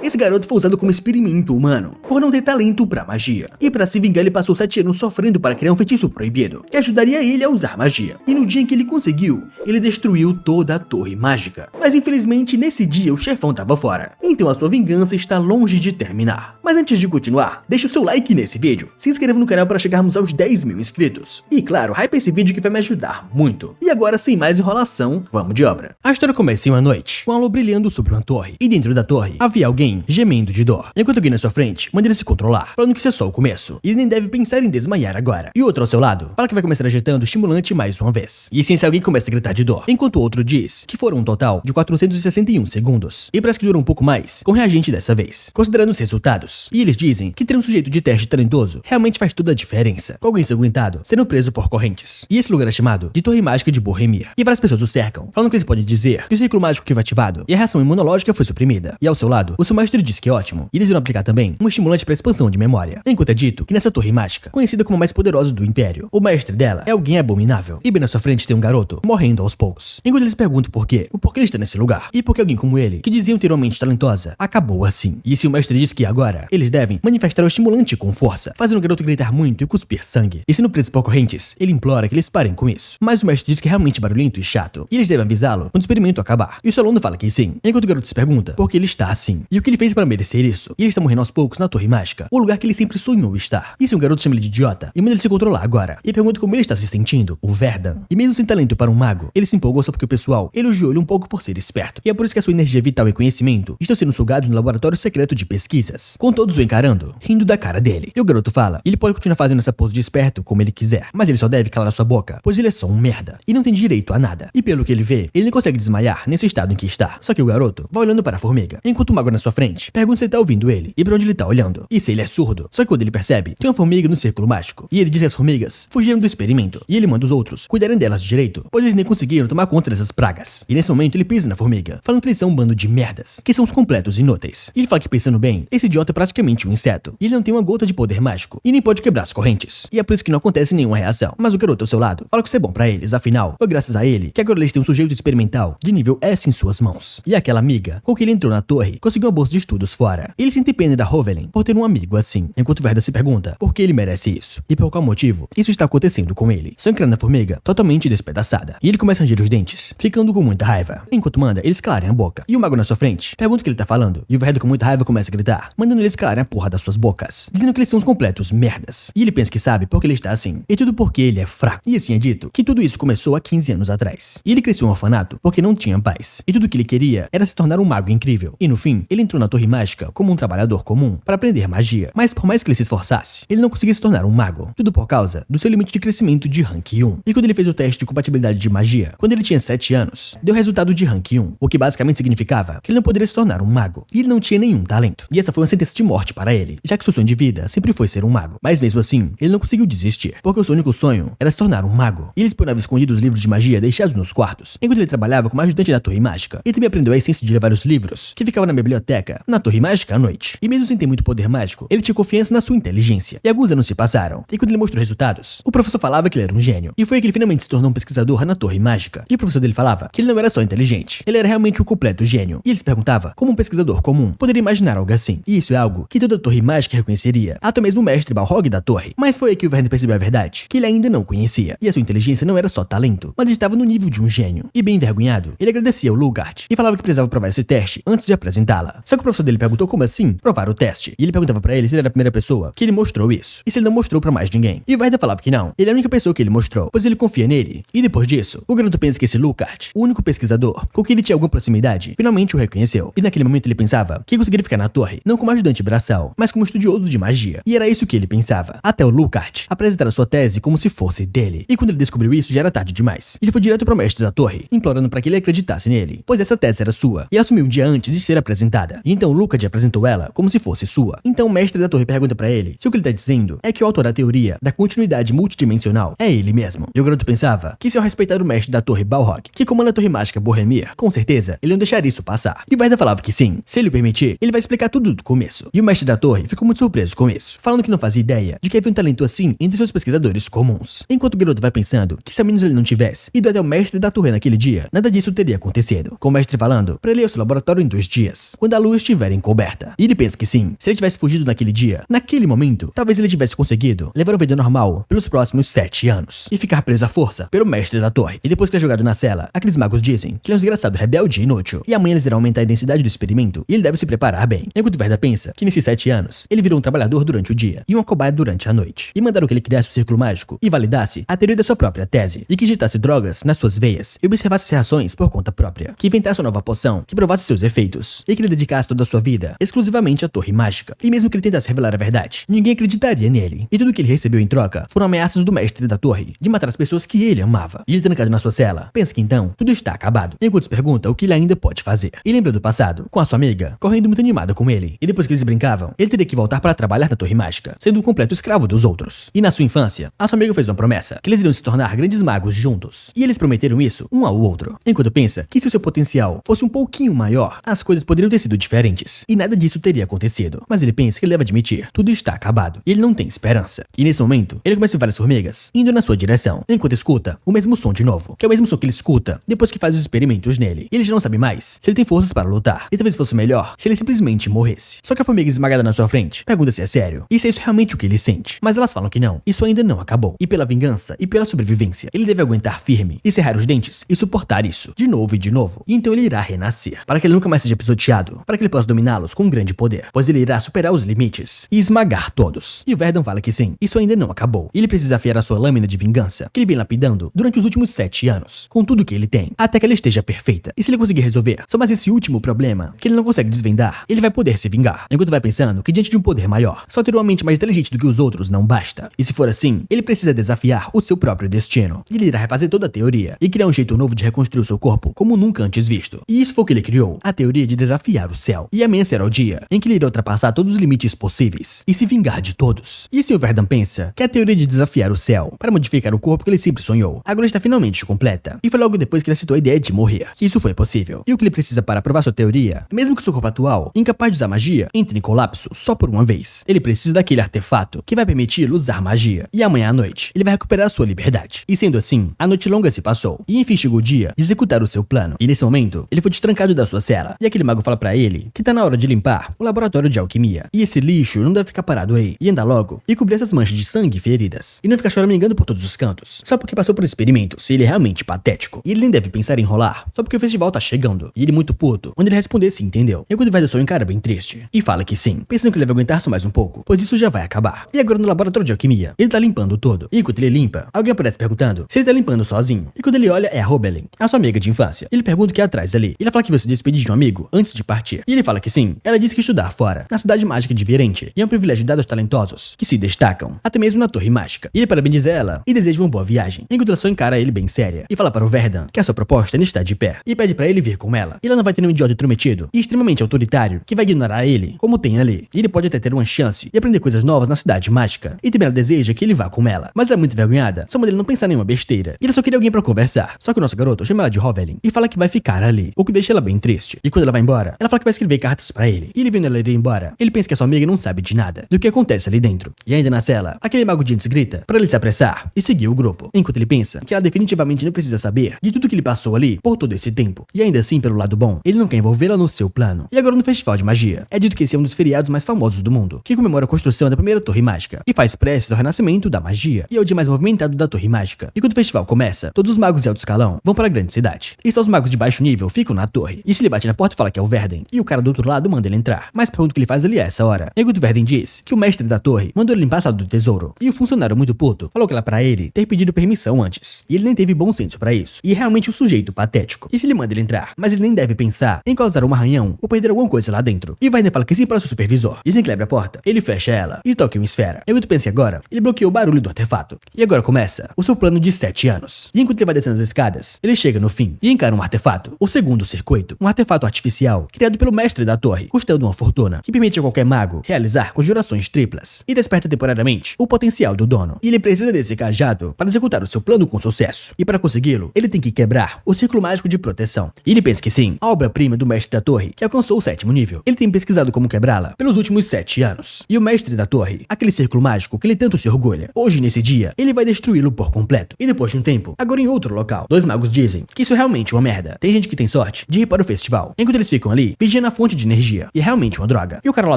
Esse garoto foi usado como experimento humano, por não ter talento pra magia. E pra se vingar ele passou 7 anos sofrendo para criar um feitiço proibido, que ajudaria ele a usar magia. E no dia em que ele conseguiu, ele destruiu toda a torre mágica. Mas infelizmente nesse dia o chefão tava fora, então a sua vingança está longe de terminar. Mas antes de continuar, deixa o seu like nesse vídeo, se inscreva no canal para chegarmos aos 10 mil inscritos. E claro, hype esse vídeo que vai me ajudar muito. E agora sem mais enrolação, vamos de obra. A história começa em uma noite, com a lua brilhando sobre uma torre, e dentro da torre havia alguém gemendo de dor. Enquanto alguém na sua frente manda ele se controlar, falando que isso é só o começo, e ele nem deve pensar em desmaiar agora. E outro ao seu lado fala que vai começar agitando o estimulante mais uma vez. E assim alguém começa a gritar de dor, enquanto o outro diz que foram um total de 461 segundos. E parece que durou um pouco mais, com reagente dessa vez, considerando os resultados. E eles dizem que ter um sujeito de teste talentoso realmente faz toda a diferença, com alguém ensanguentado sendo preso por correntes. E esse lugar é chamado de Torre Mágica de Borremir. E várias pessoas o cercam, falando que eles podem dizer que o ciclo mágico que foi ativado e a reação imunológica foi suprimida. E ao seu lado, o seu mestre diz que é ótimo. E eles irão aplicar também um estimulante para expansão de memória. Enquanto é dito que nessa torre mágica, conhecida como a mais poderosa do Império, o mestre dela é alguém abominável. E bem na sua frente tem um garoto morrendo aos poucos. Enquanto eles perguntam o porquê ele está nesse lugar. E porque alguém como ele, que dizia anteriormente talentosa, acabou assim. E se o mestre diz que agora eles devem manifestar o estimulante com força, fazendo o garoto gritar muito e cuspir sangue. E sendo preso por correntes, ele implora que eles parem com isso. Mas o mestre diz que é realmente barulhento e chato. E eles devem avisá-lo quando o experimento acabar. E o seu aluno fala que sim. Enquanto o garoto se pergunta por que ele está assim. E o que ele fez para merecer isso. E ele está morrendo aos poucos na torre mágica, o lugar que ele sempre sonhou estar. E se um garoto chama ele de idiota e manda ele se controlar agora. E pergunta como ele está se sentindo, o Verdan. E mesmo sem talento para um mago, ele se empolgou só porque o pessoal elogiou ele um pouco por ser esperto. E é por isso que a sua energia vital e conhecimento estão sendo sugados no laboratório secreto de pesquisas, com todos o encarando, rindo da cara dele. E o garoto fala, ele pode continuar fazendo essa pose de esperto como ele quiser, mas ele só deve calar a sua boca, pois ele é só um merda, e não tem direito a nada. E pelo que ele vê, ele não consegue desmaiar nesse estado em que está. Só que o garoto vai olhando para a formiga, enquanto o mago na sua frente pergunta se ele tá ouvindo ele, e pra onde ele tá olhando, e se ele é surdo. Só que quando ele percebe, tem uma formiga no círculo mágico, e ele diz que as formigas fugiram do experimento, e ele manda os outros cuidarem delas direito, pois eles nem conseguiram tomar conta dessas pragas. E nesse momento ele pisa na formiga, falando que eles são um bando de merdas, que são os completos inúteis. E ele fala que pensando bem, esse idiota é praticamente um inseto, e ele não tem uma gota de poder mágico, e nem pode quebrar as correntes. E é por isso que não acontece nenhuma reação. Mas o garoto ao seu lado fala que isso é bom pra eles, afinal, foi graças a ele que agora eles têm um sujeito experimental de nível S em suas mãos. E aquela amiga com que ele entrou na torre conseguiu uma bolsa de estudos fora. Ele sente pena da Hovelin por ter um amigo assim, enquanto Verda se pergunta por que ele merece isso, e por qual motivo isso está acontecendo com ele. Só encarando a formiga totalmente despedaçada, e ele começa a ranger os dentes, ficando com muita raiva. Enquanto manda eles calarem a boca, e o mago na sua frente pergunta o que ele tá falando, e o Verda com muita raiva começa a gritar, mandando eles calarem a porra das suas bocas, dizendo que eles são os completos merdas. E ele pensa que sabe porque ele está assim, e tudo porque ele é fraco. E assim é dito que tudo isso começou há 15 anos atrás. E ele cresceu em um orfanato porque não tinha paz, e tudo que ele queria era se tornar um mago incrível. E no fim, ele entrou na torre mágica como um trabalhador comum para aprender magia, mas por mais que ele se esforçasse, ele não conseguia se tornar um mago, tudo por causa do seu limite de crescimento de rank 1. E quando ele fez o teste de compatibilidade de magia, quando ele tinha 7 anos, deu resultado de rank 1, o que basicamente significava que ele não poderia se tornar um mago, e ele não tinha nenhum talento. E essa foi uma sentença de morte para ele, já que seu sonho de vida sempre foi ser um mago. Mas mesmo assim, ele não conseguiu desistir, porque o seu único sonho era se tornar um mago. E ele explorava escondido os livros de magia deixados nos quartos, enquanto ele trabalhava como ajudante da torre mágica. Ele também aprendeu a essência de levar os livros que ficavam na biblioteca, na torre mágica à noite. E mesmo sem ter muito poder mágico, ele tinha confiança na sua inteligência. E alguns anos se passaram, e quando ele mostrou resultados, o professor falava que ele era um gênio. E foi que ele finalmente se tornou um pesquisador na torre mágica. E o professor dele falava que ele não era só inteligente, ele era realmente um completo gênio. E ele se perguntava como um pesquisador comum poderia imaginar algo assim. E isso é algo que toda torre mágica reconheceria, até mesmo o mestre Balrog da torre. Mas foi aí que o Vernon percebeu a verdade, que ele ainda não conhecia. E a sua inteligência não era só talento, mas estava no nível de um gênio. E bem envergonhado, ele agradecia ao Lugard e falava que precisava provar esse teste antes de apresentá-la. Só que o professor dele perguntou como assim provar o teste. E ele perguntava pra ele se ele era a primeira pessoa que ele mostrou isso, e se ele não mostrou pra mais ninguém. E o Vernon falava que não, ele é a única pessoa que ele mostrou, pois ele confia nele. E depois disso, o garoto pensa que esse Lugard, o único pesquisador com quem ele tinha alguma proximidade, finalmente o reconheceu. E naquele momento ele pensava que conseguiria ficar na torre, não como ajudante braçal, mas como estudioso de magia. E era isso que ele pensava, até o Lugard apresentar a sua tese como se fosse dele. E quando ele descobriu isso, já era tarde demais. Ele foi direto pro mestre da torre, implorando para que ele acreditasse nele, pois essa tese era sua, e assumiu um dia antes de ser apresentada. E então Lugard apresentou ela como se fosse sua. Então o mestre da torre pergunta pra ele se o que ele tá dizendo é que o autor da teoria da continuidade multidimensional é ele mesmo. E o garoto pensava que se ao respeitar o mestre da torre Balrog, que comanda a torre mágica Borremir, com certeza ele não deixaria isso passar. E o Verda falava que sim, se ele o permitir, ele vai explicar tudo do começo. E o mestre da torre ficou muito surpreso com isso, falando que não fazia ideia de que havia um talento assim entre seus pesquisadores comuns. Enquanto o garoto vai pensando que se ao menos ele não tivesse ido até o mestre da torre naquele dia, nada disso teria acontecido. Com o mestre falando pra ele ir ao seu laboratório em 2 dias, quando a lua lua estiver encoberta. E ele pensa que sim, se ele tivesse fugido naquele dia, naquele momento, talvez ele tivesse conseguido levar uma vida normal pelos próximos 7 anos e ficar preso à força pelo mestre da torre. E depois que é jogado na cela, aqueles magos dizem que ele é um desgraçado rebelde e inútil, e amanhã eles irão aumentar a densidade do experimento e ele deve se preparar bem. Enquanto Verda pensa que nesses 7 anos, ele virou um trabalhador durante o dia e uma cobaia durante a noite, e mandaram que ele criasse o círculo mágico e validasse a teoria da sua própria tese, e que injetasse drogas nas suas veias e observasse as reações por conta própria, que inventasse uma nova poção que provasse seus efeitos, e que ele dedicasse toda a sua vida exclusivamente à torre mágica. E mesmo que ele tentasse revelar a verdade, ninguém acreditaria nele, e tudo que ele recebeu em troca foram ameaças do mestre da torre de matar as pessoas que ele amava. E ele, trancado na sua cela, pensa que então tudo está acabado, enquanto se pergunta o que ele ainda pode fazer. E lembra do passado, com a sua amiga, correndo muito animada com ele, e depois que eles brincavam, ele teria que voltar para trabalhar na torre mágica, sendo um completo escravo dos outros. E na sua infância, a sua amiga fez uma promessa, que eles iriam se tornar grandes magos juntos, e eles prometeram isso um ao outro, enquanto pensa que se o seu potencial fosse um pouquinho maior, as coisas poderiam ter sido diferentes, e nada disso teria acontecido. Mas ele pensa que ele deve admitir, tudo está acabado, e ele não tem esperança. E nesse momento, ele começa a ver várias formigas indo na sua direção, enquanto escuta o mesmo som de novo, que é o mesmo som que ele escuta depois que faz os experimentos nele. E ele já não sabe mais se ele tem forças para lutar, e talvez fosse melhor se ele simplesmente morresse. Só que a formiga esmagada na sua frente pergunta se é sério, e se é isso realmente o que ele sente. Mas elas falam que não, isso ainda não acabou. E pela vingança e pela sobrevivência, ele deve aguentar firme e cerrar os dentes e suportar isso, de novo e de novo. E então ele irá renascer, para que ele nunca mais seja pisoteado, para que ele possa dominá-los com um grande poder, pois ele irá superar os limites e esmagar todos. E o Verdun fala que sim, isso ainda não acabou. E ele precisa afiar a sua lâmina de vingança, que ele vem lapidando durante os últimos 7 anos, com tudo que ele tem, até que ela esteja perfeita. E se ele conseguir resolver só mais esse último problema, que ele não consegue desvendar, ele vai poder se vingar. Enquanto vai pensando que diante de um poder maior, só ter uma mente mais inteligente do que os outros não basta. E se for assim, ele precisa desafiar o seu próprio destino. E ele irá refazer toda a teoria e criar um jeito novo de reconstruir o seu corpo como nunca antes visto. E isso foi o que ele criou, a teoria de desafiar o céu. E amanhã será o dia em que ele irá ultrapassar todos os limites possíveis e se vingar de todos. E assim o Verdun pensa que a teoria de desafiar o céu para modificar o corpo que ele sempre sonhou agora está finalmente completa. E foi logo depois que ele aceitou a ideia de morrer que isso foi possível. E o que ele precisa para provar sua teoria, mesmo que seu corpo atual, incapaz de usar magia, entre em colapso só por uma vez. Ele precisa daquele artefato que vai permiti-lo usar magia. E amanhã à noite, ele vai recuperar sua liberdade. E sendo assim, a noite longa se passou. E enfim chegou o dia de executar o seu plano. E nesse momento, ele foi destrancado da sua cela. E aquele mago fala pra ele que tá na hora de limpar o laboratório de alquimia. E esse lixo não deve ficar parado aí. E andar logo e cobrir essas manchas de sangue e feridas. E não ficar choramingando por todos os cantos, só porque passou por experimentos. E ele é realmente patético. E ele nem deve pensar em enrolar, só porque o festival tá chegando. E ele muito puto, onde ele responder se entendeu. E quando vai só encara bem triste. E fala que sim, pensando que ele deve aguentar só mais um pouco, pois isso já vai acabar. E agora no laboratório de alquimia, ele tá limpando todo. E enquanto ele limpa, alguém aparece perguntando se ele tá limpando sozinho. E quando ele olha, é a Robelin, a sua amiga de infância. Ele pergunta o que é atrás ali. E ela fala que vai se despedir de um amigo antes de partir. E ele fala que sim, ela disse que estudar fora, na cidade mágica de Virente, e é um privilégio dado aos talentosos, que se destacam, até mesmo na torre mágica. E ele parabeniza ela e deseja uma boa viagem, enquanto ela só encara ele bem séria. E fala para o Verdun que a sua proposta ainda está de pé. E pede para ele vir com ela. E ela não vai ter nenhum idiota intrometido e extremamente autoritário que vai ignorar ele, como tem ali. E ele pode até ter uma chance de aprender coisas novas na cidade mágica. E também ela deseja que ele vá com ela. Mas ela é muito envergonhada, só dele não pensar em nenhuma besteira. E ela só queria alguém para conversar. Só que o nosso garoto chama ela de Rovelin e fala que vai ficar ali, o que deixa ela bem triste. E quando ela vai embora, ela fala que vai escrever cartas para ele. E ele vendo ela ir embora, ele pensa que a sua amiga não sabe de nada do que acontece ali dentro. E ainda na cela, aquele mago de antes grita para ele se apressar e seguir o grupo. Enquanto ele pensa que ela definitivamente não precisa saber de tudo que ele passou ali por todo esse tempo. E ainda assim, pelo lado bom, ele não quer envolvê-la no seu plano. E agora no Festival de Magia, é dito que esse é um dos feriados mais famosos do mundo, que comemora a construção da primeira torre mágica e faz preces ao renascimento da magia. E é o dia mais movimentado da torre mágica. E quando o festival começa, todos os magos de alto escalão vão para a grande cidade. E só os magos de baixo nível ficam na torre. E se ele bate na porta, fala que é o Verdun. E o cara do outro lado manda ele entrar. Mas pergunta o que ele faz ali a essa hora. Enquanto o Verdun diz que o mestre da torre mandou ele limpar a sala do tesouro. E o funcionário muito puto falou que era pra ele ter pedido permissão antes. E ele nem teve bom senso pra isso. E é realmente um sujeito patético. E se ele manda ele entrar, mas ele nem deve pensar em causar um arranhão ou perder alguma coisa lá dentro. E vai ainda falar que sim para o seu supervisor. E sem que ele abre a porta, ele fecha ela e toca uma esfera. Enquanto pensa agora, ele bloqueou o barulho do artefato. E agora começa o seu plano de 7 anos. E enquanto ele vai descendo as escadas, ele chega no fim e encara um artefato, o segundo circuito, um artefato artificial criado pelo mestre da torre, custando uma fortuna, que permite a qualquer mago realizar conjurações triplas e desperta temporariamente o potencial do dono. E ele precisa desse cajado para executar o seu plano com sucesso. E para consegui-lo, ele tem que quebrar o círculo mágico de proteção. E ele pensa que sim, a obra-prima do mestre da torre, que alcançou o 7º nível. Ele tem pesquisado como quebrá-la pelos últimos 7 anos. E o mestre da torre, aquele círculo mágico que ele tanto se orgulha, hoje nesse dia, ele vai destruí-lo por completo. E depois de um tempo, agora em outro local, dois magos dizem que isso é realmente uma merda. Tem gente que tem sorte de ir para o festival. Enquanto eles ficam ali, vigiando na fonte de energia, e é realmente uma droga. E o cara lá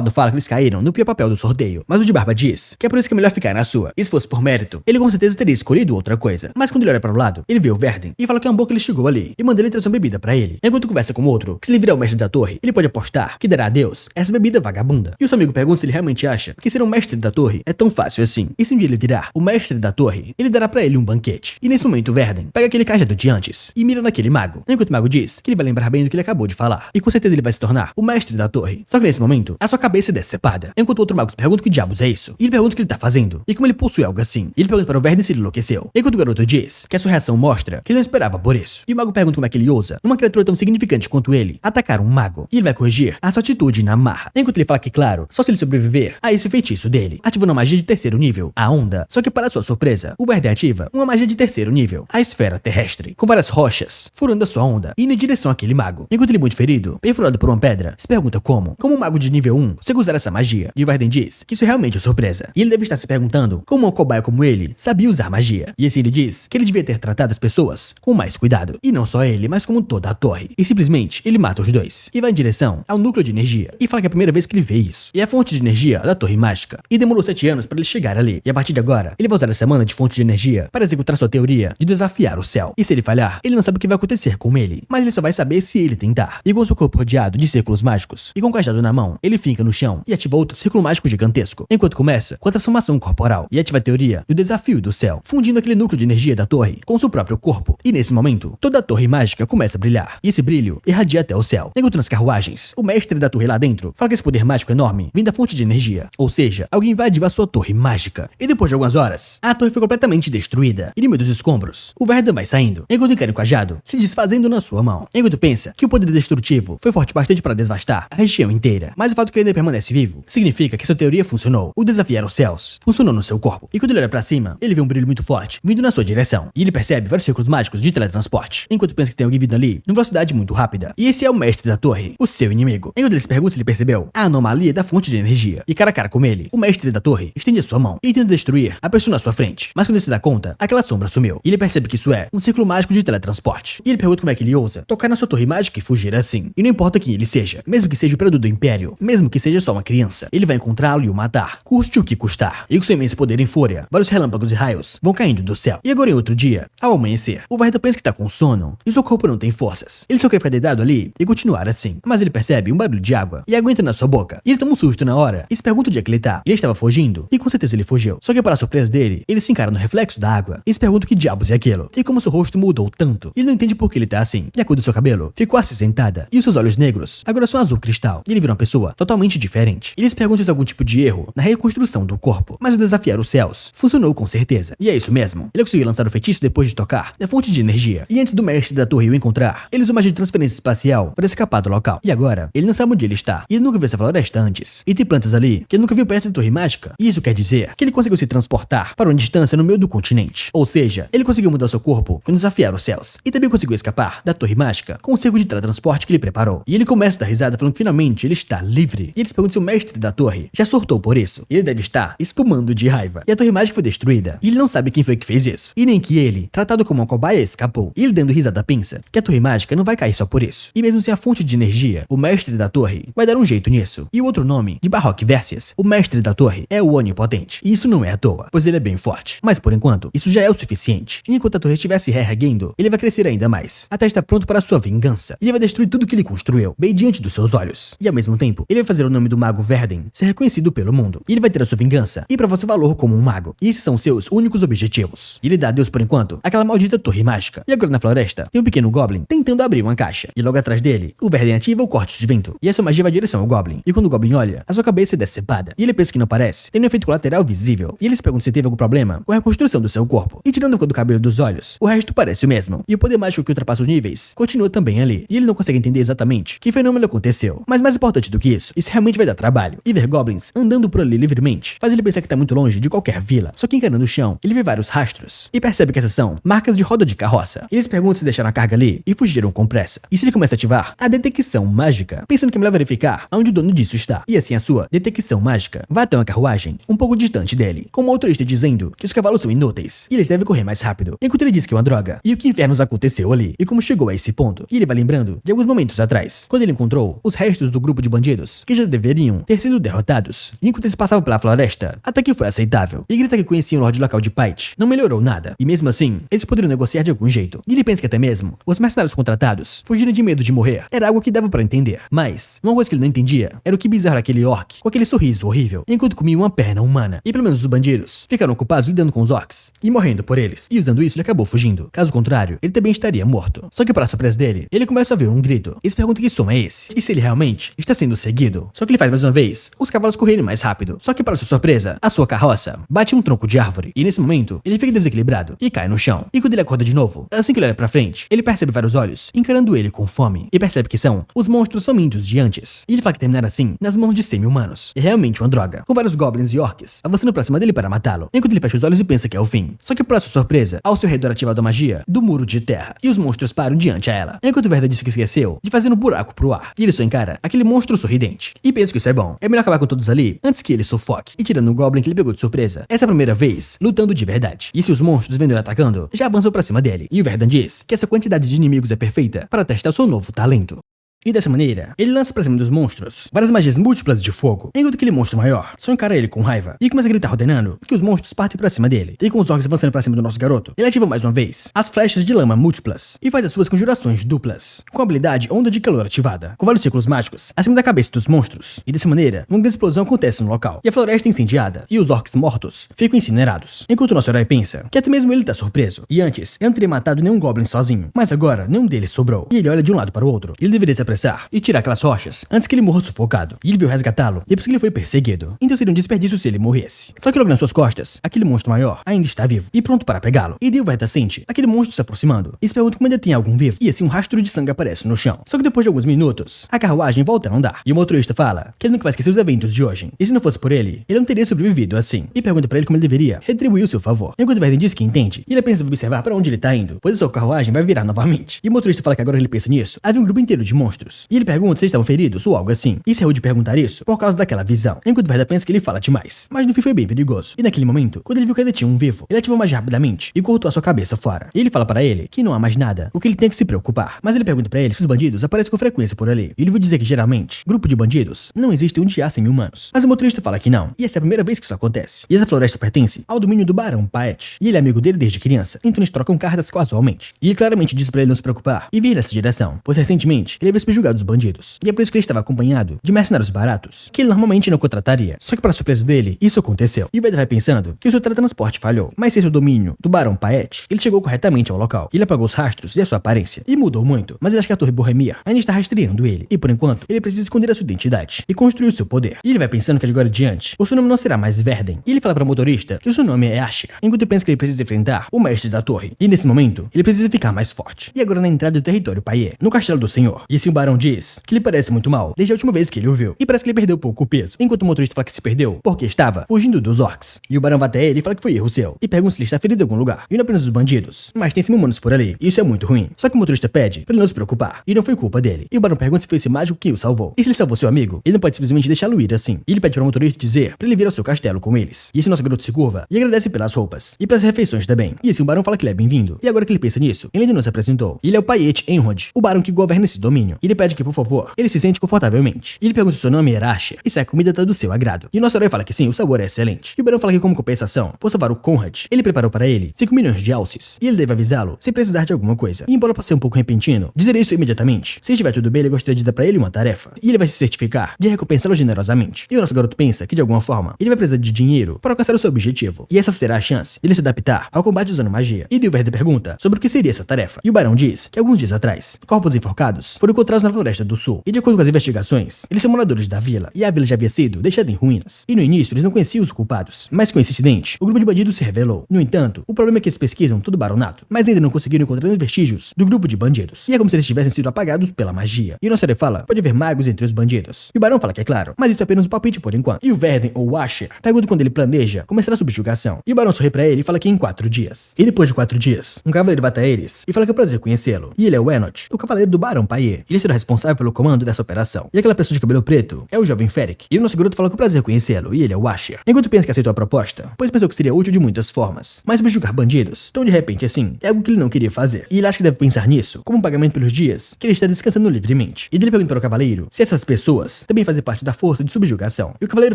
do fala que eles caíram no pior papel do sorteio, mas o de barba diz que é por isso que é melhor ficar na sua. E se fosse por mérito, ele com certeza teria escolhido outra coisa. Mas quando ele olha para o lado, ele vê o Verden e fala que é um bom que ele chegou ali, e manda ele trazer uma bebida pra ele. Enquanto conversa com o outro, que se ele virar o mestre da torre, ele pode apostar que dará a Deus essa bebida vagabunda. E o seu amigo pergunta se ele realmente acha que ser um mestre da torre é tão fácil assim. E se um dia ele virar o mestre da torre, ele dará pra ele um banquete. E nesse momento o Verden pega aquele cajado de antes e mira naquele mago. Enquanto o mago diz que ele vai lembrar bem do que ele acabou de falar, e com certeza ele vai se tornar o mestre da torre. Só que nesse momento, a sua cabeça é decepada. Enquanto o outro mago se pergunta o que diabos é isso, e ele pergunta o que ele tá fazendo, e como ele possui algo assim. E ele pergunta para o Verden se ele enlouqueceu. Enquanto o garoto diz que a sua reação mostra que ele não esperava por isso. E o mago pergunta como é que ele ousa, uma criatura tão significante quanto ele, atacar um mago. E ele vai corrigir a sua atitude na marra. Enquanto ele fala que, claro, só se ele sobreviver a esse feitiço dele, ativando uma magia de terceiro nível, a onda. Só que para sua surpresa, o Verden ativa uma magia de terceiro nível, a esfera terrestre, com várias rochas, furando a sua onda, indo em direção àquele mago. Enquanto ele muito ferido, perfurado por uma pedra, se pergunta como um mago de nível 1 consegue usar essa magia. E o Verden diz que isso é realmente uma surpresa. E ele deve estar se perguntando como uma cobaia como ele sabia usar magia. E assim ele diz que ele devia ter tratado as pessoas com mais cuidado. E não só ele, mas como toda a torre. E simplesmente ele mata os dois. E vai em direção ao núcleo de energia. E fala que é a primeira vez que ele vê isso. E é a fonte de energia da torre mágica. E demorou 7 anos para ele chegar ali. E a partir de agora, ele vai usar a semana de fonte de energia para executar sua teoria de desafiar o céu. E se ele falhar, ele não sabe o que vai acontecer com ele. Mas ele só vai saber se ele tentar. E com seu corpo rodeado de círculos mágicos e com o cajado na mão, ele finca no chão e ativa outro círculo mágico gigantesco. Enquanto começa com a transformação corporal e ativa a teoria do desafio do céu, fundindo aquele núcleo de energia da torre com seu próprio corpo. E nesse momento, toda a torre mágica começa a brilhar. E esse brilho irradia até o céu. Enquanto nas carruagens, o mestre da torre lá dentro fala que esse poder mágico enorme vem da fonte de energia. Ou seja, alguém invadiu a sua torre mágica. E depois de algumas horas, a torre foi completamente destruída. E no meio dos escombros, o Verden vai saindo, enquanto quer o cajado se desfazendo na sua mão. Enquanto pensa que o poder destrutivo foi forte bastante para devastar a região inteira. Mas o fato que ele ainda permanece vivo significa que sua teoria funcionou. O desafiar os céus funcionou no seu corpo. E quando ele olha pra cima, ele vê um brilho muito forte vindo na sua direção. E ele percebe vários círculos mágicos de teletransporte. Enquanto pensa que tem alguém vindo ali, numa velocidade muito rápida. E esse é o mestre da torre, o seu inimigo. Enquanto ele se pergunta se ele percebeu a anomalia da fonte de energia. E cara a cara com ele, o mestre da torre estende a sua mão e tenta destruir a pessoa na sua frente. Mas quando ele se dá conta, aquela sombra sumiu. E ele percebe que isso é um círculo mágico de teletransporte. E ele pergunta como é que ele ousa tocar na sua torre mágica e fugir assim. E não importa quem ele seja, mesmo que seja o imperador do império, mesmo que seja só uma criança, ele vai encontrá-lo e o matar, custe o que custar. E com seu imenso poder em fúria, vários relâmpagos e raios vão caindo do céu. E agora em outro dia, ao amanhecer, o Verden pensa que tá com sono e seu corpo não tem forças. Ele só quer ficar deitado ali e continuar assim. Mas ele percebe um barulho de água e água entra na sua boca. E ele toma um susto na hora e se pergunta onde é que ele tá. Ele estava fugindo e com certeza ele fugiu. Só que para a surpresa dele, ele se encara no reflexo da água e se pergunta o que diabos é aquilo. E como seu rosto mudou tanto, ele não entende por que ele tá assim. E a cor do seu cabelo ficou acinzentada e os seus olhos negros agora são azul cristal. E ele vira uma pessoa totalmente diferente. Ele se pergunta se há algum tipo de erro na reconstrução do corpo. Mas o desafiar os céus funcionou com certeza. E é isso mesmo. Ele conseguiu lançar o feitiço depois de tocar na fonte de energia. E antes do mestre da torre o encontrar, ele usou magia de transferência espacial para escapar do local. E agora, ele não sabe onde ele está. E ele nunca viu essa floresta antes. E tem plantas ali que ele nunca viu perto da torre mágica. E isso quer dizer que ele conseguiu se transportar para uma distância no meio do continente. Ou seja, ele conseguiu mudar seu corpo quando desafiar os céus. E também conseguiu escapar da torre mágica com o cerco de teletransporte que ele preparou. E ele começa a dar risada falando que finalmente ele está livre. E ele se pergunta se o mestre da torre já surtou por isso. E ele deve estar espumando de raiva. E a torre mágica foi destruída. E ele não sabe quem foi que fez isso. E nem que ele, tratado como uma cobaia, escapou. E ele dando risada pensa que a torre mágica não vai cair só por isso. E mesmo sem a fonte de energia, o mestre da torre vai dar um jeito nisso. E o outro nome de Baroque Versus, o mestre da torre, é o Onipotente. E isso não é à toa, pois ele é bem forte. Mas por enquanto, isso já é o suficiente. E enquanto a torre estiver se reerguendo, ele vai crescer ainda mais, até estar pronto para sua vingança. E ele vai destruir tudo que ele construiu, bem diante dos seus olhos. E ao mesmo tempo, ele vai fazer o nome do mago Verden ser reconhecido pelo mundo. E ele vai ter a sua vingança e provar seu valor como um mago. E esses são seus únicos objetivos. E ele dá adeus por enquanto àquela maldita torre mágica. E agora na floresta, tem um pequeno Goblin tentando abrir uma caixa. E logo atrás dele, o Verden ativa o corte de vento. E essa magia vai em direção ao Goblin. E quando o Goblin olha, a sua cabeça é decepada. E ele pensa que não parece, tem um efeito colateral visível. E ele se pergunta se teve algum problema com a reconstrução do seu corpo. E tirando a cor do cabelo dos olhos, o resto parece o mesmo. E o poder mágico que ultrapassa os níveis continua também ali. E ele não consegue entender exatamente que fenômeno aconteceu. Mas mais importante do que isso realmente vai dar trabalho. E ver Goblins andando por ali livremente faz ele pensar que tá muito longe de qualquer vila. Só que encarando o chão, ele vê vários rastros. E percebe que essas são marcas de roda de carroça. E ele se pergunta se deixaram a carga ali e fugiram com pressa. E se ele começa a ativar a detecção mágica, pensando que é melhor verificar onde o dono disso está. E assim a sua detecção mágica vai até uma carruagem um pouco distante dele, com o motorista dizendo que os cavalos são inúteis e eles devem correr mais rápido. Enquanto ele diz que é uma droga e o que infernos aconteceu ali e como chegou a esse ponto. E ele vai lembrando de alguns momentos atrás, quando ele encontrou os restos do grupo de bandidos que já deveriam ter sido derrotados. E enquanto eles passavam pela floresta, até que foi aceitável. E grita que conhecia o Lorde local de Pite. Não melhorou nada. E mesmo assim, eles poderiam negociar de algum jeito. E ele pensa que até mesmo os mercenários contratados fugiram de medo de morrer. Era algo que dava pra entender. Mas, uma coisa que ele não entendia era o que bizarro era aquele orc com aquele sorriso horrível, enquanto comia uma perna humana. E pelo menos os bandidos ficaram ocupados lidando com os orcs e morrendo por eles. E usando isso, ele acabou fugindo. Caso contrário, ele também estaria morto. Só que para surpresa dele, ele começa a ver um grito. E se pergunta que som é esse? E se ele realmente está sendo seguido? Só que ele faz mais uma vez os cavalos correrem mais rápido. Só que para sua surpresa, a sua carroça bate em um tronco de árvore. E nesse momento, ele fica desequilibrado e cai no chão. E quando ele acorda de novo, assim que ele olha pra frente, ele percebe vários olhos encarando ele com fome. E percebe que são os monstros famintos de antes. E ele fala que terminar assim nas mãos de semi-humanos. É realmente uma droga, com vários goblins e orcs avançando pra cima dele para matá-lo. Enquanto ele fecha os olhos e pensa que é o fim. Só que para sua surpresa, ao seu redor ativado a magia do muro de terra. E os monstros param diante a ela. Enquanto o Verda disse que esqueceu de fazer um buraco pro ar. E ele só encara aquele monstro sorridente. E pensa que isso é bom. É melhor acabar com todos ali antes que ele sufoque. E tirando o goblin que ele pegou de surpresa, essa é a primeira vez lutando de verdade. E se os monstros vendo ele atacando, já avançam pra cima dele. E o Verdan diz que essa quantidade de inimigos é perfeita para testar seu novo talento. E dessa maneira, ele lança pra cima dos monstros várias magias múltiplas de fogo, enquanto aquele monstro maior só encara ele com raiva e começa a gritar ordenando que os monstros partem pra cima dele. E com os orcs avançando pra cima do nosso garoto, ele ativa mais uma vez as flechas de lama múltiplas e faz as suas conjurações duplas, com a habilidade onda de calor ativada, com vários círculos mágicos acima da cabeça dos monstros. E dessa maneira, uma grande explosão acontece no local, e a floresta é incendiada, e os orcs mortos ficam incinerados. Enquanto o nosso herói pensa que até mesmo ele tá surpreso, e antes, ele não teria matado nenhum goblin sozinho, mas agora, nenhum deles sobrou. E ele olha de um lado para o outro, e ele deveria se apressar e tirar aquelas rochas antes que ele morra sufocado. E ele veio resgatá-lo depois que ele foi perseguido. Então seria um desperdício se ele morresse. Só que logo nas suas costas, aquele monstro maior ainda está vivo e pronto para pegá-lo. E daí o Verda sente aquele monstro se aproximando e se pergunta como ainda tem algum vivo. E assim um rastro de sangue aparece no chão. Só que depois de alguns minutos, a carruagem volta a andar. E o motorista fala que ele nunca vai esquecer os eventos de hoje. E se não fosse por ele, ele não teria sobrevivido assim. E pergunta para ele como ele deveria retribuir o seu favor. Enquanto o Verda diz que entende, e ele pensa em observar para onde ele tá indo, pois a sua carruagem vai virar novamente. E o motorista fala que agora ele pensa nisso, havia um grupo inteiro de monstros. E ele pergunta se eles estavam feridos ou algo assim. E se errou de perguntar isso por causa daquela visão. Enquanto o Verda pensa que ele fala demais. Mas no fim foi bem perigoso. E naquele momento, quando ele viu que ainda tinha um vivo, ele ativou magia rapidamente e cortou a sua cabeça fora. E ele fala para ele que não há mais nada, o que ele tem que se preocupar. Mas ele pergunta para ele se os bandidos aparecem com frequência por ali. E ele vai dizer que geralmente, grupo de bandidos não existe onde há semi-humanos. Mas o motorista fala que não. E essa é a primeira vez que isso acontece. E essa floresta pertence ao domínio do Barão Pite. E ele é amigo dele desde criança. Então eles trocam cartas casualmente. E ele claramente disse para ele não se preocupar e vir nessa direção, pois recentemente ele havia subjugado os bandidos. E é por isso que ele estava acompanhado de mercenários baratos, que ele normalmente não contrataria. Só que para surpresa dele, isso aconteceu. E o Verda vai pensando que o seu teletransporte falhou. Mas sem o domínio do Barão Pite, ele chegou corretamente ao local. Ele apagou os rastros e a sua aparência. E mudou muito. Mas ele acha que a Torre Borremir ainda está rastreando ele. E por enquanto, ele precisa esconder a sua identidade e construir o seu poder. E ele vai pensando que de agora em diante, o seu nome não será mais Verden. E ele fala para o motorista que o seu nome é Asher. Enquanto ele pensa que ele precisa enfrentar o mestre da torre. E nesse momento, ele precisa ficar mais forte. E agora na entrada do território Paie, no castelo do senhor. E assim o Barão diz que ele parece muito mal desde a última vez que ele o viu. E parece que ele perdeu pouco peso. Enquanto o motorista fala que se perdeu porque estava fugindo dos orcs. E o Barão vai até ele e fala que foi erro seu. E pergunta se ele está ferido em algum lugar. E não apenas os bandidos, mas tem semi-humanos por ali. E isso é muito ruim. Só que o motorista pede pra ele não se preocupar. E não foi culpa dele. E o Barão pergunta se foi esse mágico que o salvou. E se ele salvou seu amigo, ele não pode simplesmente deixá-lo ir assim. E ele pede para o motorista dizer pra ele vir ao seu castelo com eles. E esse nosso garoto se curva e agradece pelas roupas. E pelas refeições também. E assim o Barão fala que ele é bem-vindo. E agora que ele pensa nisso, ele ainda não se apresentou. E ele é o Paiete Enrod, o Barão que governa esse domínio. E ele pede que, por favor, ele se sente confortavelmente. E ele pergunta se seu nome era Asher e se a comida tá do seu agrado. E o nosso herói fala que sim, o sabor é excelente. E o Barão fala que como compensação, por salvar o Conrad, ele preparou para ele 5 milhões de alces. E ele deve avisá-lo se precisar de alguma coisa. E embora possa ser um pouco repentino, dizer isso imediatamente. Se estiver tudo bem, ele gostaria de dar para ele uma tarefa. E ele vai se certificar de recompensá-lo generosamente. E o nosso garoto pensa que de alguma forma, ele vai precisar de dinheiro para alcançar o seu objetivo. E essa será a chance de ele se adaptar ao combate usando magia. E o Verda pergunta sobre o que seria essa tarefa. E o Barão diz que alguns dias atrás, corpos enforcados foram encontrados na floresta do sul. E de acordo com as investigações, eles são moradores da vila. E a vila já havia sido deixada em ruínas. E no início eles não conheciam os culpados. Mas com esse incidente, o grupo de bandidos se revelou. No entanto, o problema é que eles pesquisam todo o baronato, mas ainda não conseguiram encontrar os vestígios do grupo de bandidos. E é como se eles tivessem sido apagados pela magia. E o nosso herói fala, pode haver magos entre os bandidos. E o Barão fala que é claro, mas isso é apenas um palpite por enquanto. E o Verden, ou Asher, pergunta quando ele planeja começar a subjugação. E o Barão sorri pra ele e fala que em 4 dias. E depois de 4 dias, um cavaleiro vai até eles e fala que é um prazer conhecê-lo. E ele é o Enot, o cavaleiro do Barão Paie. Ele será será responsável pelo comando dessa operação. E aquela pessoa de cabelo preto é o jovem Ferric. E o nosso garoto fala com prazer conhecê-lo, e ele é o Asher. Enquanto pensa que aceitou a proposta, pois pensou que seria útil de muitas formas. Mas subjugar bandidos, tão de repente assim, é algo que ele não queria fazer. E ele acha que deve pensar nisso como um pagamento pelos dias que ele está descansando livremente. E ele pergunta para o cavaleiro se essas pessoas também fazem parte da força de subjugação. E o cavaleiro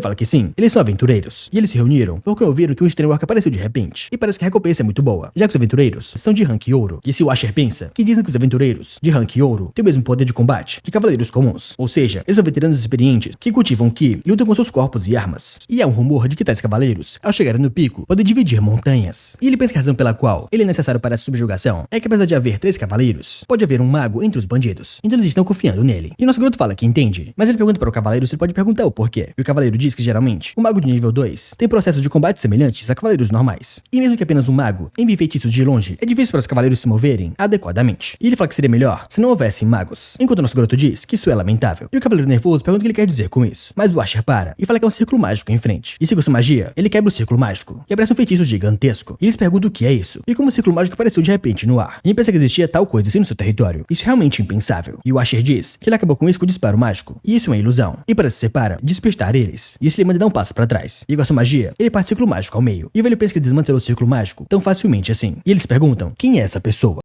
fala que sim, eles são aventureiros. E eles se reuniram porque ouviram que um estranho orc apareceu de repente. E parece que a recompensa é muito boa, já que os aventureiros são de rank ouro. E se o Asher pensa que dizem que os aventureiros de rank ouro têm o mesmo poder de combate que cavaleiros comuns. Ou seja, eles são veteranos experientes que cultivam ki e lutam com seus corpos e armas. E há um rumor de que tais cavaleiros, ao chegarem no pico, podem dividir montanhas. E ele pensa que a razão pela qual ele é necessário para essa subjugação é que apesar de haver 3 cavaleiros, pode haver um mago entre os bandidos. Então eles estão confiando nele. E nosso garoto fala que entende, mas ele pergunta para o cavaleiro se ele pode perguntar o porquê. E o cavaleiro diz que geralmente, um mago de nível 2 tem processos de combate semelhantes a cavaleiros normais. E mesmo que apenas um mago envie feitiços de longe, é difícil para os cavaleiros se moverem adequadamente. E ele fala que seria melhor se não houvessem magos. Enquanto nosso garoto diz que isso é lamentável. E o cavaleiro nervoso pergunta o que ele quer dizer com isso. Mas o Asher para e fala que é um círculo mágico em frente. E se com sua magia, ele quebra o círculo mágico e aparece um feitiço gigantesco. E eles perguntam o que é isso. E como o círculo mágico apareceu de repente no ar. E ele pensa que existia tal coisa assim no seu território. Isso é realmente impensável. E o Asher diz que ele acabou com isso com o disparo mágico. E isso é uma ilusão. E para se separar, despistar eles. E isso ele manda dar um passo para trás. E com a sua magia, ele parte o círculo mágico ao meio. E o velho pensa que ele desmantelou o círculo mágico tão facilmente assim. E eles perguntam quem é essa pessoa.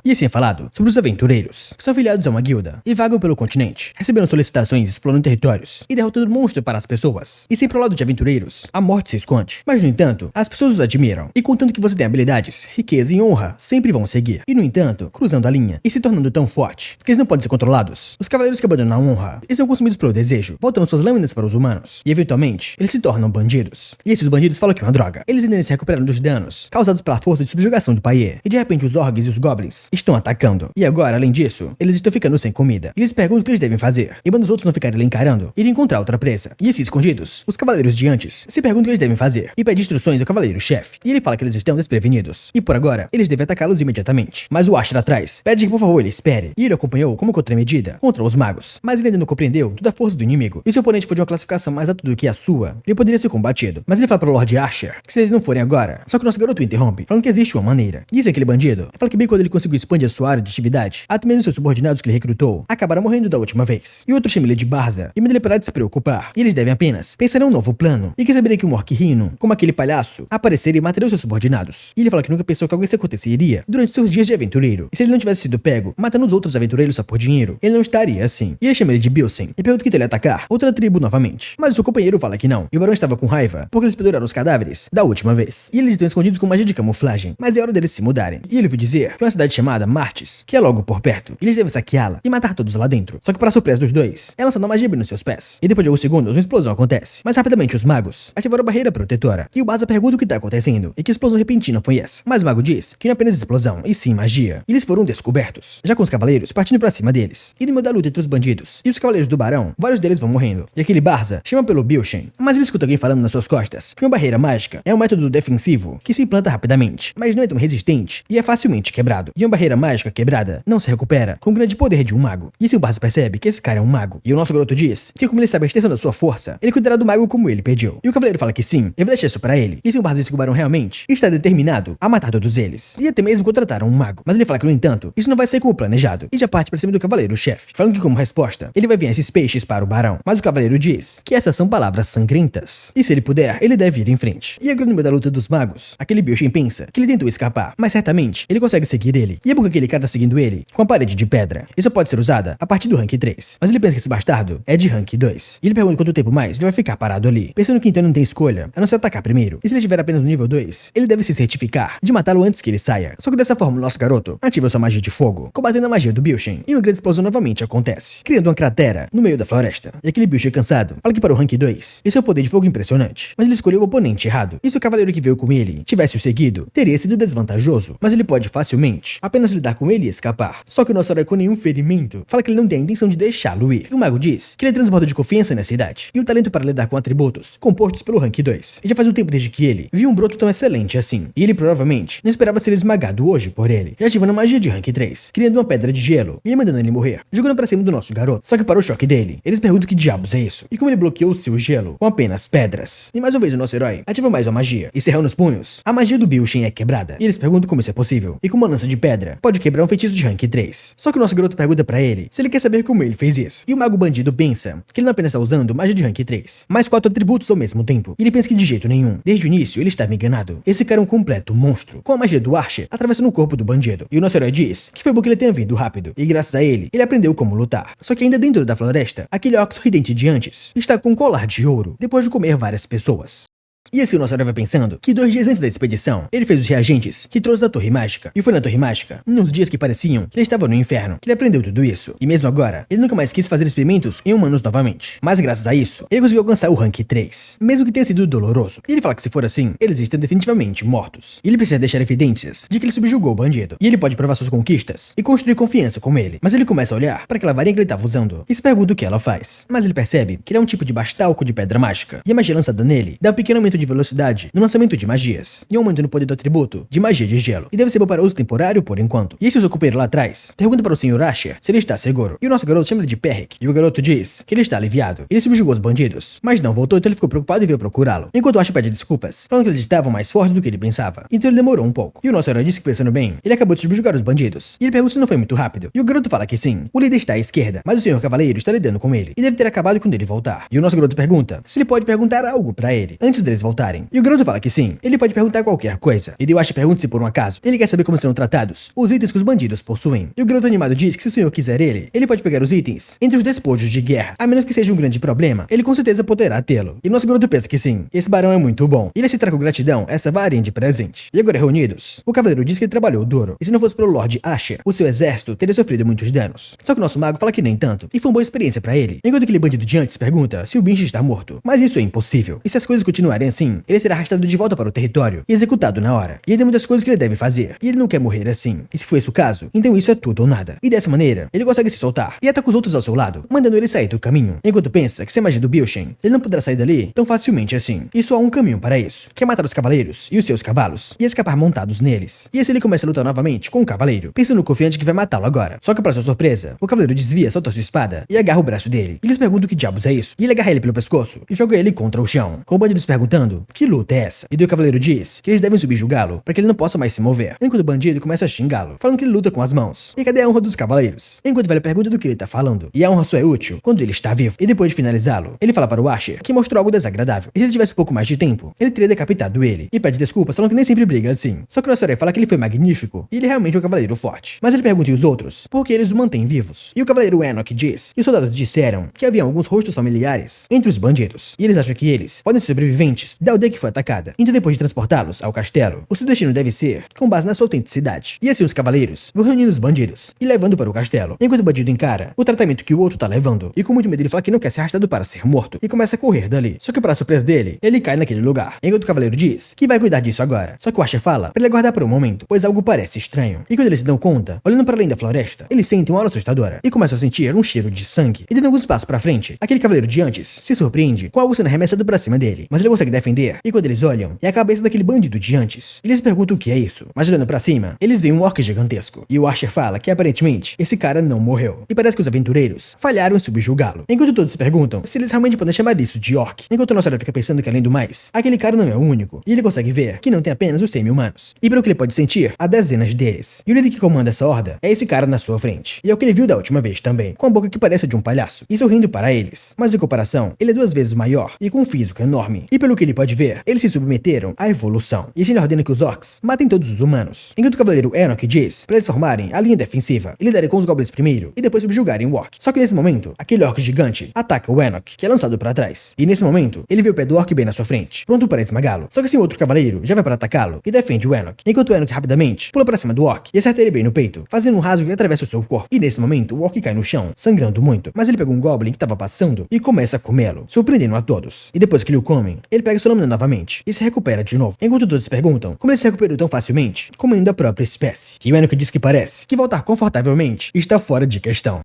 E assim é falado sobre os aventureiros, que são afiliados a uma guilda e vagam pelo continente, recebendo solicitações, explorando territórios e derrotando monstros para as pessoas. E sempre ao lado de aventureiros, a morte se esconde. Mas no entanto, as pessoas os admiram. E contanto que você tem habilidades, riqueza e honra, sempre vão seguir. E no entanto, cruzando a linha e se tornando tão forte que eles não podem ser controlados. Os cavaleiros que abandonam a honra e são consumidos pelo desejo, voltando suas lâminas para os humanos. E eventualmente, eles se tornam bandidos. E esses bandidos falam que é uma droga. Eles ainda se recuperam dos danos causados pela força de subjugação do Paie. E de repente os orcs e os goblins estão atacando. E agora, além disso, eles estão ficando sem comida. Eles perguntam o que eles devem fazer. E quando os outros não ficarem ali encarando, irem encontrar outra presa. E esses escondidos, os cavaleiros de antes, se perguntam o que eles devem fazer. E pede instruções ao cavaleiro-chefe. E ele fala que eles estão desprevenidos. E por agora, eles devem atacá-los imediatamente. Mas o Asher atrás pede que por favor ele espere. E ele acompanhou como contramedida contra os magos. Mas ele ainda não compreendeu toda a força do inimigo. E se o oponente for de uma classificação mais alta do que a sua, ele poderia ser combatido. Mas ele fala para o Lord Asher que se eles não forem agora, só que o nosso garoto interrompe, falando que existe uma maneira. E esse é aquele bandido. Fala que bem quando ele conseguiu expandir a sua área de atividade, até mesmo seus subordinados que ele recrutou acabaram morrendo da última vez. E outro chama ele de Barza e manda ele parar de se preocupar. E eles devem apenas pensar em um novo plano. E que saberia que um orc rino, como aquele palhaço, apareceria e mataria os seus subordinados. E ele fala que nunca pensou que algo assim aconteceria durante seus dias de aventureiro. E se ele não tivesse sido pego matando os outros aventureiros só por dinheiro, ele não estaria assim. E ele chama ele de Bilsen e pergunta que ele atacar outra tribo novamente. Mas o seu companheiro fala que não. E o barão estava com raiva porque eles penduraram os cadáveres da última vez. E eles estão escondidos com magia de camuflagem. Mas é hora deles se mudarem. E ele ouviu dizer que uma cidade chamada Martis, que é logo por perto, eles devem saqueá-la e matar todos lá dentro. Só que para surpresa dos dois, ela lança uma magia bem nos seus pés. E depois de alguns segundos, uma explosão acontece. Mas rapidamente os magos ativaram a barreira protetora. E o Barza pergunta o que está acontecendo e que explosão repentina foi essa. Mas o mago diz que não é apenas explosão, e sim magia. E eles foram descobertos, já com os cavaleiros partindo para cima deles. E no meio da luta entre os bandidos e os cavaleiros do barão, vários deles vão morrendo. E aquele Barza chama pelo Bilshen. Mas ele escuta alguém falando nas suas costas que uma barreira mágica é um método defensivo que se implanta rapidamente, mas não é tão resistente e é facilmente quebrado. E uma barreira mágica quebrada não se recupera com o grande poder de um mago. E se o Barza percebe que esse cara é um mago, e o nosso garoto diz que como ele sabe a extensão da sua força, ele cuidará do mago como ele pediu. E o cavaleiro fala que sim, ele vai deixar isso pra ele. E se o Barza diz que o barão realmente está determinado a matar todos eles, e até mesmo contratar um mago. Mas ele fala que, no entanto, isso não vai ser como planejado, e já parte pra cima do cavaleiro-chefe, falando que como resposta, ele vai enviar esses peixes para o barão. Mas o cavaleiro diz que essas são palavras sangrentas, e se ele puder, ele deve ir em frente. E agora no meio da luta dos magos, aquele Bilshen pensa que ele tentou escapar, mas certamente ele consegue seguir ele. E é porque aquele cara tá seguindo ele com a parede de pedra. Isso pode ser usada a partir do rank 3. Mas ele pensa que esse bastardo é de rank 2. E ele pergunta quanto tempo mais ele vai ficar parado ali, pensando que então não tem escolha, a não ser atacar primeiro. E se ele estiver apenas no nível 2, ele deve se certificar de matá-lo antes que ele saia. Só que dessa forma o nosso garoto ativa sua magia de fogo, combatendo a magia do Bilshen. E uma grande explosão novamente acontece, criando uma cratera no meio da floresta. E aquele Bilshen cansado fala que para o rank 2, esse é um poder de fogo impressionante. Mas ele escolheu o oponente errado. E se o cavaleiro que veio com ele tivesse o seguido, teria sido desvantajoso. Mas ele pode facilmente apenas lidar com ele e escapar. Só que o nosso herói com nenhum ferimento fala que ele não tem a intenção de deixá-lo ir. E o mago diz que ele é transbordo de confiança nessa idade e um talento para lidar com atributos compostos pelo rank 2. E já faz um tempo desde que ele viu um broto tão excelente assim. E ele provavelmente não esperava ser esmagado hoje por ele, já ativando a magia de rank 3, criando uma pedra de gelo e mandando ele morrer, jogando pra cima do nosso garoto. Só que para o choque dele, eles perguntam que diabos é isso, e como ele bloqueou o seu gelo com apenas pedras. E mais uma vez o nosso herói ativa mais uma magia, e cerrando os punhos, a magia do Bilshen é quebrada. E eles perguntam como isso é possível, e com uma lança de pedra pedra pode quebrar um feitiço de rank 3. Só que o nosso garoto pergunta pra ele se ele quer saber como ele fez isso. E o mago bandido pensa que ele não apenas está usando magia de rank 3, mas 4 atributos ao mesmo tempo. E ele pensa que de jeito nenhum. Desde o início ele estava enganado. Esse cara é um completo monstro, com a magia do Archer atravessando o corpo do bandido. E o nosso herói diz que foi bom que ele tenha vindo rápido, e graças a ele, ele aprendeu como lutar. Só que ainda dentro da floresta, aquele orc sorridente de antes está com um colar de ouro, depois de comer várias pessoas. E assim o nosso herói vai pensando que 2 dias antes da expedição, ele fez os reagentes que trouxe da Torre Mágica. E foi na Torre Mágica, nos dias que pareciam que ele estava no inferno, que ele aprendeu tudo isso. E mesmo agora, ele nunca mais quis fazer experimentos em humanos novamente. Mas graças a isso, ele conseguiu alcançar o rank 3, mesmo que tenha sido doloroso. E ele fala que se for assim, eles estão definitivamente mortos. E ele precisa deixar evidências de que ele subjugou o bandido. E ele pode provar suas conquistas e construir confiança com ele. Mas ele começa a olhar para aquela varinha que ele estava usando e se pergunta o que ela faz. Mas ele percebe que ele é um tipo de bastalco de pedra mágica. E a magia lançada nele dá um pequeno aumento de velocidade no lançamento de magias, e aumento no poder do atributo de magia de gelo, e deve ser bom para uso temporário por enquanto. E esse usa companheiro lá atrás pergunta para o Sr. Asher se ele está seguro, e o nosso garoto chama ele de Perrick, e o garoto diz que ele está aliviado. Ele subjugou os bandidos, mas não voltou, então ele ficou preocupado e veio procurá-lo, enquanto o Asher pede desculpas, falando que eles estavam mais fortes do que ele pensava, então ele demorou um pouco. E o nosso herói disse que, pensando bem, ele acabou de subjugar os bandidos, e ele pergunta se não foi muito rápido, e o garoto fala que sim, o líder está à esquerda, mas o Senhor Cavaleiro está lidando com ele, e deve ter acabado quando ele voltar. E o nosso garoto pergunta se ele pode perguntar algo para ele, antes deles voltarem, e o garoto fala que sim, ele pode perguntar qualquer coisa. E Dewasher pergunta se por um acaso ele quer saber como serão tratados os itens que os bandidos possuem. E o garoto animado diz que se o senhor quiser ele pode pegar os itens entre os despojos de guerra, a menos que seja um grande problema, ele com certeza poderá tê-lo. E nosso garoto pensa que sim, esse barão é muito bom. E ele aceitará com gratidão essa varinha de presente. E agora reunidos, o cavaleiro diz que ele trabalhou duro, e se não fosse pelo Lord Asher, o seu exército teria sofrido muitos danos. Só que o nosso mago fala que nem tanto, e foi uma boa experiência pra ele, enquanto aquele bandido de antes pergunta se o Binch está morto. Mas isso é impossível, e se as coisas continuarem assim, ele será arrastado de volta para o território e executado na hora. E ainda tem muitas coisas que ele deve fazer, e ele não quer morrer assim. E se for esse o caso, então isso é tudo ou nada. E dessa maneira, ele consegue se soltar e ataca os outros ao seu lado, mandando ele sair do caminho, enquanto pensa que sem a magia do Bilshen, ele não poderá sair dali tão facilmente assim. E só há um caminho para isso, que é matar os cavaleiros e os seus cavalos, e escapar montados neles. E assim ele começa a lutar novamente com o cavaleiro, pensando confiante que vai matá-lo agora. Só que para sua surpresa, o cavaleiro desvia, solta sua espada e agarra o braço dele. Eles perguntam o que diabos é isso, e ele agarra ele pelo pescoço e joga ele contra o chão, com o bandido perguntando que luta é essa. E o cavaleiro diz que eles devem subjugá-lo para que ele não possa mais se mover, enquanto o bandido começa a xingá-lo, falando que ele luta com as mãos. E cadê a honra dos cavaleiros? Enquanto o velho pergunta do que ele tá falando, e a honra só é útil quando ele está vivo. E depois de finalizá-lo, ele fala para o Asher que mostrou algo desagradável, e se ele tivesse um pouco mais de tempo, ele teria decapitado ele, e pede desculpas falando que nem sempre briga assim. Só que o nosso herói fala que ele foi magnífico, e ele é realmente um cavaleiro forte. Mas ele pergunta e os outros, por que eles o mantêm vivos? E o cavaleiro Enoch diz que os soldados disseram que havia alguns rostos familiares entre os bandidos, e eles acham que eles podem ser sobreviventes da aldeia que foi atacada. Então depois de transportá-los ao castelo, o seu destino deve ser com base na sua autenticidade. E assim os cavaleiros vão reunindo os bandidos e levando para o castelo, enquanto o bandido encara o tratamento que o outro tá levando, e com muito medo ele fala que não quer ser arrastado para ser morto, e começa a correr dali. Só que para surpresa dele, ele cai naquele lugar, enquanto o cavaleiro diz que vai cuidar disso agora. Só que o Asher fala para ele aguardar por um momento, pois algo parece estranho. E quando eles se dão conta, olhando para além da floresta, eles sentem uma aura assustadora e começam a sentir um cheiro de sangue. E dando alguns passos para frente, aquele cavaleiro de antes se surpreende com algo sendo arremessado para cima dele, mas ele consegue defender, e quando eles olham, é a cabeça daquele bandido de antes. Eles perguntam o que é isso, mas olhando para cima, eles veem um orc gigantesco. E o Asher fala que aparentemente esse cara não morreu, e parece que os aventureiros falharam em subjugá-lo. Enquanto todos se perguntam se eles realmente podem chamar isso de orc, enquanto o nosso herói fica pensando que além do mais, aquele cara não é o único, e ele consegue ver que não tem apenas os semi-humanos. E pelo que ele pode sentir, há dezenas deles. E o líder que comanda essa horda é esse cara na sua frente. E é o que ele viu da última vez também, com a boca que parece de um palhaço, e sorrindo para eles. Mas em comparação, ele é 2 vezes maior e com um físico enorme. E pelo que ele pode ver, eles se submeteram à evolução. E assim ele ordena que os orcs matem todos os humanos. Enquanto o cavaleiro Enoch diz para eles formarem a linha defensiva e lidarem com os goblins primeiro e depois subjugarem o orc. Só que nesse momento, aquele orc gigante ataca o Enoch, que é lançado para trás. E nesse momento, ele vê o pé do orc bem na sua frente, pronto para esmagá-lo. Só que assim o outro cavaleiro já vai para atacá-lo e defende o Enoch. Enquanto o Enoch rapidamente pula para cima do orc e acerta ele bem no peito, fazendo um rasgo que atravessa o seu corpo. E nesse momento, o orc cai no chão, sangrando muito. Mas ele pega um goblin que estava passando e começa a comê-lo, surpreendendo a todos. E depois que ele o come, ele pega sua lâmina novamente e se recupera de novo. Enquanto todos se perguntam como ele se recuperou tão facilmente, comendo a própria espécie. E o Enoch diz que parece que voltar confortavelmente está fora de questão.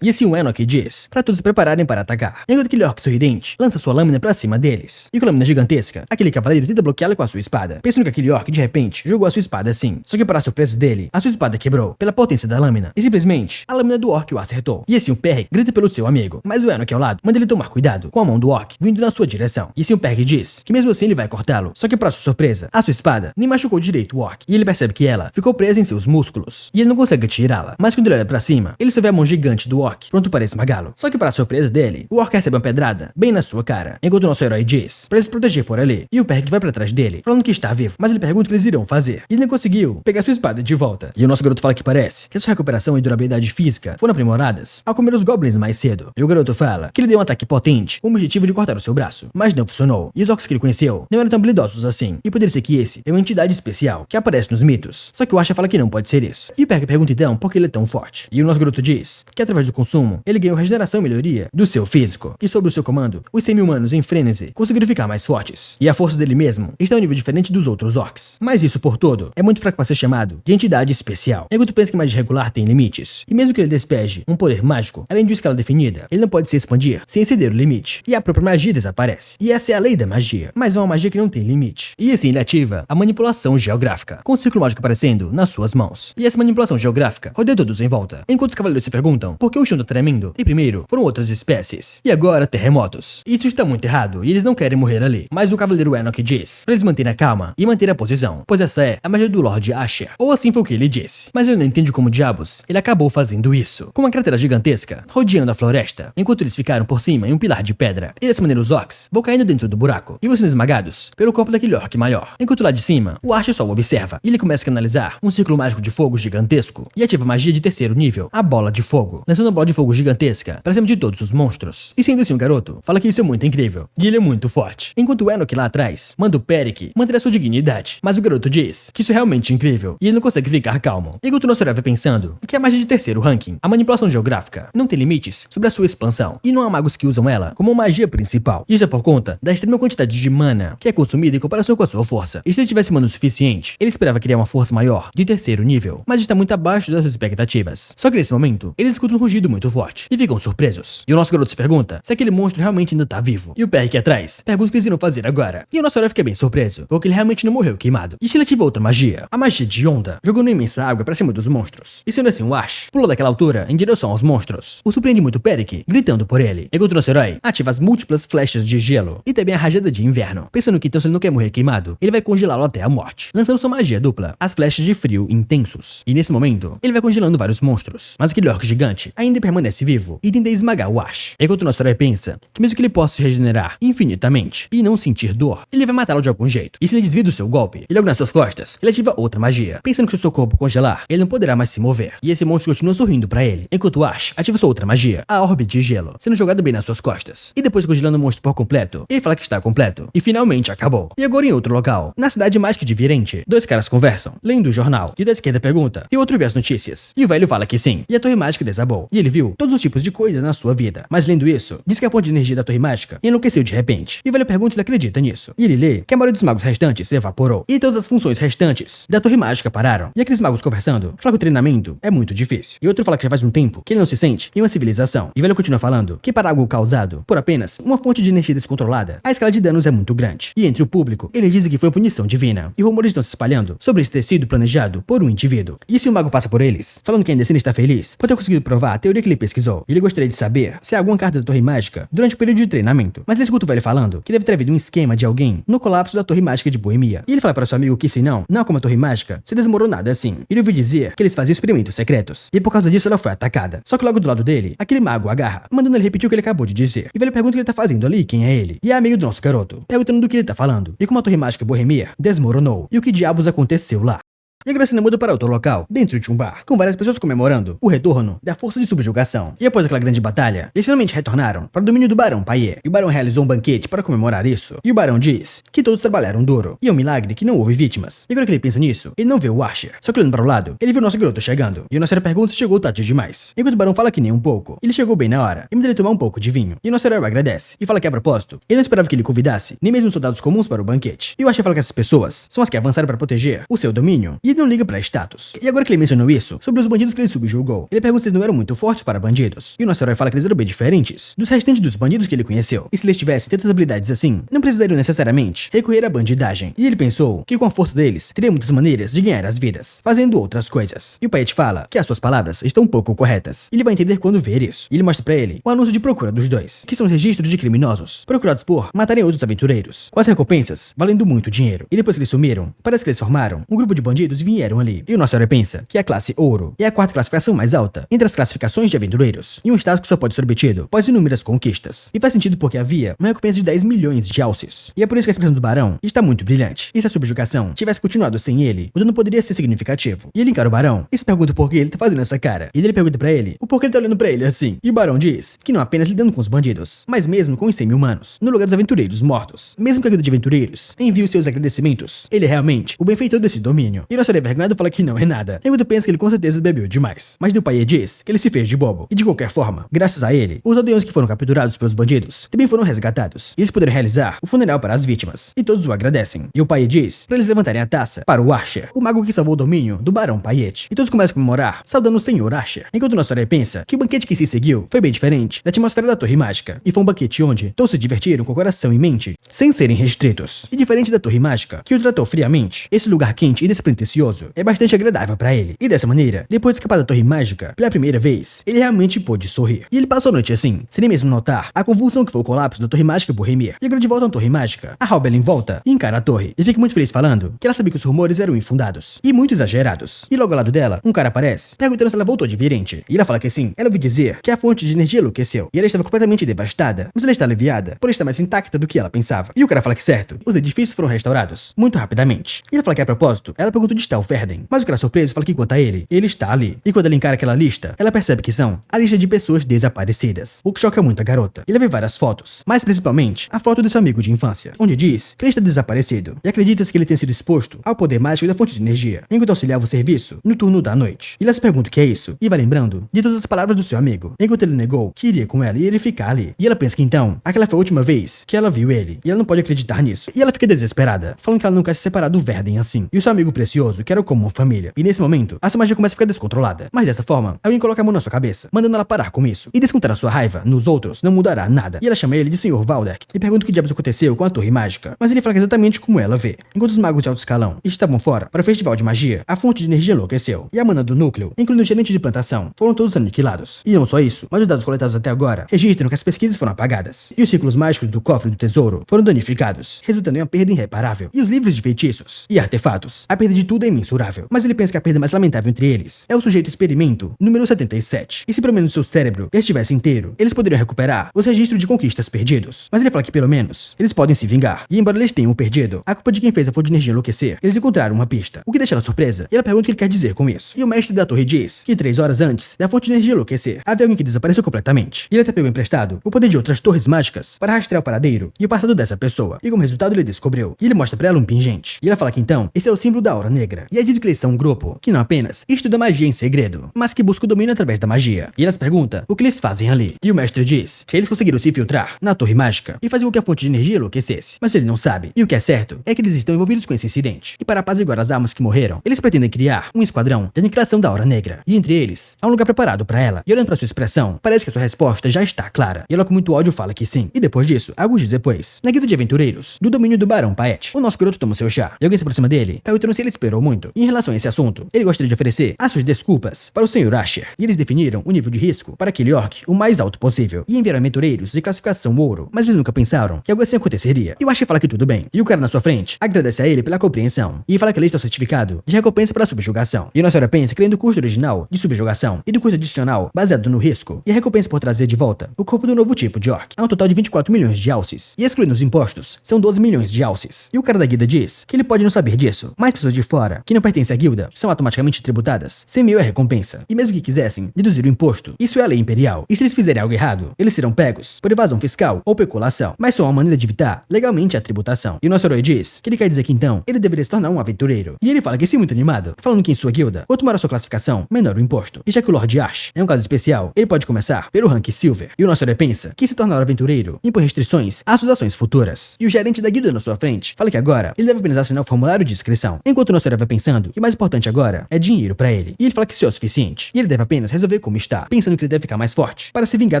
E assim o Enoch diz para todos se prepararem para atacar, enquanto aquele orc sorridente lança sua lâmina para cima deles. E com a lâmina gigantesca, aquele cavaleiro tenta bloqueá-la com a sua espada, pensando que aquele orc de repente jogou a sua espada assim. Só que para surpresa dele, a sua espada quebrou pela potência da lâmina e simplesmente a lâmina do orc o acertou. E assim o Perry grita pelo seu amigo, mas o Enoch ao lado manda ele tomar cuidado com a mão do orc vindo na sua direção. E assim o Perry diz que mesmo assim ele vai cortá-lo, só que para sua surpresa, a sua espada nem machucou direito o orc e ele percebe que ela ficou presa em seus músculos e ele não consegue tirá-la. Mas quando ele olha pra cima, ele só vê a mão gigante do orc pronto para esmagá-lo. Só que para surpresa dele, o orc recebe uma pedrada bem na sua cara, enquanto o nosso herói diz pra ele se proteger por ali. E o Perry vai pra trás dele, falando que está vivo, mas ele pergunta o que eles irão fazer. E ele não conseguiu pegar sua espada de volta. E o nosso garoto fala que parece que a sua recuperação e durabilidade física foram aprimoradas ao comer os goblins mais cedo. E o garoto fala que ele deu um ataque potente com o objetivo de cortar o seu braço, mas não funcionou. E os orcs que ele conheceu não eram tão habilidosos assim. E poderia ser que esse é uma entidade especial que aparece nos mitos. Só que o Asher fala que não pode ser isso. E o Perry pergunta então por que ele é tão forte. E o nosso garoto diz que através do consumo, ele ganhou regeneração e melhoria do seu físico. E sob o seu comando, os semi-humanos em frenesi conseguiram ficar mais fortes. E a força dele mesmo está em um nível diferente dos outros orcs. Mas isso por todo é muito fraco para ser chamado de entidade especial. Enquanto pensa que magia regular tem limites. E mesmo que ele despeje um poder mágico, além de uma escala definida, ele não pode se expandir sem exceder o limite. E a própria magia desaparece. E essa é a lei da magia. Mas é uma magia que não tem limite. E assim ele ativa a manipulação geográfica, com um círculo mágico aparecendo nas suas mãos. E essa manipulação geográfica rodeia todos em volta. Enquanto os cavaleiros se perguntam por que o chão tá tremendo, e primeiro foram outras espécies. E agora terremotos. Isso está muito errado e eles não querem morrer ali. Mas o cavaleiro Enoch diz pra eles manterem a calma e manter a posição, pois essa é a magia do Lord Asher. Ou assim foi o que ele disse. Mas ele não entende como diabos ele acabou fazendo isso. Com uma cratera gigantesca rodeando a floresta, enquanto eles ficaram por cima em um pilar de pedra. E dessa maneira os orcs vão caindo dentro do buraco e vão sendo esmagados pelo corpo daquele orc maior. Enquanto lá de cima, o Asher só o observa e ele começa a canalizar um círculo mágico de fogo gigantesco e ativa a magia de terceiro nível, a bola de fogo, lançando uma bola de fogo gigantesca pra cima de todos os monstros. E sendo assim o garoto fala que isso é muito incrível e ele é muito forte. Enquanto o Enoch lá atrás manda o Peric manter a sua dignidade, mas o garoto diz que isso é realmente incrível e ele não consegue ficar calmo. Enquanto o nosso herói vai pensando que a magia de terceiro ranking, a manipulação geográfica, não tem limites sobre a sua expansão e não há magos que usam ela como magia principal. Isso é por conta da extrema quantidade de mana que é consumida em comparação com a sua força. E se ele tivesse mana o suficiente, ele esperava criar uma força maior de terceiro nível, mas está muito abaixo das suas expectativas. Só que nesse momento, eles escutam um rugido muito forte e ficam surpresos. E o nosso garoto se pergunta se aquele monstro realmente ainda tá vivo. E o Perry aqui atrás pergunta o que eles irão fazer agora. E o nosso herói fica bem surpreso, porque ele realmente não morreu queimado. E se ele ativou outra magia, a magia de onda, jogando uma imensa água pra cima dos monstros. E sendo assim, o Ash pulou daquela altura em direção aos monstros. O surpreende muito o Peric, gritando por ele. Enquanto o nosso herói ativa as múltiplas flechas de gelo e também a rajada de inverno, pensando que então se ele não quer morrer queimado, ele vai congelá-lo até a morte, lançando sua magia dupla, as flechas de frio intensos. E nesse momento, ele vai congelando vários monstros, mas aquele orc gigante ainda permanece vivo e tenta esmagar o Ash. Enquanto o nosso herói pensa que mesmo que ele possa se regenerar infinitamente e não sentir dor, ele vai matá-lo de algum jeito. E se ele desvia do seu golpe, e logo nas suas costas, ele ativa outra magia, pensando que se o seu corpo congelar, ele não poderá mais se mover. E esse monstro continua sorrindo pra ele, enquanto o Ash ativa sua outra magia, a orbe de gelo, sendo jogado bem nas suas costas. E depois congelando o monstro por completo, ele fala que está completo. E finalmente acabou. E agora em outro local, na cidade mais que de Virente, dois caras conversam, lendo o jornal, e da esquerda pergunta, e o outro vê as notícias. E o velho fala que sim, e a torre mágica desabou. E ele viu todos os tipos de coisas na sua vida. Mas lendo isso, diz que a fonte de energia da torre mágica enlouqueceu de repente. E o velho pergunta se ele acredita nisso. E ele lê que a maioria dos magos restantes se evaporou. E todas as funções restantes da torre mágica pararam. E aqueles magos conversando, falam que o treinamento é muito difícil. E outro fala que já faz um tempo que ele não se sente em uma civilização. E o velho continua falando que para algo causado por apenas uma fonte de energia descontrolada, a escala de danos é muito grande. E entre o público, eles dizem que foi punição divina. E rumores estão se espalhando sobre esse ter sido planejado por um indivíduo. E se o mago passa por eles, falando que ainda assim ele está feliz por ter conseguido provar a teoria que ele pesquisou. E ele gostaria de saber se há alguma carta da torre mágica durante o período de treinamento. Mas ele escuta o velho falando que deve ter havido um esquema de alguém no colapso da torre mágica de Boemia. E ele fala para seu amigo que se não como a torre mágica se desmoronada assim. Ele ouviu dizer que eles faziam experimentos secretos. E por causa disso ela foi atacada. Só que logo do lado dele, aquele mago agarra, mandando ele repetir o que ele acabou de dizer. E o velho pergunta o que ele tá fazendo ali, quem é ele. E é amigo do nosso garoto, perguntando do que ele tá falando. E como a torre mágica Bohemia desmoronou. E o que diabos aconteceu lá. E agora a cena muda para outro local, dentro de um bar, com várias pessoas comemorando o retorno da força de subjugação. E após aquela grande batalha, eles finalmente retornaram para o domínio do Barão Paier. E o Barão realizou um banquete para comemorar isso. E o Barão diz que todos trabalharam duro. E é um milagre que não houve vítimas. E agora que ele pensa nisso, ele não vê o Archer. Só que olhando para o lado, ele viu o nosso garoto chegando. E o nosso herói pergunta se chegou tarde demais. Enquanto o Barão fala que nem um pouco. Ele chegou bem na hora e manda ele tomar um pouco de vinho. E o nosso herói agradece. E fala que a propósito, ele não esperava que ele convidasse nem mesmo soldados comuns para o banquete. E o Archer fala que essas pessoas são as que avançaram para proteger o seu domínio. E e ele não liga pra status. E agora que ele mencionou isso, sobre os bandidos que ele subjugou, ele pergunta se eles não eram muito fortes para bandidos. E o nosso herói fala que eles eram bem diferentes dos restantes dos bandidos que ele conheceu. E se eles tivessem tantas habilidades assim, não precisariam necessariamente recorrer à bandidagem. E ele pensou que com a força deles, teria muitas maneiras de ganhar as vidas, fazendo outras coisas. E o Payet fala que as suas palavras estão um pouco corretas. E ele vai entender quando ver isso. E ele mostra pra ele o anúncio de procura dos dois, que são os registros de criminosos procurados por matarem outros aventureiros, com as recompensas valendo muito dinheiro. E depois que eles sumiram, parece que eles formaram um grupo de bandidos e vieram ali. E o nosso herói pensa que a classe ouro é a quarta classificação mais alta entre as classificações de aventureiros, e um status que só pode ser obtido após inúmeras conquistas. E faz sentido porque havia uma recompensa de 10 milhões de alces. E é por isso que a expressão do barão está muito brilhante. E se a subjugação tivesse continuado sem ele, o dano poderia ser significativo. E ele encara o barão e se pergunta por que ele tá fazendo essa cara. E ele pergunta pra ele o porquê ele tá olhando pra ele assim. E o barão diz que não apenas lidando com os bandidos, mas mesmo com os semi-humanos, no lugar dos aventureiros mortos. Mesmo que a guilda de aventureiros envie os seus agradecimentos, ele é realmente o benfeitor desse domínio. E nosso herói vergonhado fala que não é nada. Enquanto pensa que ele com certeza bebeu demais. Mas o Payet diz que ele se fez de bobo. E de qualquer forma, graças a ele, os aldeões que foram capturados pelos bandidos também foram resgatados. E eles puderam realizar o funeral para as vítimas. E todos o agradecem. E o Payet diz para eles levantarem a taça para o Archer, o mago que salvou o domínio do Barão Payet. E todos começam a comemorar, saudando o Senhor Archer. Enquanto nosso herói pensa que o banquete que se seguiu foi bem diferente da atmosfera da Torre Mágica. E foi um banquete onde todos se divertiram com o coração e mente, sem serem restritos. E diferente da Torre Mágica, que o tratou friamente, esse lugar quente e despretensioso é bastante agradável para ele. E dessa maneira, depois de escapar da Torre Mágica pela primeira vez, ele realmente pôde sorrir. E ele passou a noite assim, sem nem mesmo notar a convulsão que foi o colapso da Torre Mágica por Remir. E agora de volta à Torre Mágica, a Haubelin volta e encara a torre. E fica muito feliz falando que ela sabia que os rumores eram infundados e muito exagerados. E logo ao lado dela, um cara aparece, perguntando se ela voltou de Virente. E ela fala que sim. Ela ouviu dizer que a fonte de energia enlouqueceu e ela estava completamente devastada, mas ela está aliviada por estar mais intacta do que ela pensava. E o cara fala que certo, os edifícios foram restaurados muito rapidamente. E ela fala que a propósito, ela pergunta onde está o Ferden. Mas o cara surpreso fala que enquanto a ele está ali. E quando ela encara aquela lista, ela percebe que são a lista de pessoas desaparecidas, o que choca muito a garota. E ela vê várias fotos, mas principalmente a foto do seu amigo de infância, onde diz que ele está desaparecido e acredita-se que ele tenha sido exposto ao poder mágico da fonte de energia, enquanto auxiliava o serviço no turno da noite. E ela se pergunta o que é isso, e vai lembrando de todas as palavras do seu amigo, enquanto ele negou que iria com ela e ele ficar ali. E ela pensa que então, aquela foi a última vez que ela viu ele, e ela não pode acreditar nisso. E ela fica desesperada, falando que ela não quer se separar do Verden assim, e o seu amigo precioso, que era como uma família. E nesse momento, a sua magia começa a ficar descontrolada. Mas dessa forma, alguém coloca a mão na sua cabeça, mandando ela parar com isso. E descontar a sua raiva nos outros não mudará nada. E ela chama ele de Sr. Valdek e pergunta o que diabos aconteceu com a Torre Mágica. Mas ele fala exatamente como ela vê. Enquanto os magos de alto escalão estavam fora para o festival de magia, a fonte de energia enlouqueceu. E a mana do núcleo, incluindo o gerente de plantação, foram todos aniquilados. E não só isso, mas os dados coletados até agora registram que as pesquisas foram apagadas. E os círculos mágicos do cofre do tesouro foram danificados, resultando em uma perda irreparável. E os livros de feitiços e artefatos, a perda de tudo é imensurável. Mas ele pensa que a perda mais lamentável entre eles é o sujeito experimento número 77. E se pelo menos seu cérebro estivesse inteiro, eles poderiam recuperar os registros de conquistas perdidos. Mas ele fala que pelo menos eles podem se vingar. E embora eles tenham perdido a culpa de quem fez a fonte de energia enlouquecer, eles encontraram uma pista, o que deixa ela surpresa. E ela pergunta o que ele quer dizer com isso. E o mestre da torre diz que 3 horas antes da fonte de energia enlouquecer, havia alguém que desapareceu completamente. E ele até pegou emprestado o poder de outras torres mágicas para rastrear o paradeiro e o passado dessa pessoa. E como resultado ele descobriu. E ele mostra pra ela um pingente. E ela fala que então, esse é o símbolo da Aura Negra. E é dito que eles são um grupo que não apenas estuda magia em segredo, mas que busca o domínio através da magia. E elas perguntam o que eles fazem ali. E o mestre diz que eles conseguiram se infiltrar na torre mágica e fazer com que a fonte de energia enlouquecesse. Mas ele não sabe. E o que é certo é que eles estão envolvidos com esse incidente. E para apaziguar as almas que morreram, eles pretendem criar um esquadrão de aniquilação da Aura Negra. E entre eles, há um lugar preparado para ela. E olhando para sua expressão, parece que a sua resposta já está clara. E ela com muito ódio fala que sim. E depois disso, alguns dias depois, na guilda de aventureiros, do domínio do Barão Payet, o nosso garoto toma seu chá. E alguém se aproxima dele, perguntando se ele esperou muito. E em relação a esse assunto, ele gostaria de oferecer as suas desculpas para o Sr. Asher. E eles definiram o nível de risco para aquele orc o mais alto possível. E enviaram aventureiros de classificação ouro. Mas eles nunca pensaram que algo assim aconteceria. E o Asher fala que tudo bem. E o cara na sua frente agradece a ele pela compreensão. E fala que ele está o certificado de recompensa para a subjugação. E a nossa hora pensa que além do custo original de subjugação e do custo adicional baseado no risco, e a recompensa por trazer de volta o corpo do novo tipo de orc, há um total de 24 milhões de alces. E excluindo os impostos, são 12 milhões de alces. E o cara da guilda diz que ele pode não saber disso, mas pessoas de fora, que não pertencem à guilda, são automaticamente tributadas, sem meio a recompensa. E mesmo que quisessem deduzir o imposto, isso é a lei imperial. E se eles fizerem algo errado, eles serão pegos por evasão fiscal ou peculação, mas só uma maneira de evitar legalmente a tributação. E o nosso herói diz que ele quer dizer que então, ele deveria se tornar um aventureiro. E ele fala que sim, muito animado, falando que em sua guilda, quanto maior a sua classificação, menor o imposto. E já que o Lord Ash é um caso especial, ele pode começar pelo rank Silver. E o nosso herói pensa que se tornar um aventureiro impõe restrições às suas ações futuras. E o gerente da guilda na sua frente fala que agora ele deve apenas assinar o formulário de inscrição. Enquanto o nosso herói vai pensando que o mais importante agora é dinheiro pra ele. E ele fala que isso é o suficiente. E ele deve apenas resolver como está, pensando que ele deve ficar mais forte para se vingar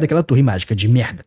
daquela torre mágica de merda.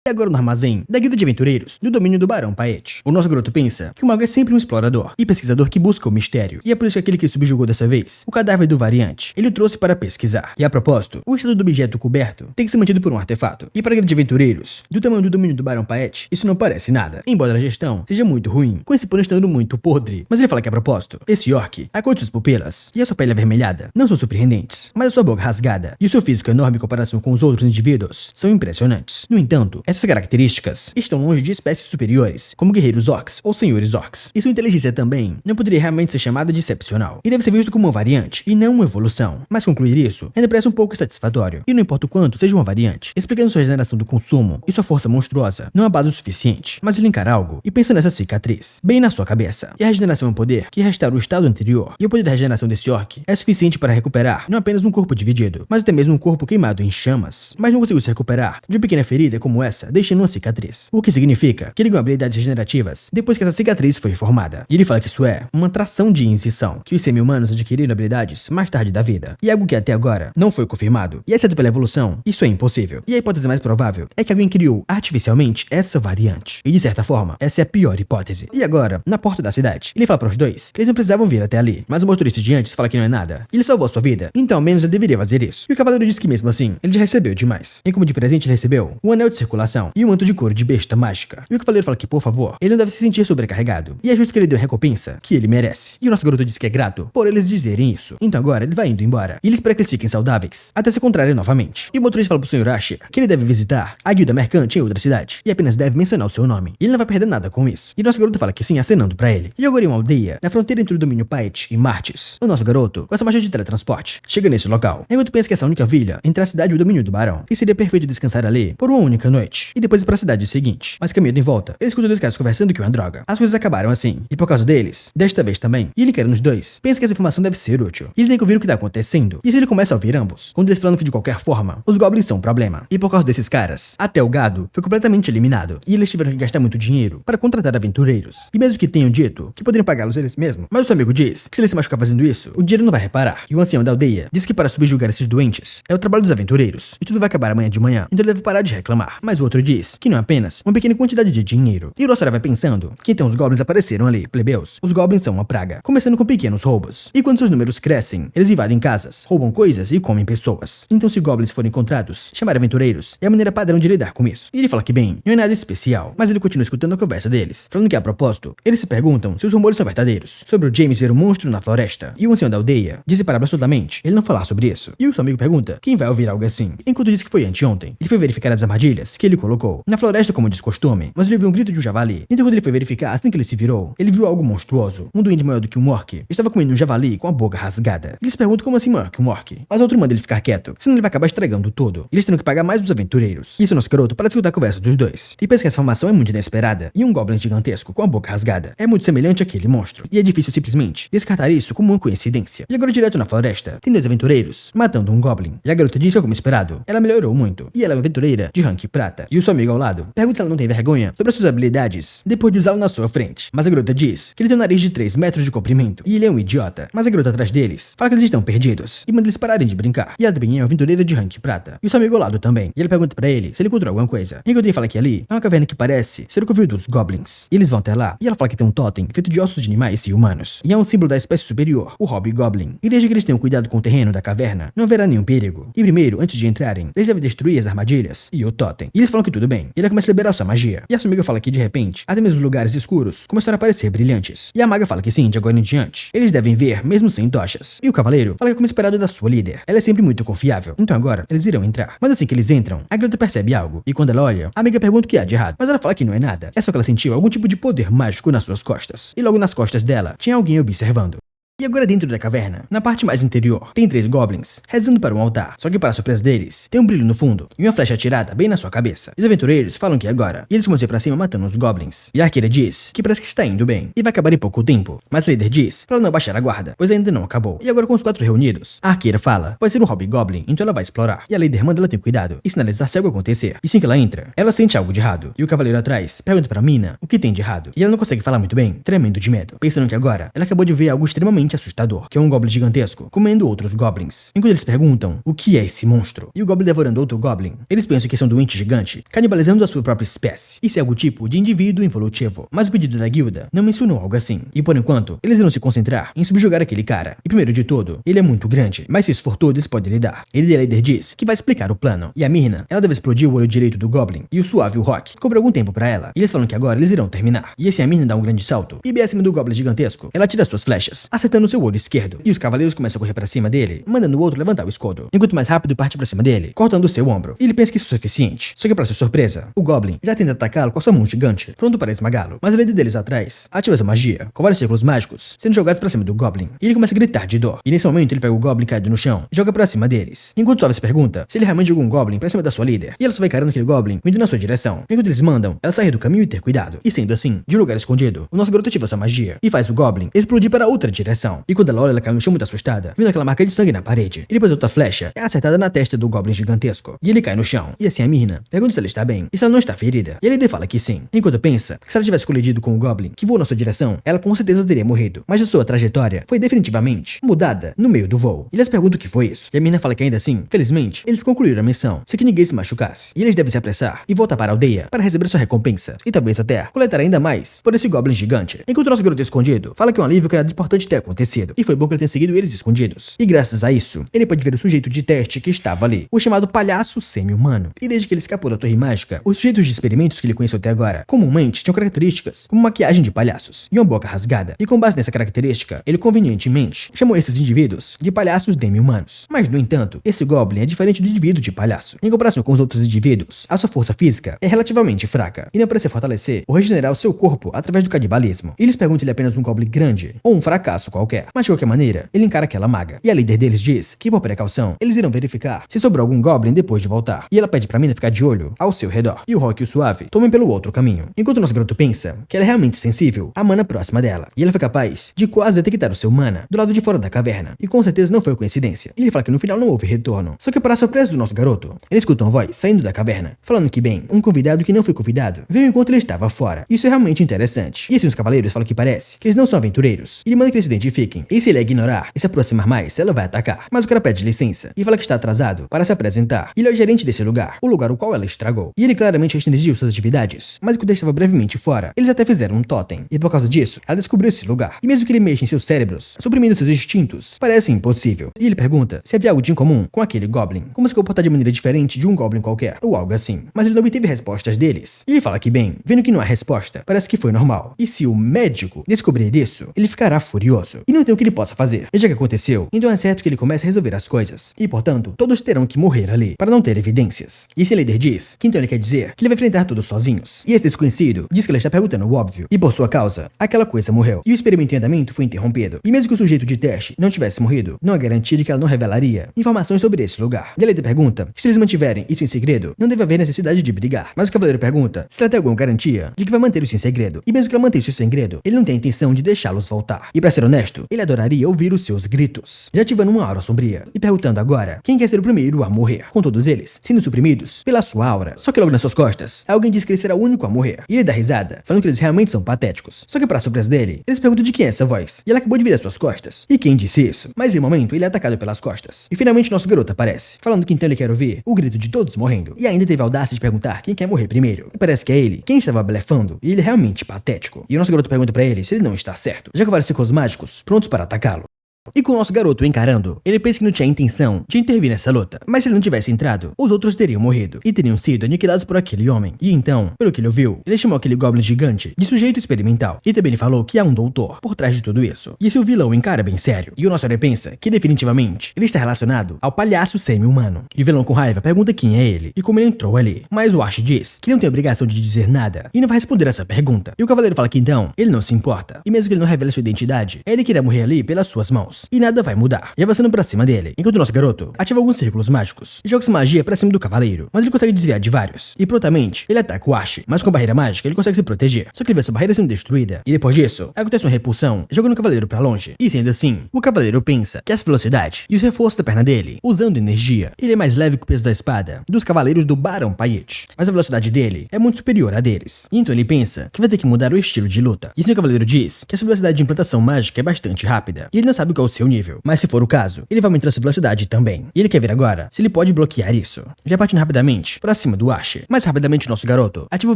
E agora no armazém da guilda de aventureiros, no domínio do Barão Paet. O nosso garoto pensa que o mago é sempre um explorador e pesquisador que busca o mistério. E é por isso que aquele que subjugou dessa vez, o cadáver do variante, ele o trouxe para pesquisar. E a propósito, o estado do objeto coberto tem que ser mantido por um artefato. E para a guilda de aventureiros, do tamanho do domínio do Barão Paet, isso não parece nada. Embora a gestão seja muito ruim, com esse pano estando muito podre. Mas ele fala que a propósito, esse orc, a cor de suas pupilas e a sua pele avermelhada não são surpreendentes, mas a sua boca rasgada e o seu físico enorme em comparação com os outros indivíduos são impressionantes. No entanto, essas características estão longe de espécies superiores, como guerreiros orcs ou senhores orcs. E sua inteligência também não poderia realmente ser chamada de excepcional, e deve ser visto como uma variante e não uma evolução. Mas concluir isso ainda parece um pouco insatisfatório, e não importa o quanto seja uma variante, explicando sua regeneração do consumo e sua força monstruosa não há base o suficiente, mas ele encara algo e pensa nessa cicatriz, bem na sua cabeça. E a regeneração é um poder que restaura o estado anterior, e o poder da regeneração desse orc é suficiente para recuperar não apenas um corpo dividido, mas até mesmo um corpo queimado em chamas. Mas não conseguiu se recuperar de uma pequena ferida como essa, deixando uma cicatriz. O que significa que ele ganhou habilidades regenerativas depois que essa cicatriz foi formada. E ele fala que isso é uma tração de incição, que os semi-humanos adquiriram habilidades mais tarde da vida. E algo que até agora não foi confirmado. E exceto pela evolução, isso é impossível. E a hipótese mais provável é que alguém criou artificialmente essa variante. E de certa forma, essa é a pior hipótese. E agora, na porta da cidade, ele fala para os dois que eles não precisavam vir até ali. Mas o motorista de antes fala que não é nada. Ele salvou a sua vida, então ao menos ele deveria fazer isso. E o cavaleiro diz que mesmo assim, ele já recebeu demais. E como de presente ele recebeu um anel de circulação e um manto de couro de besta mágica. E o cavaleiro fala que, por favor, ele não deve se sentir sobrecarregado. E é justo que ele dê a recompensa que ele merece. E o nosso garoto diz que é grato por eles dizerem isso. Então agora ele vai indo embora. E ele espera que eles fiquem saudáveis, até se encontrarem novamente. E o motorista fala pro Sr. Asher que ele deve visitar a guilda mercante em outra cidade. E apenas deve mencionar o seu nome. E ele não vai perder nada com isso. E o nosso garoto fala que sim, acenando pra ele. E agora em uma aldeia, na fronteira entre o domínio Paet e Martis, o nosso garoto, com essa magia de teletransporte, chega nesse local. Enquanto pensa que essa única vila entre a cidade e o domínio do barão. E seria perfeito descansar ali por uma única noite. E depois ir pra cidade seguinte. Mas caminhando em volta, ele escuta dois caras conversando que é uma droga. As coisas acabaram assim. E por causa deles, desta vez também, e ele quer nos dois, pensa que essa informação deve ser útil. E ele tem que ouvir o que tá acontecendo. E se ele começa a ouvir ambos, quando eles falam que de qualquer forma, os goblins são um problema. E por causa desses caras, até o gado foi completamente eliminado. E eles tiveram que gastar muito dinheiro para contratar aventureiros. E mesmo que tenham dito que poderiam pagá-los eles mesmos, mas o seu amigo diz que se ele se machucar fazendo isso, o dinheiro não vai reparar. E o ancião da aldeia diz que para subjugar esses doentes é o trabalho dos aventureiros. E tudo vai acabar amanhã de manhã, então ele deve parar de reclamar. Mas o outro diz que não é apenas uma pequena quantidade de dinheiro. E o Rossora vai pensando que então os goblins apareceram ali, plebeus. Os goblins são uma praga, começando com pequenos roubos. E quando seus números crescem, eles invadem casas, roubam coisas e comem pessoas. Então se goblins forem encontrados, chamar aventureiros é a maneira padrão de lidar com isso. E ele fala que bem, não é nada especial, mas ele continua escutando a conversa deles, falando que a propósito, eles se perguntam se os rumores são verdadeiros, sobre o James ver um monstro na floresta. E o ancião da aldeia disse para absolutamente ele não falar sobre isso. E o seu amigo pergunta quem vai ouvir algo assim, enquanto diz que foi anteontem. Ele foi verificar as armadilhas que ele colocou na floresta como de costume, mas ele ouviu um grito de um javali. Então quando ele foi verificar, assim que ele se virou, ele viu algo monstruoso. Um duende maior do que um orc estava comendo um javali com a boca rasgada. Eles perguntam como assim maior que um orc, mas o outro manda ele ficar quieto, senão ele vai acabar estragando tudo. Eles terão que pagar mais dos aventureiros. Isso é nosso garoto para escutar a conversa dos dois. E pensa que essa formação é muito inesperada, e um goblin gigantesco com a boca rasgada é muito semelhante àquele monstro, e é difícil simplesmente descartar isso como uma coincidência. E agora direto na floresta, tem dois aventureiros matando um goblin. E a garota diz que como esperado, ela melhorou muito, e ela é uma aventureira de rank prata. E o seu amigo ao lado pergunta se ela não tem vergonha sobre as suas habilidades depois de usá-lo na sua frente. Mas a garota diz que ele tem um nariz de 3 metros de comprimento, e ele é um idiota. Mas a garota atrás deles fala que eles estão perdidos, e manda eles pararem de brincar. E ela também é uma aventureira de rank prata. E o seu amigo ao lado também. E ele pergunta pra ele se ele encontrou alguma coisa. E enquanto ele fala que ali é uma caverna que parece ser o covil dos goblins. E eles vão até lá, e ela fala que tem um totem feito de ossos de animais e humanos. E é um símbolo da espécie superior, o Hobgoblin. E desde que eles tenham cuidado com o terreno da caverna, não haverá nenhum perigo. E primeiro, antes de entrarem, eles devem destruir as armadilhas e o totem. E eles falam que tudo bem. E ela começa a liberar sua magia. E a sua amiga fala que de repente, até mesmo os lugares escuros começaram a aparecer brilhantes. E a maga fala que sim, de agora em diante, eles devem ver mesmo sem tochas. E o cavaleiro fala que é como esperado da sua líder. Ela é sempre muito confiável. Então agora, eles irão entrar. Mas assim que eles entram, a garota percebe algo. E quando ela olha, a amiga pergunta o que há de errado. Mas ela fala que não é nada. É só que ela sentiu algum tipo de poder mágico nas suas costas. E logo nas costas dela, tinha alguém observando. E agora dentro da caverna, na parte mais interior, tem 3 goblins rezando para um altar. Só que para surpresa deles, tem um brilho no fundo e uma flecha atirada bem na sua cabeça. E os aventureiros falam que é agora. E eles começam pra cima matando os goblins. E a arqueira diz que parece que está indo bem e vai acabar em pouco tempo. Mas o líder diz para ela não baixar a guarda, pois ainda não acabou. E agora com os 4 reunidos, a arqueira fala, vai ser um Hobgoblin, então ela vai explorar. E a líder manda ela ter cuidado e sinalizar se algo acontecer. E assim que ela entra, ela sente algo de errado. E o cavaleiro atrás pergunta pra mina o que tem de errado. E ela não consegue falar muito bem, tremendo de medo, pensando que agora ela acabou de ver algo extremamente extremamente assustador, que é um goblin gigantesco, comendo outros goblins. Enquanto eles perguntam o que é esse monstro, e o goblin devorando outro goblin, eles pensam que esse é um doente gigante, canibalizando a sua própria espécie. Isso é algo tipo de indivíduo involutivo, mas o pedido da guilda não mencionou algo assim. E por enquanto, eles irão se concentrar em subjugar aquele cara. E primeiro de tudo, ele é muito grande, mas se isso for tudo, eles podem lidar. Ele da líder diz que vai explicar o plano. E a Myrna, ela deve explodir o olho direito do goblin. E o Suave e o Rock cobram algum tempo pra ela. E eles falam que agora eles irão terminar. E assim a Myrna dá um grande salto. E bem acima do goblin gigantesco, ela tira suas flechas, acertando seu olho esquerdo. E os cavaleiros começam a correr pra cima dele, mandando o outro levantar o escudo. Enquanto mais rápido parte pra cima dele, cortando o seu ombro. E ele pensa que isso é suficiente. Só que pra sua surpresa, o goblin já tenta atacá-lo com a sua mão gigante, pronto para esmagá-lo. Mas a líder deles atrás ativa sua magia, com vários círculos mágicos sendo jogados pra cima do goblin. E ele começa a gritar de dor. E nesse momento ele pega o goblin caído no chão e joga pra cima deles. Enquanto Suave se pergunta se ele realmente jogou um goblin pra cima da sua líder. E ela só vai encarando aquele goblin vindo na sua direção. Enquanto eles mandam ela sair do caminho e ter cuidado. E sendo assim, de um lugar escondido, o nosso garoto ativa sua magia e faz o goblin explodir para outra direção. E quando ela olha, ela cai no chão muito assustada, vendo aquela marca de sangue na parede. E depois outra flecha é acertada na testa do goblin gigantesco. E ele cai no chão. E assim a Myrna pergunta se ela está bem e se ela não está ferida. E ele fala que sim. Enquanto pensa que se ela tivesse colidido com o goblin que voou na sua direção, ela com certeza teria morrido. Mas a sua trajetória foi definitivamente mudada no meio do voo. E eles perguntam o que foi isso. E a Myrna fala que ainda assim, felizmente, eles concluíram a missão sem que ninguém se machucasse. E eles devem se apressar e voltar para a aldeia para receber sua recompensa. E talvez até coletar ainda mais por esse goblin gigante. Enquanto o nosso garoto escondido fala que é um alívio que era importante ter acontecido. E foi bom que ele tenha seguido eles escondidos. E graças a isso, ele pode ver o sujeito de teste que estava ali, o chamado palhaço semi-humano. E desde que ele escapou da torre mágica, os sujeitos de experimentos que ele conheceu até agora, comumente tinham características como maquiagem de palhaços e uma boca rasgada. E com base nessa característica, ele convenientemente chamou esses indivíduos de palhaços demi-humanos. Mas no entanto, esse goblin é diferente do indivíduo de palhaço. Em comparação com os outros indivíduos, a sua força física é relativamente fraca e não parece fortalecer ou regenerar o seu corpo através do canibalismo. E eles perguntam se ele é apenas um goblin grande ou um fracasso qualquer. Mas de qualquer maneira, ele encara aquela maga. E a líder deles diz que por precaução, eles irão verificar se sobrou algum goblin depois de voltar. E ela pede pra Myrna ficar de olho ao seu redor. E o Rock e o Suave tomem pelo outro caminho. Enquanto o nosso garoto pensa que ela é realmente sensível à mana próxima dela. E ela foi capaz de quase detectar o seu mana do lado de fora da caverna. E com certeza não foi coincidência. E ele fala que no final não houve retorno. Só que para a surpresa do nosso garoto, ele escuta uma voz saindo da caverna, falando que bem, um convidado que não foi convidado veio enquanto ele estava fora. Isso é realmente interessante. E assim os cavaleiros falam que parece que eles não são aventureiros. Ele manda que eles se identifiquem. E se ele ignorar e se aproximar mais, ela vai atacar. Mas o cara pede licença e fala que está atrasado para se apresentar. E ele é o gerente desse lugar, o lugar o qual ela estragou. E ele claramente restringiu suas atividades. Mas enquanto ele estava brevemente fora, eles até fizeram um totem. E por causa disso, ela descobriu esse lugar. E mesmo que ele mexa em seus cérebros, suprimindo seus instintos, parece impossível. E ele pergunta se havia algo de incomum com aquele goblin. Como se comportar de maneira diferente de um goblin qualquer, ou algo assim. Mas ele não obteve respostas deles. E ele fala que bem, vendo que não há resposta, parece que foi normal. E se o médico descobrir isso, ele ficará furioso. E não tem o que ele possa fazer. E já que aconteceu, então é certo que ele comece a resolver as coisas. E portanto, todos terão que morrer ali, para não ter evidências. E esse líder diz que então ele quer dizer que ele vai enfrentar todos sozinhos. E esse desconhecido diz que ele está perguntando o óbvio. E por sua causa, aquela coisa morreu. E o experimento em andamento foi interrompido. E mesmo que o sujeito de teste não tivesse morrido, não é garantia de que ela não revelaria informações sobre esse lugar. E a líder pergunta que se eles mantiverem isso em segredo, não deve haver necessidade de brigar. Mas o cavaleiro pergunta se ela tem alguma garantia de que vai manter isso em segredo. E mesmo que ela mantenha isso em segredo, ele não tem a intenção de deixá-los voltar. E pra ser honesto, ele adoraria ouvir os seus gritos, já ativando uma aura sombria. E perguntando agora quem quer ser o primeiro a morrer, com todos eles sendo suprimidos pela sua aura. Só que logo nas suas costas, alguém diz que ele será o único a morrer. E ele dá risada, falando que eles realmente são patéticos. Só que pra surpresa dele, eles perguntam de quem é essa voz. E ela acabou de vir das suas costas. E quem disse isso? Mas em um momento, ele é atacado pelas costas. E finalmente nosso garoto aparece, falando que então ele quer ouvir o grito de todos morrendo. E ainda teve a audácia de perguntar quem quer morrer primeiro. E parece que é ele quem estava blefando. E ele é realmente patético. E o nosso garoto pergunta pra ele se ele não está certo, já que vários círculos mágicos prontos para atacá-lo. E com o nosso garoto encarando, ele pensa que não tinha intenção de intervir nessa luta. Mas se ele não tivesse entrado, os outros teriam morrido e teriam sido aniquilados por aquele homem. E então, pelo que ele ouviu, ele chamou aquele goblin gigante de sujeito experimental. E também ele falou que há um doutor por trás de tudo isso. E esse o vilão encara bem sério. E o nosso herói pensa que definitivamente ele está relacionado ao palhaço semi-humano. E o vilão com raiva pergunta quem é ele e como ele entrou ali. Mas o Ash diz que não tem obrigação de dizer nada e não vai responder essa pergunta. E o cavaleiro fala que então ele não se importa. E mesmo que ele não revele sua identidade, ele queria morrer ali pelas suas mãos. caos, e nada vai mudar. E avançando pra cima dele, enquanto o nosso garoto ativa alguns círculos mágicos e joga sua magia pra cima do cavaleiro, mas ele consegue desviar de vários, e prontamente ele ataca o Ash, mas com a barreira mágica ele consegue se proteger, só que ele vê sua barreira sendo destruída, e depois disso, acontece uma repulsão, jogando o cavaleiro pra longe, e sendo assim, o cavaleiro pensa que essa velocidade e os reforços da perna dele, usando energia, ele é mais leve que o peso da espada dos cavaleiros do Barão Payet, mas a velocidade dele é muito superior à deles, e então ele pensa que vai ter que mudar o estilo de luta, e assim o cavaleiro diz que a sua velocidade de implantação mágica é bastante rápida, e ele não sabe qual é o seu nível, mas se for o caso, ele vai aumentar sua velocidade também, e ele quer ver agora se ele pode bloquear isso, já partindo rapidamente pra cima do Ash. Mais rapidamente o nosso garoto ativa o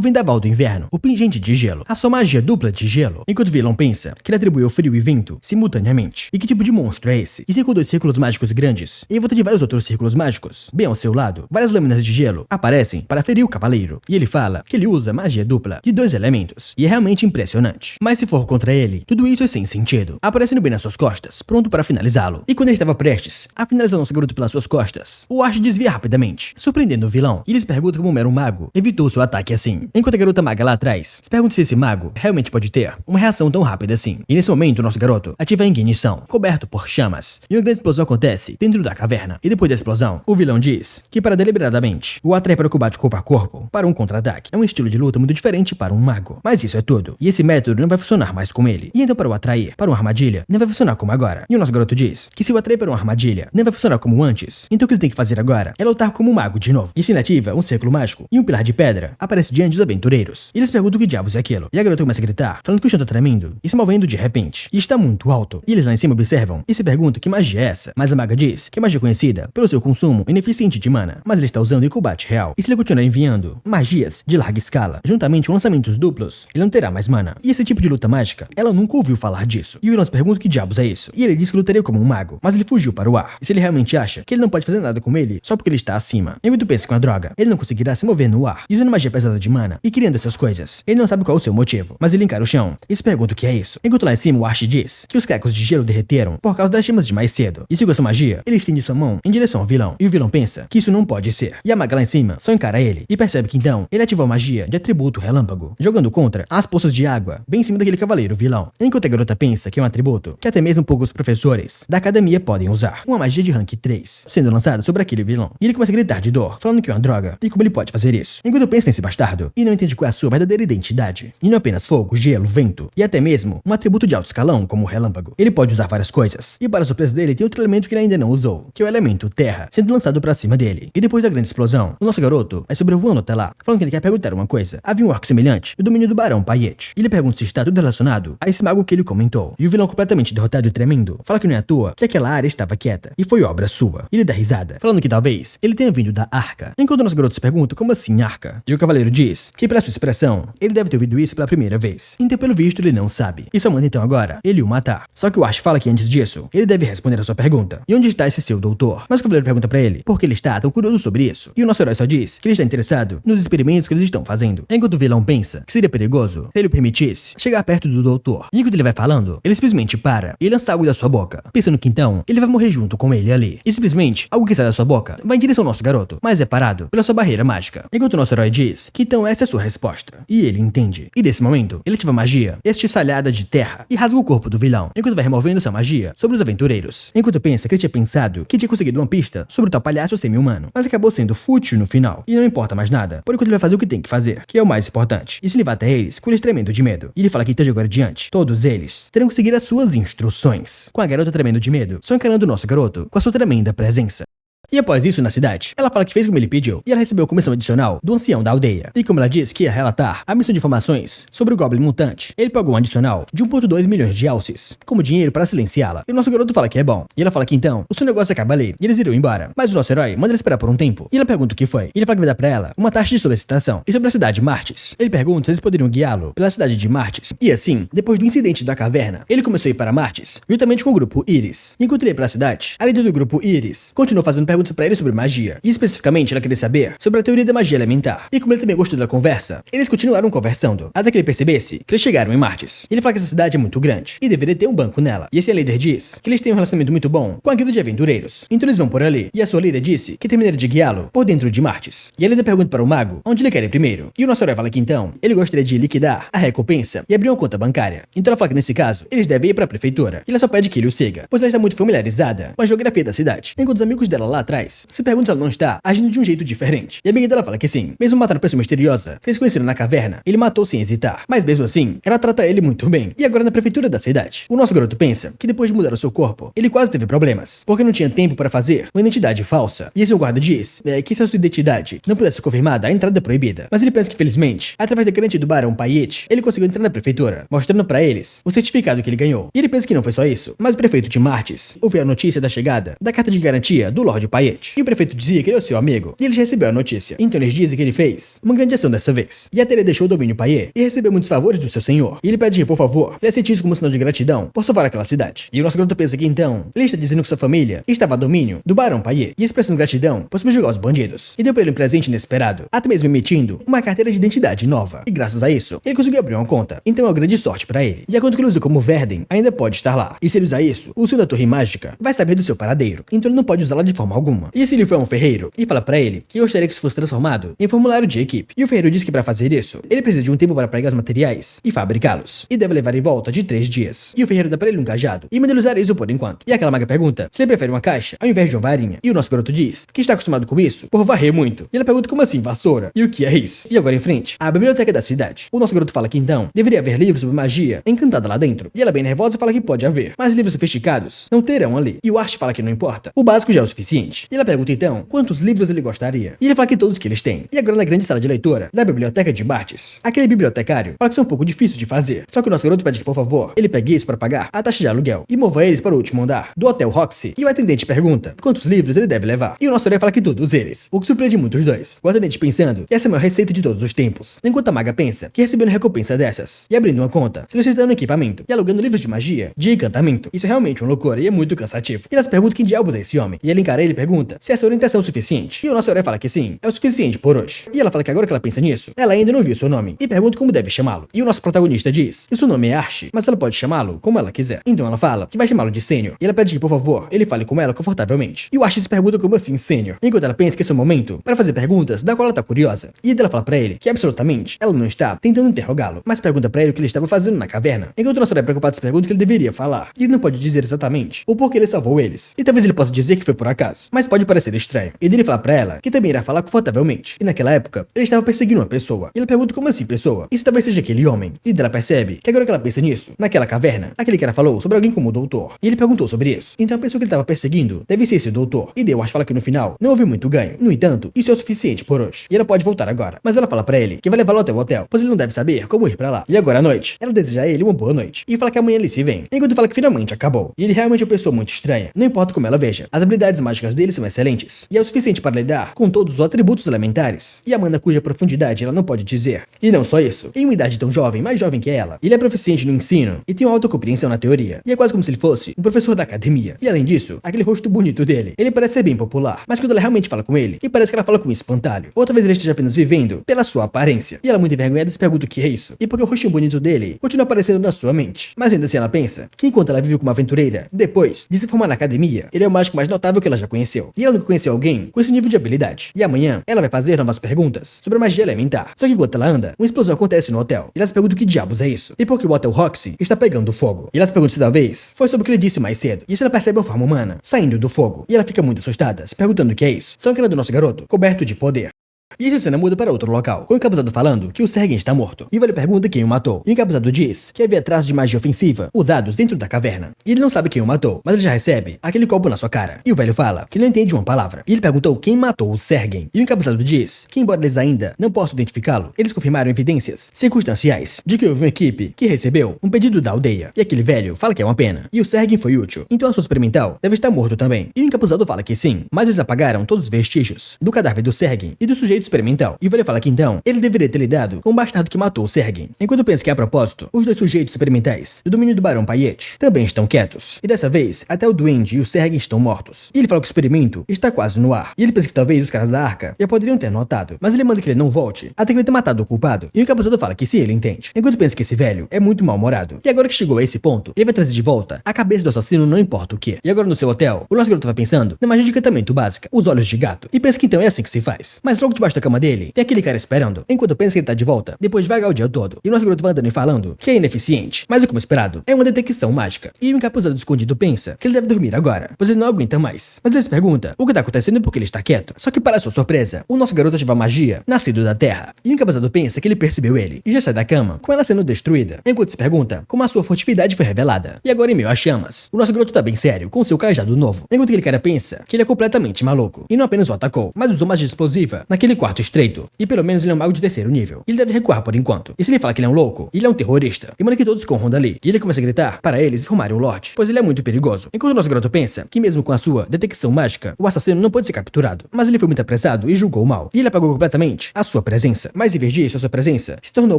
Vendaval do Inverno, o Pingente de Gelo, a sua magia dupla de gelo, enquanto o vilão pensa que ele atribuiu frio e vento simultaneamente. E que tipo de monstro é esse? E com dois círculos mágicos grandes, e em volta de vários outros círculos mágicos, bem ao seu lado, várias lâminas de gelo aparecem para ferir o cavaleiro, e ele fala que ele usa magia dupla de 2 elementos, e é realmente impressionante. Mas se for contra ele, tudo isso é sem sentido, aparecendo bem nas suas costas, pronto para finalizá-lo. E quando ele estava prestes a finalizar o nosso garoto pelas suas costas, o Ash desvia rapidamente, surpreendendo o vilão, e ele se pergunta como um mero mago evitou seu ataque assim. Enquanto a garota maga lá atrás se pergunta se esse mago realmente pode ter uma reação tão rápida assim. E nesse momento o nosso garoto ativa a ignição, coberto por chamas, e uma grande explosão acontece dentro da caverna. E depois da explosão, o vilão diz que para deliberadamente o atrai para o combate corpo a corpo, para um contra-ataque, é um estilo de luta muito diferente para um mago. Mas isso é tudo, e esse método não vai funcionar mais com ele. E então para o atrair para uma armadilha, não vai funcionar como agora. E o nosso garoto diz que se o atrair para uma armadilha, não vai funcionar como antes. Então o que ele tem que fazer agora é lutar como um mago de novo. E se ele ativa um círculo mágico e um pilar de pedra, aparece diante dos aventureiros. E eles perguntam o que diabos é aquilo. E a garota começa a gritar, falando que o chão tá tremendo e se movendo de repente. E está muito alto. E eles lá em cima observam e se perguntam que magia é essa. Mas a maga diz que a magia é conhecida pelo seu consumo ineficiente de mana, mas ele está usando em combate real. E se ele continuar enviando magias de larga escala, juntamente com lançamentos duplos, ele não terá mais mana. E esse tipo de luta mágica, ela nunca ouviu falar disso. E o vilão se pergunta que diabos é isso. E ele diz que lutaria como um mago, mas ele fugiu para o ar. E se ele realmente acha que ele não pode fazer nada com ele só porque ele está acima, enquanto pensa com a droga, ele não conseguirá se mover no ar, e usando magia pesada de mana e criando essas coisas. Ele não sabe qual é o seu motivo, mas ele encara o chão e se pergunta o que é isso. Enquanto lá em cima o Ash diz que os cacos de gelo derreteram por causa das chamas de mais cedo. E segura sua magia, ele estende sua mão em direção ao vilão, e o vilão pensa que isso não pode ser. E a maga lá em cima só encara ele e percebe que então ele ativou a magia de atributo relâmpago, jogando contra as poças de água bem em cima daquele cavaleiro vilão. Enquanto a garota pensa que é um atributo que até mesmo poucos professores da academia podem usar, uma magia de rank 3, sendo lançada sobre aquele vilão. E ele começa a gritar de dor, falando que é uma droga e como ele pode fazer isso. Enquanto pensa nesse bastardo e não entende qual é a sua verdadeira identidade, e não apenas fogo, gelo, vento e até mesmo um atributo de alto escalão como o relâmpago. Ele pode usar várias coisas, e para surpresa dele tem outro elemento que ele ainda não usou, que é o elemento terra, sendo lançado pra cima dele. E depois da grande explosão, o nosso garoto vai sobrevoando até lá, falando que ele quer perguntar uma coisa. Havia um orc semelhante no domínio do Barão Payet, e ele pergunta se está tudo relacionado a esse mago que ele comentou. E o vilão, completamente derrotado e tremendo, fala que não é à toa que aquela área estava quieta e foi obra sua. E ele dá risada, falando que talvez ele tenha vindo da Arca. Enquanto o nosso garoto se pergunta como assim Arca, e o cavaleiro diz que pela sua expressão, ele deve ter ouvido isso pela primeira vez. Então pelo visto ele não sabe, e só manda então agora ele o matar. Só que o Ash fala que antes disso, ele deve responder a sua pergunta. E onde está esse seu doutor? Mas o cavaleiro pergunta pra ele por que ele está tão curioso sobre isso. E o nosso herói só diz que ele está interessado nos experimentos que eles estão fazendo. Enquanto o vilão pensa que seria perigoso se ele o permitisse chegar perto do doutor. E enquanto ele vai falando, ele simplesmente para e lança algo da sua boca, pensando que então ele vai morrer junto com ele ali. E simplesmente algo que sai da sua boca vai em direção ao nosso garoto, mas é parado pela sua barreira mágica. Enquanto o nosso herói diz que então essa é a sua resposta. E ele entende. E desse momento, ele ativa a magia estiçalhada de terra e rasga o corpo do vilão, enquanto vai removendo sua magia sobre os aventureiros. Enquanto pensa que ele tinha pensado que tinha conseguido uma pista sobre o tal palhaço semi-humano, mas acabou sendo fútil no final. E não importa mais nada, por enquanto ele vai fazer o que tem que fazer, que é o mais importante. E se levar até eles com eles tremendo de medo. E ele fala que então de agora adiante, todos eles terão que seguir as suas instruções. Com a garota tremendo de medo, só encarando o nosso garoto com a sua tremenda presença. E após isso, na cidade, ela fala que fez como ele pediu, e ela recebeu a missão adicional do ancião da aldeia. E como ela disse que ia relatar a missão de informações sobre o Goblin Mutante, ele pagou um adicional de 1,2 milhões de alces como dinheiro para silenciá-la. E o nosso garoto fala que é bom. E ela fala que então, o seu negócio acaba ali, e eles irão embora. Mas o nosso herói manda ele esperar por um tempo. E ela pergunta o que foi. E ele fala que vai dar pra ela uma taxa de solicitação. E sobre a cidade de Martis, ele pergunta se eles poderiam guiá-lo pela cidade de Martis. E assim, depois do incidente da caverna, ele começou a ir para Martis, juntamente com o grupo Iris. Enquanto ele ia pra cidade, a líder do grupo Iris continuou fazendo perguntas perguntas pra ele sobre magia, e especificamente ela queria saber sobre a teoria da magia elementar. E como ele também gostou da conversa, eles continuaram conversando, até que ele percebesse que eles chegaram em Martes. Ele fala que essa cidade é muito grande, e deveria ter um banco nela. E esse líder diz que eles têm um relacionamento muito bom com a guilda de aventureiros. Então eles vão por ali, e a sua líder disse que terminaria de guiá-lo por dentro de Martes. E a líder pergunta para o mago onde ele quer ir primeiro. E o nosso herói fala que então, ele gostaria de liquidar a recompensa e abrir uma conta bancária. Então ela fala que nesse caso, eles devem ir para a prefeitura. E ela só pede que ele o siga, pois ela está muito familiarizada com a geografia da cidade. Enquanto os amigos dela lá atrás se perguntam se ela não está agindo de um jeito diferente. E a amiga dela fala que sim, mesmo matando a pessoa misteriosa que eles conheceram na caverna, ele matou sem hesitar. Mas mesmo assim, ela trata ele muito bem. E agora na prefeitura da cidade, o nosso garoto pensa que depois de mudar o seu corpo, ele quase teve problemas, porque não tinha tempo para fazer uma identidade falsa. E esse guarda diz que se a sua identidade não pudesse ser confirmada, a entrada é proibida. Mas ele pensa que felizmente, através da garantia do Barão Payet, ele conseguiu entrar na prefeitura, mostrando para eles o certificado que ele ganhou. E ele pensa que não foi só isso, mas o prefeito de Martes ouviu a notícia da chegada da carta de garantia do Lord Payet. E o prefeito dizia que ele é o seu amigo, e ele já recebeu a notícia. Então eles dizem que ele fez uma grande ação dessa vez. E até ele deixou o domínio Payet e recebeu muitos favores do seu senhor. E ele pede, por favor, ele aceite isso como sinal de gratidão por salvar aquela cidade. E o nosso garoto pensa que então, ele está dizendo que sua família estava a domínio do Barão Payet e expressando gratidão por subjugar os bandidos. E deu pra ele um presente inesperado, até mesmo emitindo uma carteira de identidade nova. E graças a isso, ele conseguiu abrir uma conta. Então é uma grande sorte pra ele. E a conta que ele usa como Verden ainda pode estar lá. E se ele usar isso, o senhor da Torre Mágica vai saber do seu paradeiro. Então ele não pode usá-la de forma alguma. E se ele for um ferreiro e fala pra ele que gostaria que isso fosse transformado em formulário de equipe. E o ferreiro diz que pra fazer isso, ele precisa de um tempo para pegar os materiais e fabricá-los. E deve levar em volta de 3 dias. E o ferreiro dá pra ele um cajado e manda ele usar isso por enquanto. E aquela maga pergunta se ele prefere uma caixa ao invés de uma varinha. E o nosso garoto diz que está acostumado com isso por varrer muito. E ela pergunta como assim vassoura? E o que é isso? E agora em frente, a biblioteca da cidade. O nosso garoto fala que então deveria haver livros sobre magia encantada lá dentro. E ela bem nervosa fala que pode haver, mas livros sofisticados não terão ali. E o Arch fala que não importa, o básico já é o suficiente. E ela pergunta então quantos livros ele gostaria. E ele fala que todos que eles têm. E agora na grande sala de leitura da biblioteca de Martes, aquele bibliotecário fala que são um pouco difícil de fazer. Só que o nosso garoto pede que por favor ele pegue isso para pagar a taxa de aluguel e mova eles para o último andar do Hotel Roxy. E o atendente pergunta quantos livros ele deve levar. E o nosso herói fala que todos eles, o que surpreende muito os dois. O atendente pensando que essa é a maior receita de todos os tempos, enquanto a maga pensa que recebendo recompensa dessas e abrindo uma conta, solicitando equipamento e alugando livros de magia, de encantamento. Isso é realmente uma loucura e é muito cansativo. E elas perguntam quem diabos é esse homem. E ela encara ele e pergunta se essa orientação é o suficiente. E o nosso herói fala que sim, é o suficiente por hoje. E ela fala que agora que ela pensa nisso, ela ainda não viu seu nome e pergunta como deve chamá-lo. E o nosso protagonista diz que seu nome é Archie, mas ela pode chamá-lo como ela quiser. Então ela fala que vai chamá-lo de Sênior. E ela pede que por favor ele fale com ela confortavelmente. E o Archie se pergunta como assim Sênior, enquanto ela pensa que esse é o momento para fazer perguntas da qual ela tá curiosa. E ela fala pra ele que absolutamente ela não está tentando interrogá-lo, mas pergunta pra ele o que ele estava fazendo na caverna. Enquanto o nosso herói preocupado se pergunta o que ele deveria falar. E ele não pode dizer exatamente o porquê ele salvou eles. E talvez ele possa dizer que foi por acaso, mas pode parecer estranho. E ele fala pra ela que também irá falar confortavelmente. E naquela época, ele estava perseguindo uma pessoa. E ele pergunta como assim pessoa? Isso talvez seja aquele homem. E ela percebe que agora que ela pensa nisso, naquela caverna, aquele cara falou sobre alguém como o doutor. E ele perguntou sobre isso. Então a pessoa que ele estava perseguindo deve ser esse doutor. E Deus fala que no final não houve muito ganho. No entanto, isso é o suficiente por hoje. E ela pode voltar agora. Mas ela fala pra ele que vai levá-lo até o hotel, pois ele não deve saber como ir pra lá. E agora à noite, ela deseja a ele uma boa noite. E fala que amanhã ele se vem. Enquanto fala que finalmente acabou. E ele realmente é uma pessoa muito estranha. Não importa como ela veja. As habilidades mágicas dele são excelentes. E é o suficiente para lidar com todos os atributos elementares. E a mana cuja profundidade ela não pode dizer. E não só isso. Em uma idade tão jovem, mais jovem que ela, ele é proficiente no ensino e tem uma autocompreensão na teoria. E é quase como se ele fosse um professor da academia. E além disso, aquele rosto bonito dele, ele parece ser bem popular. Mas quando ela realmente fala com ele, e parece que ela fala com um espantalho. Ou talvez ele esteja apenas vivendo pela sua aparência. E ela muito envergonhada se pergunta o que é isso. E porque o rostinho bonito dele continua aparecendo na sua mente. Mas ainda assim ela pensa que enquanto ela vive como aventureira, depois de se formar na academia, ele é o mágico mais notável que ela já conheceu. E ela nunca conheceu alguém com esse nível de habilidade. E amanhã, ela vai fazer novas perguntas sobre a magia elementar. Só que enquanto ela anda, uma explosão acontece no hotel. E elas perguntam que diabos é isso. E por que o Hotel Roxy está pegando fogo. E elas perguntam se talvez foi sobre o que ele disse mais cedo. E isso ela percebe uma forma humana saindo do fogo. E ela fica muito assustada, se perguntando o que é isso. Só que era do nosso garoto, coberto de poder. E essa cena muda para outro local, com o encapuzado falando que o Sergen está morto. E o velho pergunta quem o matou. E o encapuzado diz que havia traços de magia ofensiva usados dentro da caverna. E ele não sabe quem o matou, mas ele já recebe aquele copo na sua cara. E o velho fala que não entende uma palavra. E ele perguntou quem matou o Sergen. E o encapuzado diz que, embora eles ainda não possam identificá-lo, eles confirmaram evidências circunstanciais de que houve uma equipe que recebeu um pedido da aldeia. E aquele velho fala que é uma pena. E o Sergen foi útil. Então a sua experimental deve estar morto também. E o encapuzado fala que sim, mas eles apagaram todos os vestígios do cadáver do Sergen e do sujeito sujeito experimental. E ele fala que então, ele deveria ter lidado com o bastardo que matou o Sergen. Enquanto pensa que a propósito, os dois sujeitos experimentais do domínio do Barão Payet também estão quietos. E dessa vez, até o Duende e o Sergen estão mortos. E ele fala que o experimento está quase no ar. E ele pensa que talvez os caras da Arca já poderiam ter notado. Mas ele manda que ele não volte até que ele tenha matado o culpado. E o encapuzado fala que se ele entende. Enquanto pensa que esse velho é muito mal-humorado. E agora que chegou a esse ponto, ele vai trazer de volta a cabeça do assassino, não importa o que. E agora no seu hotel, o nosso garoto vai pensando na magia de encantamento básica, os olhos de gato. E pensa que então é assim que se faz. Mas logo debaixo da cama dele, tem aquele cara esperando. Enquanto pensa que ele tá de volta, depois de vagar o dia todo. E o nosso garoto vai andando e falando que é ineficiente. Mas como esperado, é uma detecção mágica. E o encapuzado escondido pensa que ele deve dormir agora, pois ele não aguenta mais. Mas ele se pergunta o que tá acontecendo e por que ele está quieto. Só que para sua surpresa, o nosso garoto ativa a magia nascido da terra. E o encapuzado pensa que ele percebeu ele e já sai da cama, com ela sendo destruída. Enquanto se pergunta como a sua furtividade foi revelada. E agora em meio a chamas, o nosso garoto tá bem sério, com seu cajado novo. Enquanto aquele cara pensa que ele é completamente maluco. E não apenas o atacou, mas usou magia explosiva naquele quarto estreito. E pelo menos ele é um mago de terceiro nível. Ele deve recuar por enquanto. E se ele fala que ele é um louco, ele é um terrorista. E manda que todos corram dali. E ele começa a gritar para eles informarem o Lorde, pois ele é muito perigoso. Enquanto o nosso garoto pensa que mesmo com a sua detecção mágica, o assassino não pode ser capturado. Mas ele foi muito apressado e julgou mal. E ele apagou completamente a sua presença. Mas em vez disso, a sua presença se tornou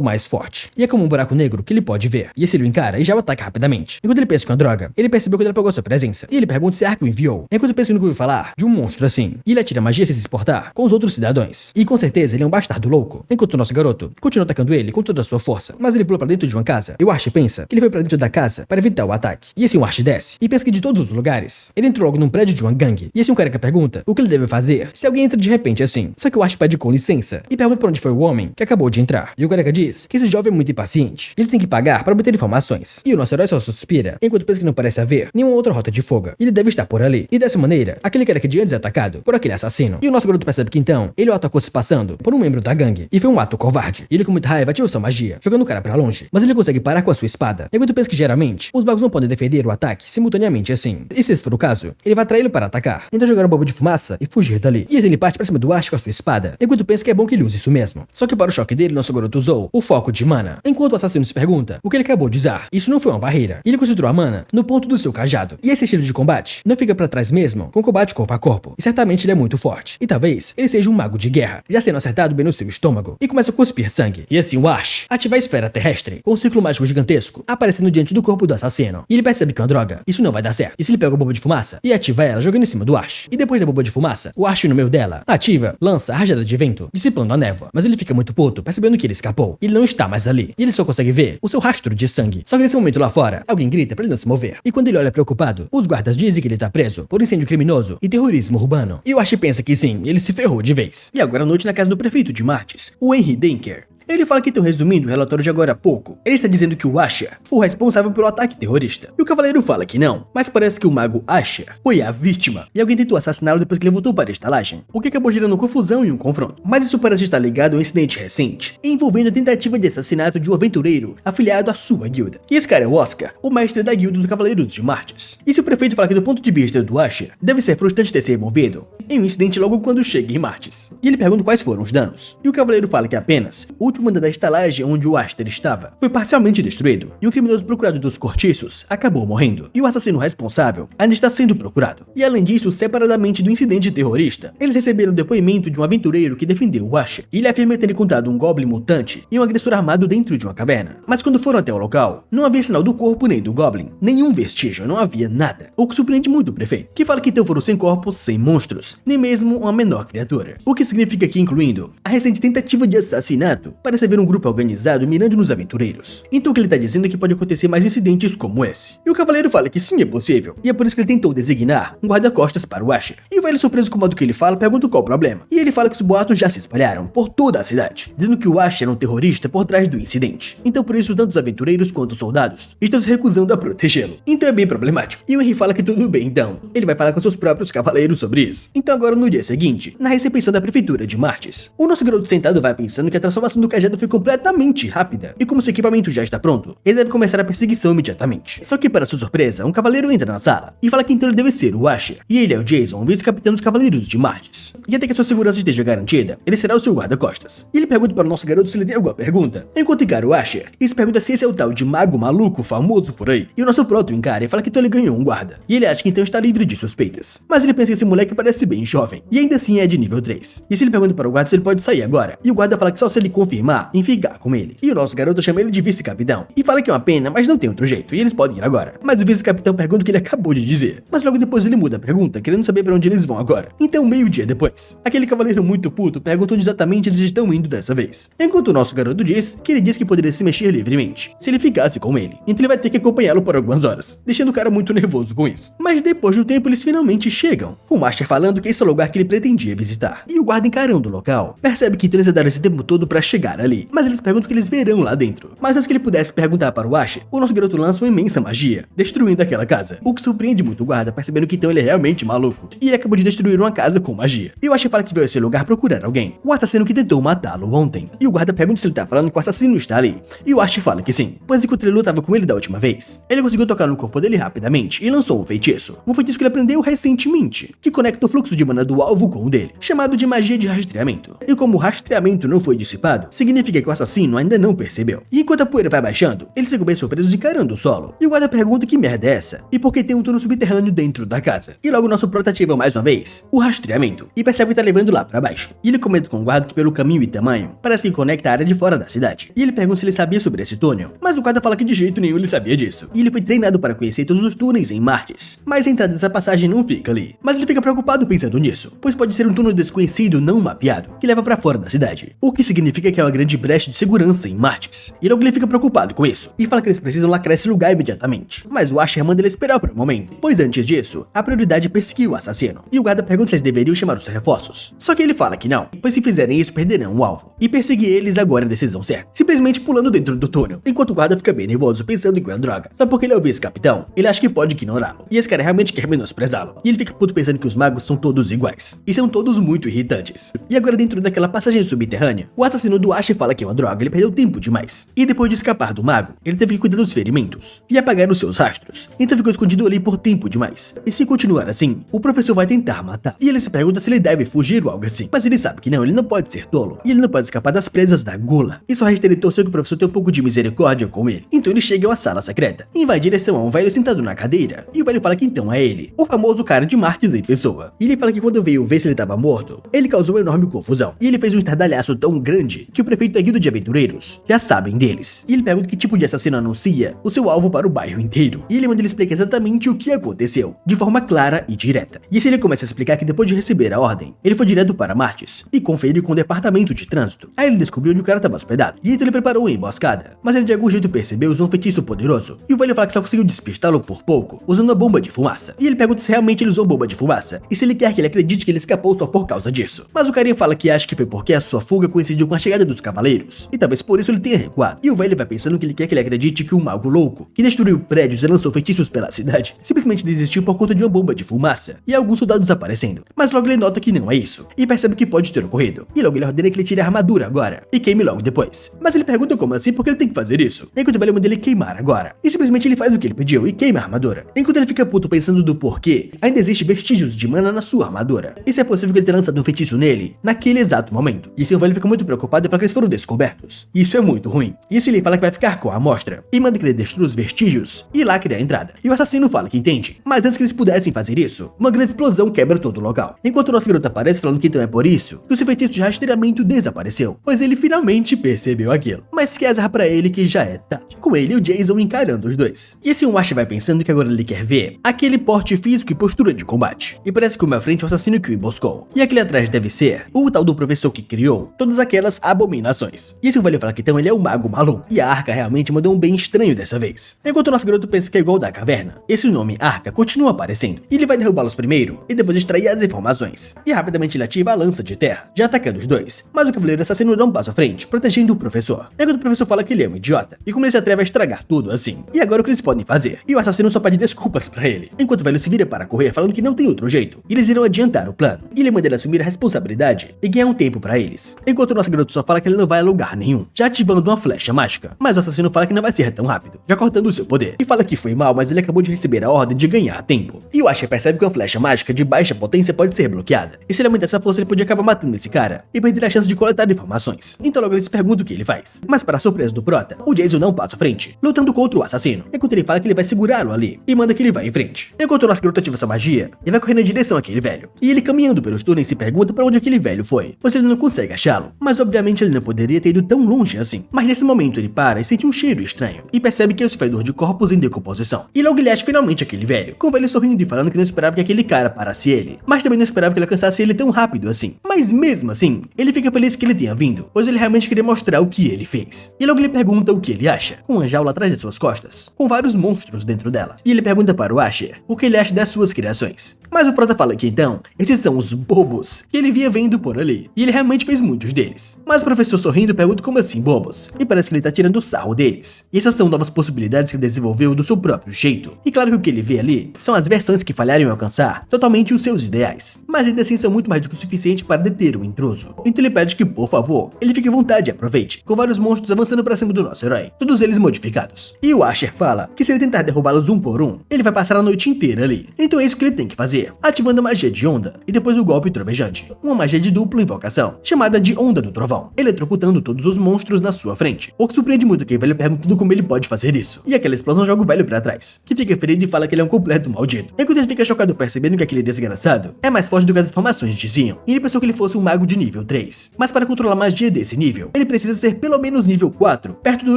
mais forte. E é como um buraco negro que ele pode ver. E esse ele o encara e já o ataca rapidamente. Enquanto ele pensa com a droga, ele percebeu que ele apagou a sua presença. E ele pergunta se a Arca o enviou. Enquanto pensa que nunca ouviu falar de um monstro assim. E ele atira magia sem se exportar com os outros cidadãos. E com certeza ele é um bastardo louco. Enquanto o nosso garoto continua atacando ele com toda a sua força. Mas ele pula pra dentro de uma casa. E o Archie pensa que ele foi pra dentro da casa para evitar o ataque. E assim o Archie desce. E pensa que de todos os lugares, ele entrou logo num prédio de uma gangue. E assim um cara que pergunta o que ele deve fazer se alguém entra de repente assim. Só que o Archie pede com licença. E pergunta pra onde foi o homem que acabou de entrar. E o careca diz que esse jovem é muito impaciente. Ele tem que pagar para obter informações. E o nosso herói só suspira, enquanto pensa que não parece haver nenhuma outra rota de fuga. Ele deve estar por ali. E dessa maneira, aquele careca de antes é atacado por aquele assassino. E o nosso garoto percebe que então, ele o atacou se passando por um membro da gangue. E foi um ato covarde. E ele com muita raiva ativou sua magia, jogando o cara pra longe. Mas ele consegue parar com a sua espada. Enquanto pensa que geralmente, os magos não podem defender o ataque simultaneamente assim. E se esse for o caso, ele vai atraí-lo para atacar. Então jogar um bomba de fumaça e fugir dali. E assim ele parte pra cima do Archie com a sua espada. Enquanto pensa que é bom que ele use isso mesmo. Só que para o choque dele, nosso garoto usou o foco de mana. Enquanto o assassino se pergunta o que ele acabou de usar. Isso não foi uma barreira. E ele concentrou a mana no ponto do seu cajado. E esse estilo de combate não fica pra trás mesmo com combate corpo a corpo. E certamente ele é muito forte. E talvez ele seja um mago de guerra, já sendo acertado bem no seu estômago. E começa a cuspir sangue. E assim o Archie ativa a esfera terrestre, com um círculo mágico gigantesco, aparecendo diante do corpo do assassino. E ele percebe que é uma droga. Isso não vai dar certo. E se ele pega a bomba de fumaça e ativa ela jogando em cima do Archie. E depois da bomba de fumaça, o Archie no meio dela ativa, lança a rajada de vento, dissipando a névoa. Mas ele fica muito puto, percebendo que ele escapou. Ele não está mais ali. E ele só consegue ver o seu rastro de sangue. Só que nesse momento lá fora, alguém grita pra ele não se mover. E quando ele olha preocupado, os guardas dizem que ele tá preso por incêndio criminoso e terrorismo urbano. E o Archie pensa que sim, ele se ferrou de vez. E agora à noite na casa do prefeito de Martes, o Henry Denker. Ele fala que estão resumindo o relatório de agora há pouco. Ele está dizendo que o Asher foi o responsável pelo ataque terrorista. E o cavaleiro fala que não, mas parece que o mago Asher foi a vítima. E alguém tentou assassiná-lo depois que ele voltou para a estalagem, o que acabou gerando confusão e um confronto. Mas isso parece estar ligado a um incidente recente, envolvendo a tentativa de assassinato de um aventureiro afiliado à sua guilda. E esse cara é o Oscar, o mestre da guilda dos Cavaleiros de Martes. E se o prefeito fala que do ponto de vista do Asher, deve ser frustrante ter se envolvido em um incidente logo quando chega em Martes. E ele pergunta quais foram os danos. E o cavaleiro fala que apenas o último andar da estalagem onde o Aster estava foi parcialmente destruído, e o criminoso procurado dos cortiços acabou morrendo, e o assassino responsável ainda está sendo procurado. E além disso, separadamente do incidente terrorista, eles receberam o depoimento de um aventureiro que defendeu o Asher, e ele afirma ter encontrado um goblin mutante e um agressor armado dentro de uma caverna. Mas quando foram até o local, não havia sinal do corpo nem do goblin, nenhum vestígio, não havia nada, o que surpreende muito o prefeito, que fala que então foram sem corpos, sem monstros, nem mesmo uma menor criatura, o que significa que, incluindo a recente tentativa de assassinato, parece haver um grupo organizado mirando nos aventureiros. Então o que ele tá dizendo é que pode acontecer mais incidentes como esse. E o cavaleiro fala que sim, é possível, e é por isso que ele tentou designar um guarda-costas para o Asher. E o velho, surpreso com o modo que ele fala, pergunta qual o problema. E ele fala que os boatos já se espalharam por toda a cidade, dizendo que o Asher era um terrorista por trás do incidente. Então por isso tanto os aventureiros quanto os soldados estão se recusando a protegê-lo. Então é bem problemático. E o Henry fala que tudo bem então. Ele vai falar com seus próprios cavaleiros sobre isso. Então agora no dia seguinte, na recepção da prefeitura de Martes, o nosso garoto sentado vai pensando que a transformação do cajado foi completamente rápida, e como seu equipamento já está pronto, ele deve começar a perseguição imediatamente. Só que para sua surpresa, um cavaleiro entra na sala e fala que então ele deve ser o Asher, e ele é o Jason, vice-capitão dos Cavaleiros de Martes. E até que a sua segurança esteja garantida, ele será o seu guarda-costas. E ele pergunta para o nosso garoto se ele tem alguma pergunta, enquanto encara o Asher, e se pergunta se esse é o tal de mago maluco famoso por aí. E o nosso proto encara e fala que então ele ganhou um guarda, e ele acha que então está livre de suspeitas. Mas ele pensa que esse moleque parece bem jovem, e ainda assim é de nível 3. E se ele pergunta para o guarda se ele pode sair agora, e o guarda fala que só se ele confirmar em ficar com ele. E o nosso garoto chama ele de vice-capitão, e fala que é uma pena, mas não tem outro jeito, e eles podem ir agora. Mas o vice-capitão pergunta o que ele acabou de dizer, mas logo depois ele muda a pergunta, querendo saber para onde eles vão agora. Então, meio-dia depois, aquele cavaleiro muito puto pergunta onde exatamente eles estão indo dessa vez. Enquanto o nosso garoto diz que poderia se mexer livremente, se ele ficasse com ele. Então ele vai ter que acompanhá-lo por algumas horas, deixando o cara muito nervoso com isso. Mas depois do tempo eles finalmente chegam, com o Master falando que esse é o lugar que ele pretendia visitar. E o guarda encarando o local, percebe que então eles deram esse tempo todo para chegar ali, mas eles perguntam o que eles verão lá dentro. Mas antes que ele pudesse perguntar para o Asher, o nosso garoto lança uma imensa magia, destruindo aquela casa, o que surpreende muito o guarda, percebendo que então ele é realmente maluco, e ele acabou de destruir uma casa com magia. E o Asher fala que veio a esse lugar procurar alguém, o assassino que tentou matá-lo ontem. E o guarda pergunta se ele tá falando que o assassino está ali, e o Asher fala que sim, pois enquanto ele lutava com ele da última vez, ele conseguiu tocar no corpo dele rapidamente e lançou um feitiço que ele aprendeu recentemente, que conecta o fluxo de mana do alvo com o dele, chamado de magia de rastreamento. E como o rastreamento não foi dissipado, significa que o assassino ainda não percebeu. E enquanto a poeira vai baixando, eles ficam bem surpresos encarando o solo, e o guarda pergunta que merda é essa, e por que tem um túnel subterrâneo dentro da casa. E logo nosso prota ativa mais uma vez o rastreamento, e percebe que tá levando lá pra baixo. E ele comenta com o guarda que pelo caminho e tamanho, parece que conecta a área de fora da cidade. E ele pergunta se ele sabia sobre esse túnel, mas o guarda fala que de jeito nenhum ele sabia disso. E ele foi treinado para conhecer todos os túneis em Martes, mas a entrada dessa passagem não fica ali. Mas ele fica preocupado pensando nisso, pois pode ser um túnel desconhecido não mapeado, que leva pra fora da cidade, o que significa que é uma grande brecha de segurança em Martes. E logo ele fica preocupado com isso, e fala que eles precisam lacrar esse lugar imediatamente. Mas o Asher manda ele esperar por um momento, pois antes disso, a prioridade é perseguir o assassino. E o guarda pergunta se eles deveriam chamar os reforços. Só que ele fala que não, pois se fizerem isso perderão o alvo. E perseguir eles agora é a decisão certa, simplesmente pulando dentro do túnel, enquanto o guarda fica bem nervoso pensando em que é droga. Só porque ele é o vice-capitão, ele acha que pode ignorá-lo. E esse cara realmente quer menosprezá-lo. E ele fica puto pensando que os magos são todos iguais. E são todos muito irritantes. E agora dentro daquela passagem subterrânea, o assassino do Asher fala que é uma droga, ele perdeu tempo demais. E depois de escapar do mago, ele teve que cuidar dos ferimentos e apagar os seus rastros. Então ficou escondido ali por tempo demais. E se continuar assim, o professor vai tentar matar. E ele se pergunta se ele deve fugir ou algo assim. Mas ele sabe que não, ele não pode ser tolo. E ele não pode escapar das presas da gula. E só resta ele torcer que o professor tenha um pouco de misericórdia com ele. Então ele chega a uma sala secreta e vai em direção a um velho sentado na cadeira. E o velho fala que então é ele, o famoso cara de Martes em pessoa. E ele fala que quando veio ver se ele estava morto, ele causou uma enorme confusão. E ele fez um estardalhaço tão grande que o prefeito da guilda de aventureiros já sabem deles. E ele pergunta que tipo de assassino anuncia o seu alvo para o bairro inteiro. E ele manda ele explicar exatamente o que aconteceu, de forma clara e direta. E assim ele começa a explicar que depois de receber a ordem, ele foi direto para Martes e conferiu com o departamento de trânsito. Aí ele descobriu onde o cara estava hospedado. E então ele preparou uma emboscada. Mas ele de algum jeito percebeu usando um feitiço poderoso. E o velho fala que só conseguiu despistá-lo por pouco, usando a bomba de fumaça. E ele pergunta se realmente ele usou bomba de fumaça e se ele quer que ele acredite que ele escapou só por causa disso. Mas o carinha fala que acha que foi porque a sua fuga coincidiu com a chegada dos cavaleiros, e talvez por isso ele tenha recuado. E o velho vai pensando que ele quer que ele acredite que um mago louco, que destruiu prédios e lançou feitiços pela cidade, simplesmente desistiu por conta de uma bomba de fumaça e alguns soldados aparecendo. Mas logo ele nota que não é isso, e percebe que pode ter ocorrido. E logo ele ordena que ele tire a armadura agora, e queime logo depois. Mas ele pergunta como assim, porque ele tem que fazer isso. Enquanto o velho manda ele queimar agora. E simplesmente ele faz o que ele pediu e queima a armadura. Enquanto ele fica puto pensando do porquê, ainda existe vestígios de mana na sua armadura. E se é possível que ele tenha lançado um feitiço nele, naquele exato momento. E seu velho fica muito preocupado e fala que eles foram descobertos. Isso é muito ruim. E se ele fala que vai ficar com a amostra, e manda que ele destrua os vestígios e lá cria a entrada. E o assassino fala que entende. Mas antes que eles pudessem fazer isso, uma grande explosão quebra todo o local. Enquanto o nosso garoto aparece falando que então é por isso que o seu feitiço de rastreamento desapareceu, pois ele finalmente percebeu aquilo. Mas quer azar pra ele que já é tarde, com ele e o Jason encarando os dois. E assim o Asher vai pensando que agora ele quer ver aquele porte físico e postura de combate. E parece que o meu frente é o assassino que o emboscou. E aquele atrás deve ser o tal do professor que criou todas aquelas abominações. E esse o velho fala que então ele é um mago maluco. E a arca realmente mandou um bem estranho dessa vez. Enquanto o nosso garoto pensa que é igual da caverna. Esse nome, Arca, continua aparecendo, e ele vai derrubá-los primeiro, e depois extrair as informações. E rapidamente ele ativa a lança de terra, já atacando os dois. Mas o Cavaleiro Assassino dá um passo à frente, protegendo o professor. Enquanto o professor fala que ele é um idiota, e como ele se atreve a estragar tudo assim. E agora o que eles podem fazer? E o assassino só pede desculpas pra ele, enquanto o velho se vira para correr, falando que não tem outro jeito. E eles irão adiantar o plano. E ele manda ele assumir a responsabilidade e ganhar um tempo pra eles. Enquanto o nosso garoto só fala que ele não vai a lugar nenhum, já ativando uma flecha mágica. Mas o assassino fala que não vai ser tão rápido, já cortando o seu poder. E fala que foi mal, mas ele acabou de receber a ordem de ganhar tempo. E o Asher percebe que uma flecha mágica de baixa potência pode ser bloqueada. E se ele aumentar essa força, ele pode acabar matando esse cara e perder a chance de coletar informações. Então logo ele se pergunta o que ele faz. Mas para a surpresa do Prota, o Jason dá um passo à frente, lutando contra o assassino. Enquanto ele fala que ele vai segurá-lo ali e manda que ele vá em frente. Enquanto o nosso garoto ativa sua magia, ele vai correndo em direção àquele velho. E ele caminhando pelos túneis se pergunta para onde aquele velho foi, pois ele não consegue achá-lo. Mas obviamente ele não poderia ter ido tão longe assim. Mas nesse momento ele para e sente um cheiro estranho e percebe que é o fedor de corpos em decomposição. E logo ele acha finalmente aquele velho, com o velho sorrindo e falando que não esperava que aquele cara parasse ele, mas também não esperava que ele alcançasse ele tão rápido assim. Mas mesmo assim, ele fica feliz que ele tenha vindo, pois ele realmente queria mostrar o que ele fez. E logo ele pergunta o que ele acha, com uma jaula atrás de suas costas, com vários monstros dentro dela. E ele pergunta para o Asher o que ele acha das suas criações. Mas o Prota fala que então, esses são os bobos que ele via vendo por ali, e ele realmente fez muitos deles. Mas o professor sorrindo pergunta como assim bobos, e parece que ele tá tirando sarro deles. E essas são novas possibilidades que ele desenvolveu do seu próprio jeito. E claro que o que ele vê ali são as versões que falharam em alcançar totalmente os seus ideais, mas ainda assim são muito mais do que o suficiente para deter o intruso. Então ele pede que, por favor, ele fique à vontade e aproveite, com vários monstros avançando para cima do nosso herói, todos eles modificados. E o Asher fala que se ele tentar derrubá-los um por um, ele vai passar a noite inteira ali. Então é isso que ele tem que fazer, ativando a magia de onda e depois o golpe trovejante, uma magia de dupla invocação, chamada de Onda do Trovão, eletrocutando todos os monstros na sua frente. O que surpreende muito que o velho perguntando como ele pode fazer isso. E aquela explosão joga o velho pra trás, que fica ferido e fala que ele é um completo maldito. Enquanto ele fica chocado percebendo que aquele desgraçado é mais forte do que as informações diziam, e ele pensou que ele fosse um mago de nível 3. Mas para controlar magia desse nível, ele precisa ser pelo menos nível 4, perto do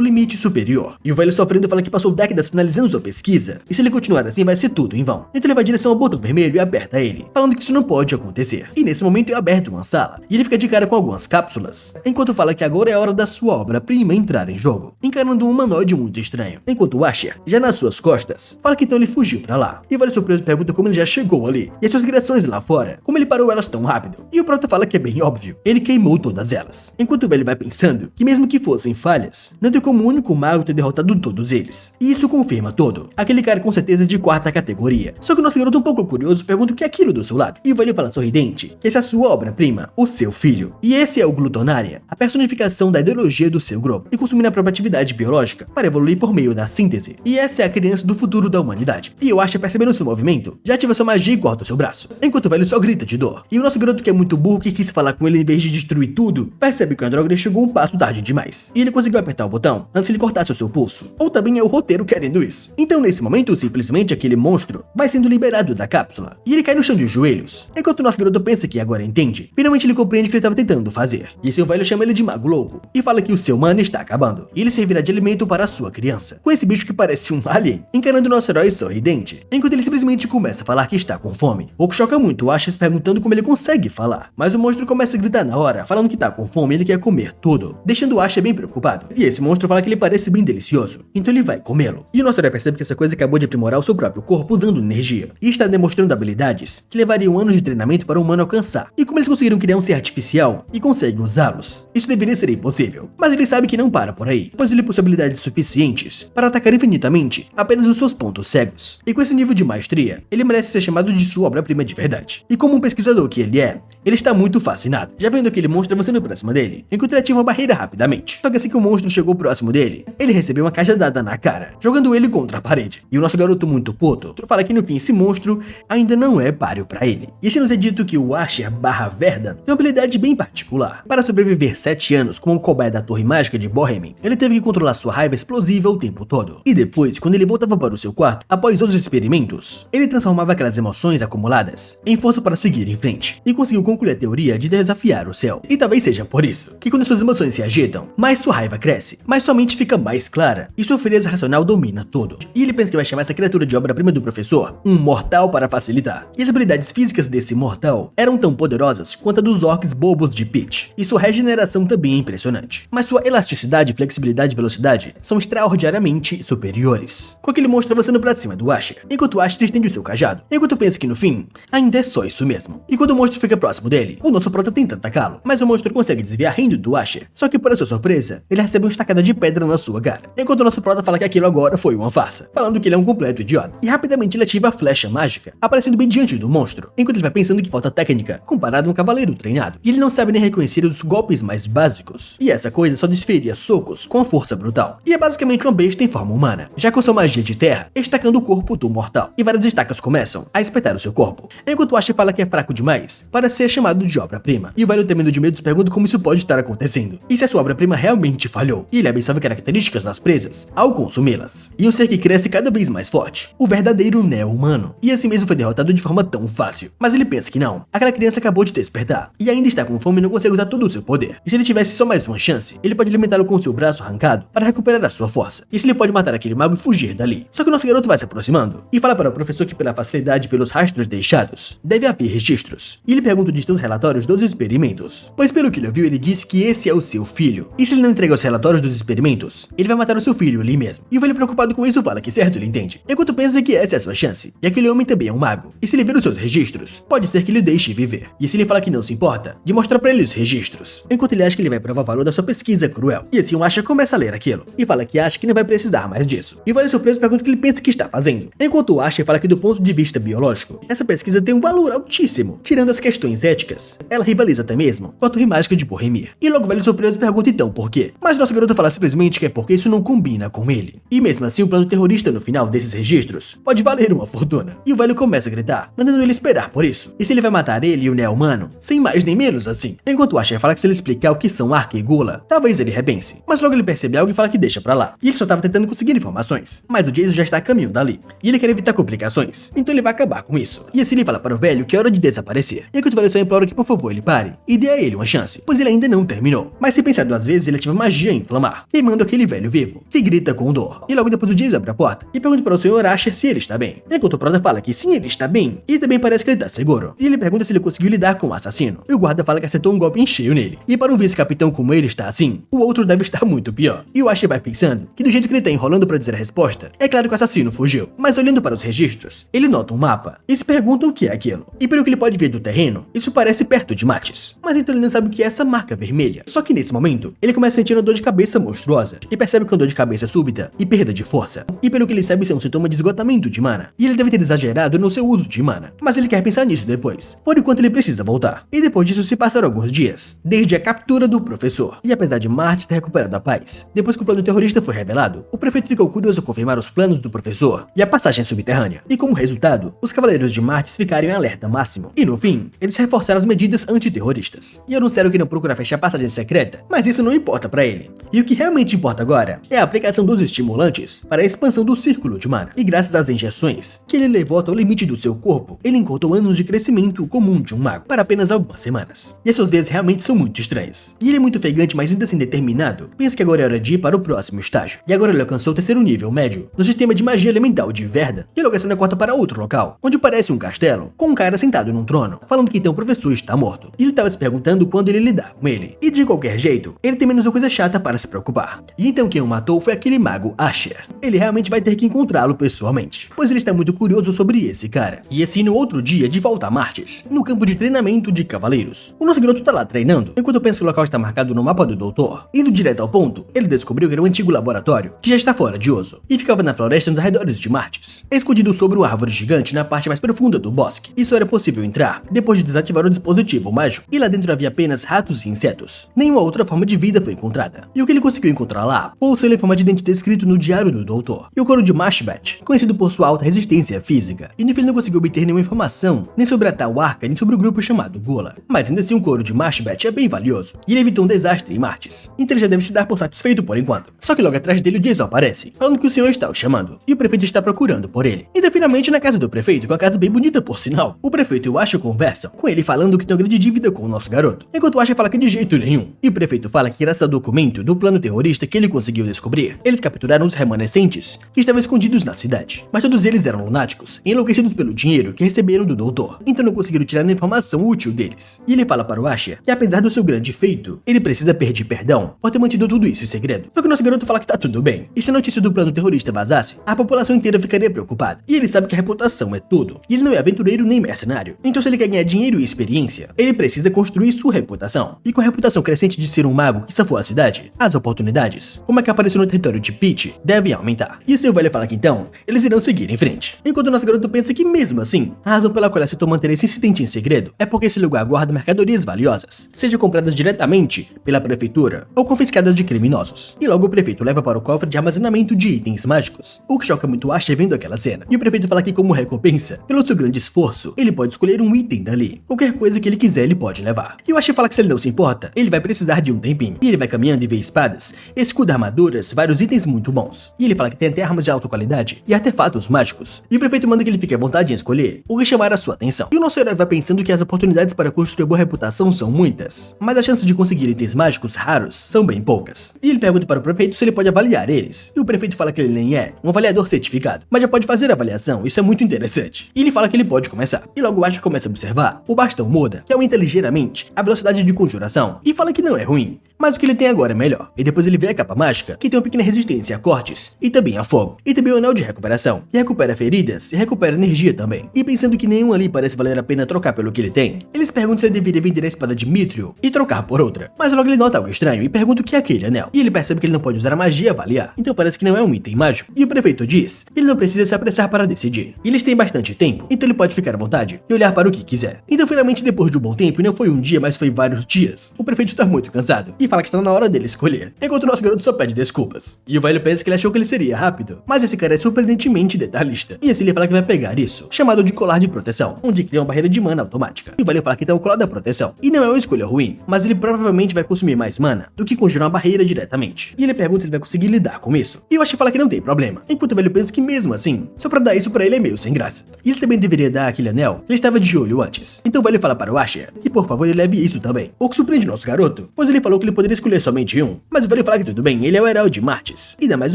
limite superior. E o velho sofrendo fala que passou décadas finalizando sua pesquisa, e se ele continuar assim vai ser tudo em vão. Então ele vai em direção ao botão vermelho e aperta ele, falando que isso não pode acontecer. E nesse momento é aberto uma sala, e ele fica de cara com algumas cápsulas, enquanto fala que agora é a hora da sua obra-prima entrar em jogo, encarando um humanoide muito estranho. Enquanto o Asher, já nas suas costas, fala que então ele fugiu pra lá. E o velho surpreso pergunta como ele já chegou ali, e as suas criações lá fora, como ele parou elas tão rápido. E o Prota fala que é bem óbvio, ele queimou todas elas. Enquanto o velho vai pensando que mesmo que fossem falhas, não tem como o único mago ter derrotado todos eles. E isso confirma todo. Aquele cara com certeza é de 4ª categoria. Só que o nosso garoto um pouco curioso pergunta o que é aquilo do seu lado. E o velho fala sorridente que essa é a sua obra-prima, o seu filho. E esse é o Glutonária, a personificação da ideologia do seu grupo, e consumindo a própria atividade biológica para evoluir por meio da síntese. E essa é a criança do futuro da humanidade. E eu acho, percebendo seu movimento, já ativa sua magia e corta o seu braço, enquanto o velho só grita de dor. E o nosso garoto, que é muito burro, que quis falar com ele em vez de destruir tudo, percebe que o Andrógeda chegou um passo tarde demais, e ele conseguiu apertar o botão antes que ele cortasse o seu pulso. Ou também é o roteiro querendo isso. Então nesse momento, simplesmente aquele monstro vai sendo liberado da cápsula, e ele cai no chão de joelhos. Enquanto o nosso garoto pensa que agora entende, finalmente ele compreende o que ele estava tentando fazer. E seu velho chama ele de mago louco, e fala que o seu mana está acabando, e ele servirá de alimento para a sua criança, com esse bicho que parece um alien, encarando nosso herói sorridente, enquanto ele simplesmente começa a falar que está com fome. O que choca muito o Asher se perguntando como ele consegue falar, mas o monstro começa a gritar na hora, falando que tá com fome e ele quer comer tudo, deixando o Asher bem preocupado. E esse monstro fala que ele parece bem delicioso, então ele vai comê-lo. E o nosso herói percebe que essa coisa acabou de aprimorar o seu próprio corpo usando energia, e está demonstrando habilidades que levariam anos de treinamento para o humano alcançar. E como eles conseguiram criar um ser artificial e conseguem usá-los, isso deveria ser impossível. Mas ele sabe que não para por aí, pois ele possui habilidades suficientes para atacar infinitamente apenas os seus pontos cegos. E com esse nível de maestria, ele merece ser chamado de sua obra-prima de verdade. E como um pesquisador que ele é, ele está muito fascinado, já vendo aquele monstro avançando pra cima dele, enquanto ele ativa uma barreira rapidamente. Só que assim que o monstro chegou próximo dele, ele recebeu uma cajadada na cara, jogando ele contra a parede. E o nosso garoto muito puto fala que no fim esse monstro ainda não é páreo pra ele. E se nos é dito que o Asher/Verdan tem uma habilidade bem particular. Para sobreviver 7 anos como cobaia da torre mágica de Boheim, ele teve que controlar sua raiva explosiva o tempo todo. E depois, quando ele voltava para o seu quarto, após outros experimentos, ele transformava aquelas emoções acumuladas em força para seguir em frente, e conseguiu concluir a teoria de desafiar o céu. E talvez seja por isso que quando suas emoções se agitam, mais sua raiva cresce, mais sua mente fica mais clara, e sua frieza racional domina tudo. E ele pensa que vai chamar essa criatura de obra-prima do professor um mortal para facilitar. E as habilidades físicas desse mortal eram tão poderosas quanto a dos orcs bobos de Peach, e sua regeneração também é impressionante. Mas sua elasticidade, flexibilidade e velocidade são extraordinariamente superiores. Com aquele aquele monstro avançando pra cima do Asher, enquanto o Asher estende o seu cajado, enquanto pensa que no fim, ainda é só isso mesmo. E quando o monstro fica próximo dele, o nosso prota tenta atacá-lo, mas o monstro consegue desviar rindo do Asher, só que para sua surpresa, ele recebe uma estacada de pedra na sua cara, enquanto o nosso prota fala que aquilo agora foi uma farsa, falando que ele é um completo idiota, e rapidamente ele ativa a flecha mágica, aparecendo bem diante do monstro, enquanto ele vai pensando que falta técnica, comparado a um cavaleiro treinado, e ele não sabe nem reconhecer os golpes mais básicos, e essa coisa só desferia socos com a força brutal, e é basicamente uma besta em forma humana, já com sua magia de terra, estacando o corpo do mortal, e várias estacas começam a espetar o seu corpo, enquanto o Asher fala que é fraco demais para ser chamado de obra-prima, e o velho tremendo de medo se pergunta como isso pode estar acontecendo, e se a sua obra-prima realmente falhou, e ele absorve características nas presas ao consumi-las, e um ser que cresce cada vez mais forte, o verdadeiro neo-humano, e assim mesmo foi derrotado de forma tão fácil, mas ele pensa que não, aquela criança acabou de despertar, e ainda está com fome e não consegue usar todo o seu poder, e se ele tivesse só mais uma chance, ele pode alimentá-lo com seu braço arrancado para recuperar a sua força, e se ele pode matar aquele mago e fugir dali. Só que o nosso garoto vai se aproximando, e fala para o professor que pela facilidade pelos rastros deixados, deve haver registros, e ele pergunta onde estão os relatórios dos experimentos, pois pelo que ele ouviu ele disse que esse é o seu filho, e se ele não entrega os relatórios dos experimentos, ele vai matar o seu filho ali mesmo, e o velho preocupado com isso fala que certo ele entende, enquanto pensa que essa é a sua chance, e aquele homem também é um mago, e se ele ver os seus registros, pode ser que ele deixe viver, e se ele fala que não se importa, de mostrar pra ele os registros, enquanto ele acha que ele vai provar o valor da sua pesquisa cruel, e assim o Asher começa a ler aquilo, e fala que acha que não vai precisar mais disso, e o velho surpreso pergunta o que ele pensa que está fazendo, enquanto o Asher fala que do ponto de vista biológico, essa pesquisa tem um valor altíssimo, tirando as questões éticas, ela rivaliza até mesmo com a torre mágica de Borremir, e logo o velho surpreso pergunta então por quê, mas nosso garoto fala simplesmente que é porque isso não combina com ele, e mesmo assim o plano terrorista no final desses registros pode valer uma fortuna, e o velho começa a gritar, mandando ele esperar por isso, e se ele vai matar ele e o neo-humano, sem mais nem menos assim, enquanto o Asher fala que se ele explicar o que são Arca e Gula, talvez ele repense, mas logo ele percebe algo e fala que deixa pra lá, e ele só estava tentando conseguir informações, mas o Jason já está a caminho dali, e ele quer evitar complicações, então ele vai acabar com isso, e assim ele fala para o velho que é hora de desaparecer, enquanto o velho só implora que por favor ele pare, e dê a ele uma chance, pois ele ainda não terminou, mas se pensar duas vezes ele ativa magia a inflamar, queimando aquele velho vivo, que grita com dor, e logo depois o Jason abre a porta, e pergunta para o Sr. Asher se ele está bem, enquanto o Prota fala que sim ele está bem, e também parece que ele está seguro, e ele pergunta se ele conseguiu lidar com o assassino, e o guarda fala que acertou um golpe em cheio nele, e para um vice-capitão como ele está assim, o outro deve estar muito pior, e o Asher vai pensando que do jeito que ele tá enrolando para dizer a resposta, é claro que o assassino fugiu, mas olhando para os registros, ele nota um mapa, e se pergunta o que é aquilo, e pelo que ele pode ver do terreno, isso parece perto de Matis, mas então ele não sabe o que é essa marca vermelha, só que nesse momento, ele começa a sentir uma dor de cabeça monstruosa, e percebe que é uma dor de cabeça súbita e perda de força, e pelo que ele sabe isso é um sintoma de esgotamento de mana, e ele deve ter exagerado no seu uso de mana, mas ele quer pensar nisso depois, por enquanto ele precisa voltar, e depois disso se passaram alguns dias, desde a captura do professor, e apesar de Martis ter recuperado a paz, depois que o plano terrorista foi revelado, o prefeito ficou curioso a confirmar os planos do professor e a passagem subterrânea, e como resultado, os cavaleiros de Martis ficaram em alerta máximo, e no fim, eles reforçaram as medidas antiterroristas, e anunciaram que não procura fechar a passagem secreta, mas isso não importa pra ele, e o que realmente importa agora é a aplicação dos estimulantes para a expansão do círculo de mana, e graças às injeções que ele levou até o limite do seu corpo, ele encurtou anos de crescimento comum de um mago para apenas algumas semanas, e as suas vezes realmente são muito estranhas, e ele é muito ofegante, mas ainda assim determinado, pensa que agora é hora de ir para o próximo estágio, e agora ele alcançou o terceiro nível médio, no sistema de magia elemental de Verda, e logo a cena corta para outro local, onde parece um castelo, com um cara sentado num trono, falando que então o professor está morto, e ele estava se perguntando quando ele lidar com ele, e de qualquer jeito, ele tem menos uma coisa chata para se preocupar, e então quem o matou foi aquele mago Asher, ele realmente vai ter que encontrá-lo pessoalmente, pois ele está muito curioso sobre esse cara, e assim no outro dia de volta a Martis, no campo de treinamento de cavaleiros, o nosso garoto tá lá treinando, enquanto pensa que o local está marcado no mapa do doutor, indo direto ao ponto, ele descobriu que era um antigo laboratório, que já está fora de uso, e ficava na floresta nos arredores de Martis, escondido sobre uma árvore gigante na parte mais profunda do bosque, e só era possível entrar depois de desativar o dispositivo mágico, e lá dentro havia apenas ratos e insetos, nenhuma outra forma de vida foi encontrada, e o que ele conseguiu encontrar lá, foi o selo em forma de dente descrito no diário do doutor, e o couro de Mashbat, conhecido por sua alta resistência física, e no fim ele não conseguiu obter nenhuma informação, nem sobre a tal arca, nem sobre o grupo chamado Gula, mas ainda assim o couro de Mashbat é bem valioso, e ele evitou um desastre em Martis, então ele já deve se dar por satisfeito por enquanto, só que logo atrás dele o Jason aparece, falando que o senhor está o chamando, e o prefeito está procurando por ele, e finalmente na casa do prefeito, com a casa bem bonita por sinal, o prefeito e o Asher conversam, com ele falando que tem uma grande dívida com o nosso garoto, enquanto o Asher fala que de jeito nenhum, e o prefeito fala que graças ao documento do plano terrorista que ele conseguiu descobrir, eles capturaram os remanescentes que estavam escondidos na cidade, mas todos eles eram lunáticos, enlouquecidos pelo dinheiro que receberam do doutor, então não conseguiram tirar a informação útil deles, e ele fala para o Asher que apesar do seu grande feito, ele precisa pedir perdão por ter mantido tudo isso em segredo, só que o nosso garoto fala que tá tudo bem, e se a notícia do plano terrorista vazar, voltasse, a população inteira ficaria preocupada. E ele sabe que a reputação é tudo. E ele não é aventureiro nem mercenário. Então se ele quer ganhar dinheiro e experiência, ele precisa construir sua reputação. E com a reputação crescente de ser um mago que salvou a cidade, as oportunidades, como é que apareceu no território de Peach, devem aumentar. E o seu velho fala que então, eles irão seguir em frente. Enquanto o nosso garoto pensa que mesmo assim, a razão pela qual ela aceitou manter esse incidente em segredo é porque esse lugar guarda mercadorias valiosas, seja compradas diretamente pela prefeitura ou confiscadas de criminosos. E logo o prefeito leva para o cofre de armazenamento de itens mágicos, o que choca muito Asher vendo aquela cena. E o prefeito fala que como recompensa, pelo seu grande esforço, ele pode escolher um item dali. Qualquer coisa que ele quiser ele pode levar. E o Asher fala que se ele não se importa, ele vai precisar de um tempinho. E ele vai caminhando e vê espadas, escudo, armaduras, vários itens muito bons. E ele fala que tem até armas de alta qualidade e artefatos mágicos. E o prefeito manda que ele fique à vontade em escolher o que chamar a sua atenção. E o nosso herói vai pensando que as oportunidades para construir boa reputação são muitas, mas as chances de conseguir itens mágicos raros são bem poucas. E ele pergunta para o prefeito se ele pode avaliar eles. E o prefeito fala que ele nem é um avaliador certificado, mas já pode fazer a avaliação, isso é muito interessante. E ele fala que ele pode começar. E logo Asher começa a observar o bastão muda, que aumenta ligeiramente a velocidade de conjuração, e fala que não é ruim, mas o que ele tem agora é melhor. E depois ele vê a capa mágica, que tem uma pequena resistência a cortes, e também a fogo, e também o anel de recuperação, que recupera feridas e recupera energia também. E pensando que nenhum ali parece valer a pena trocar pelo que ele tem, eles perguntam se ele deveria vender a espada de Mithril e trocar por outra. Mas logo ele nota algo estranho e pergunta o que é aquele anel. E ele percebe que ele não pode usar a magia a avaliar, então parece que não é um item mágico. E o prefeito diz que ele não precisa se apressar para decidir. E eles têm bastante tempo, então ele pode ficar à vontade e olhar para o que quiser. Então finalmente depois de um bom tempo, e não foi um dia, mas foi vários dias, o prefeito está muito cansado e fala que está na hora dele escolher, enquanto o nosso garoto só pede desculpas. E o velho pensa que ele achou que ele seria rápido, mas esse cara é surpreendentemente detalhista. E assim ele fala que vai pegar isso, chamado de colar de proteção, onde cria uma barreira de mana automática. E o velho fala que tem o colar da proteção, e não é uma escolha ruim, mas ele provavelmente vai consumir mais mana do que conjurar uma barreira diretamente. E ele pergunta se ele vai conseguir lidar com isso. E o Asher fala que não tem problema, enquanto o velho pensa que mesmo assim, só pra dar isso pra ele é meio sem graça. E ele também deveria dar aquele anel, ele estava de olho antes. Então o velho fala para o Asher que por favor ele leve isso também. O que surpreende nosso garoto, pois ele falou que ele poderia escolher somente um, mas o velho fala que tudo bem, ele é o herói de Martis, e ainda mais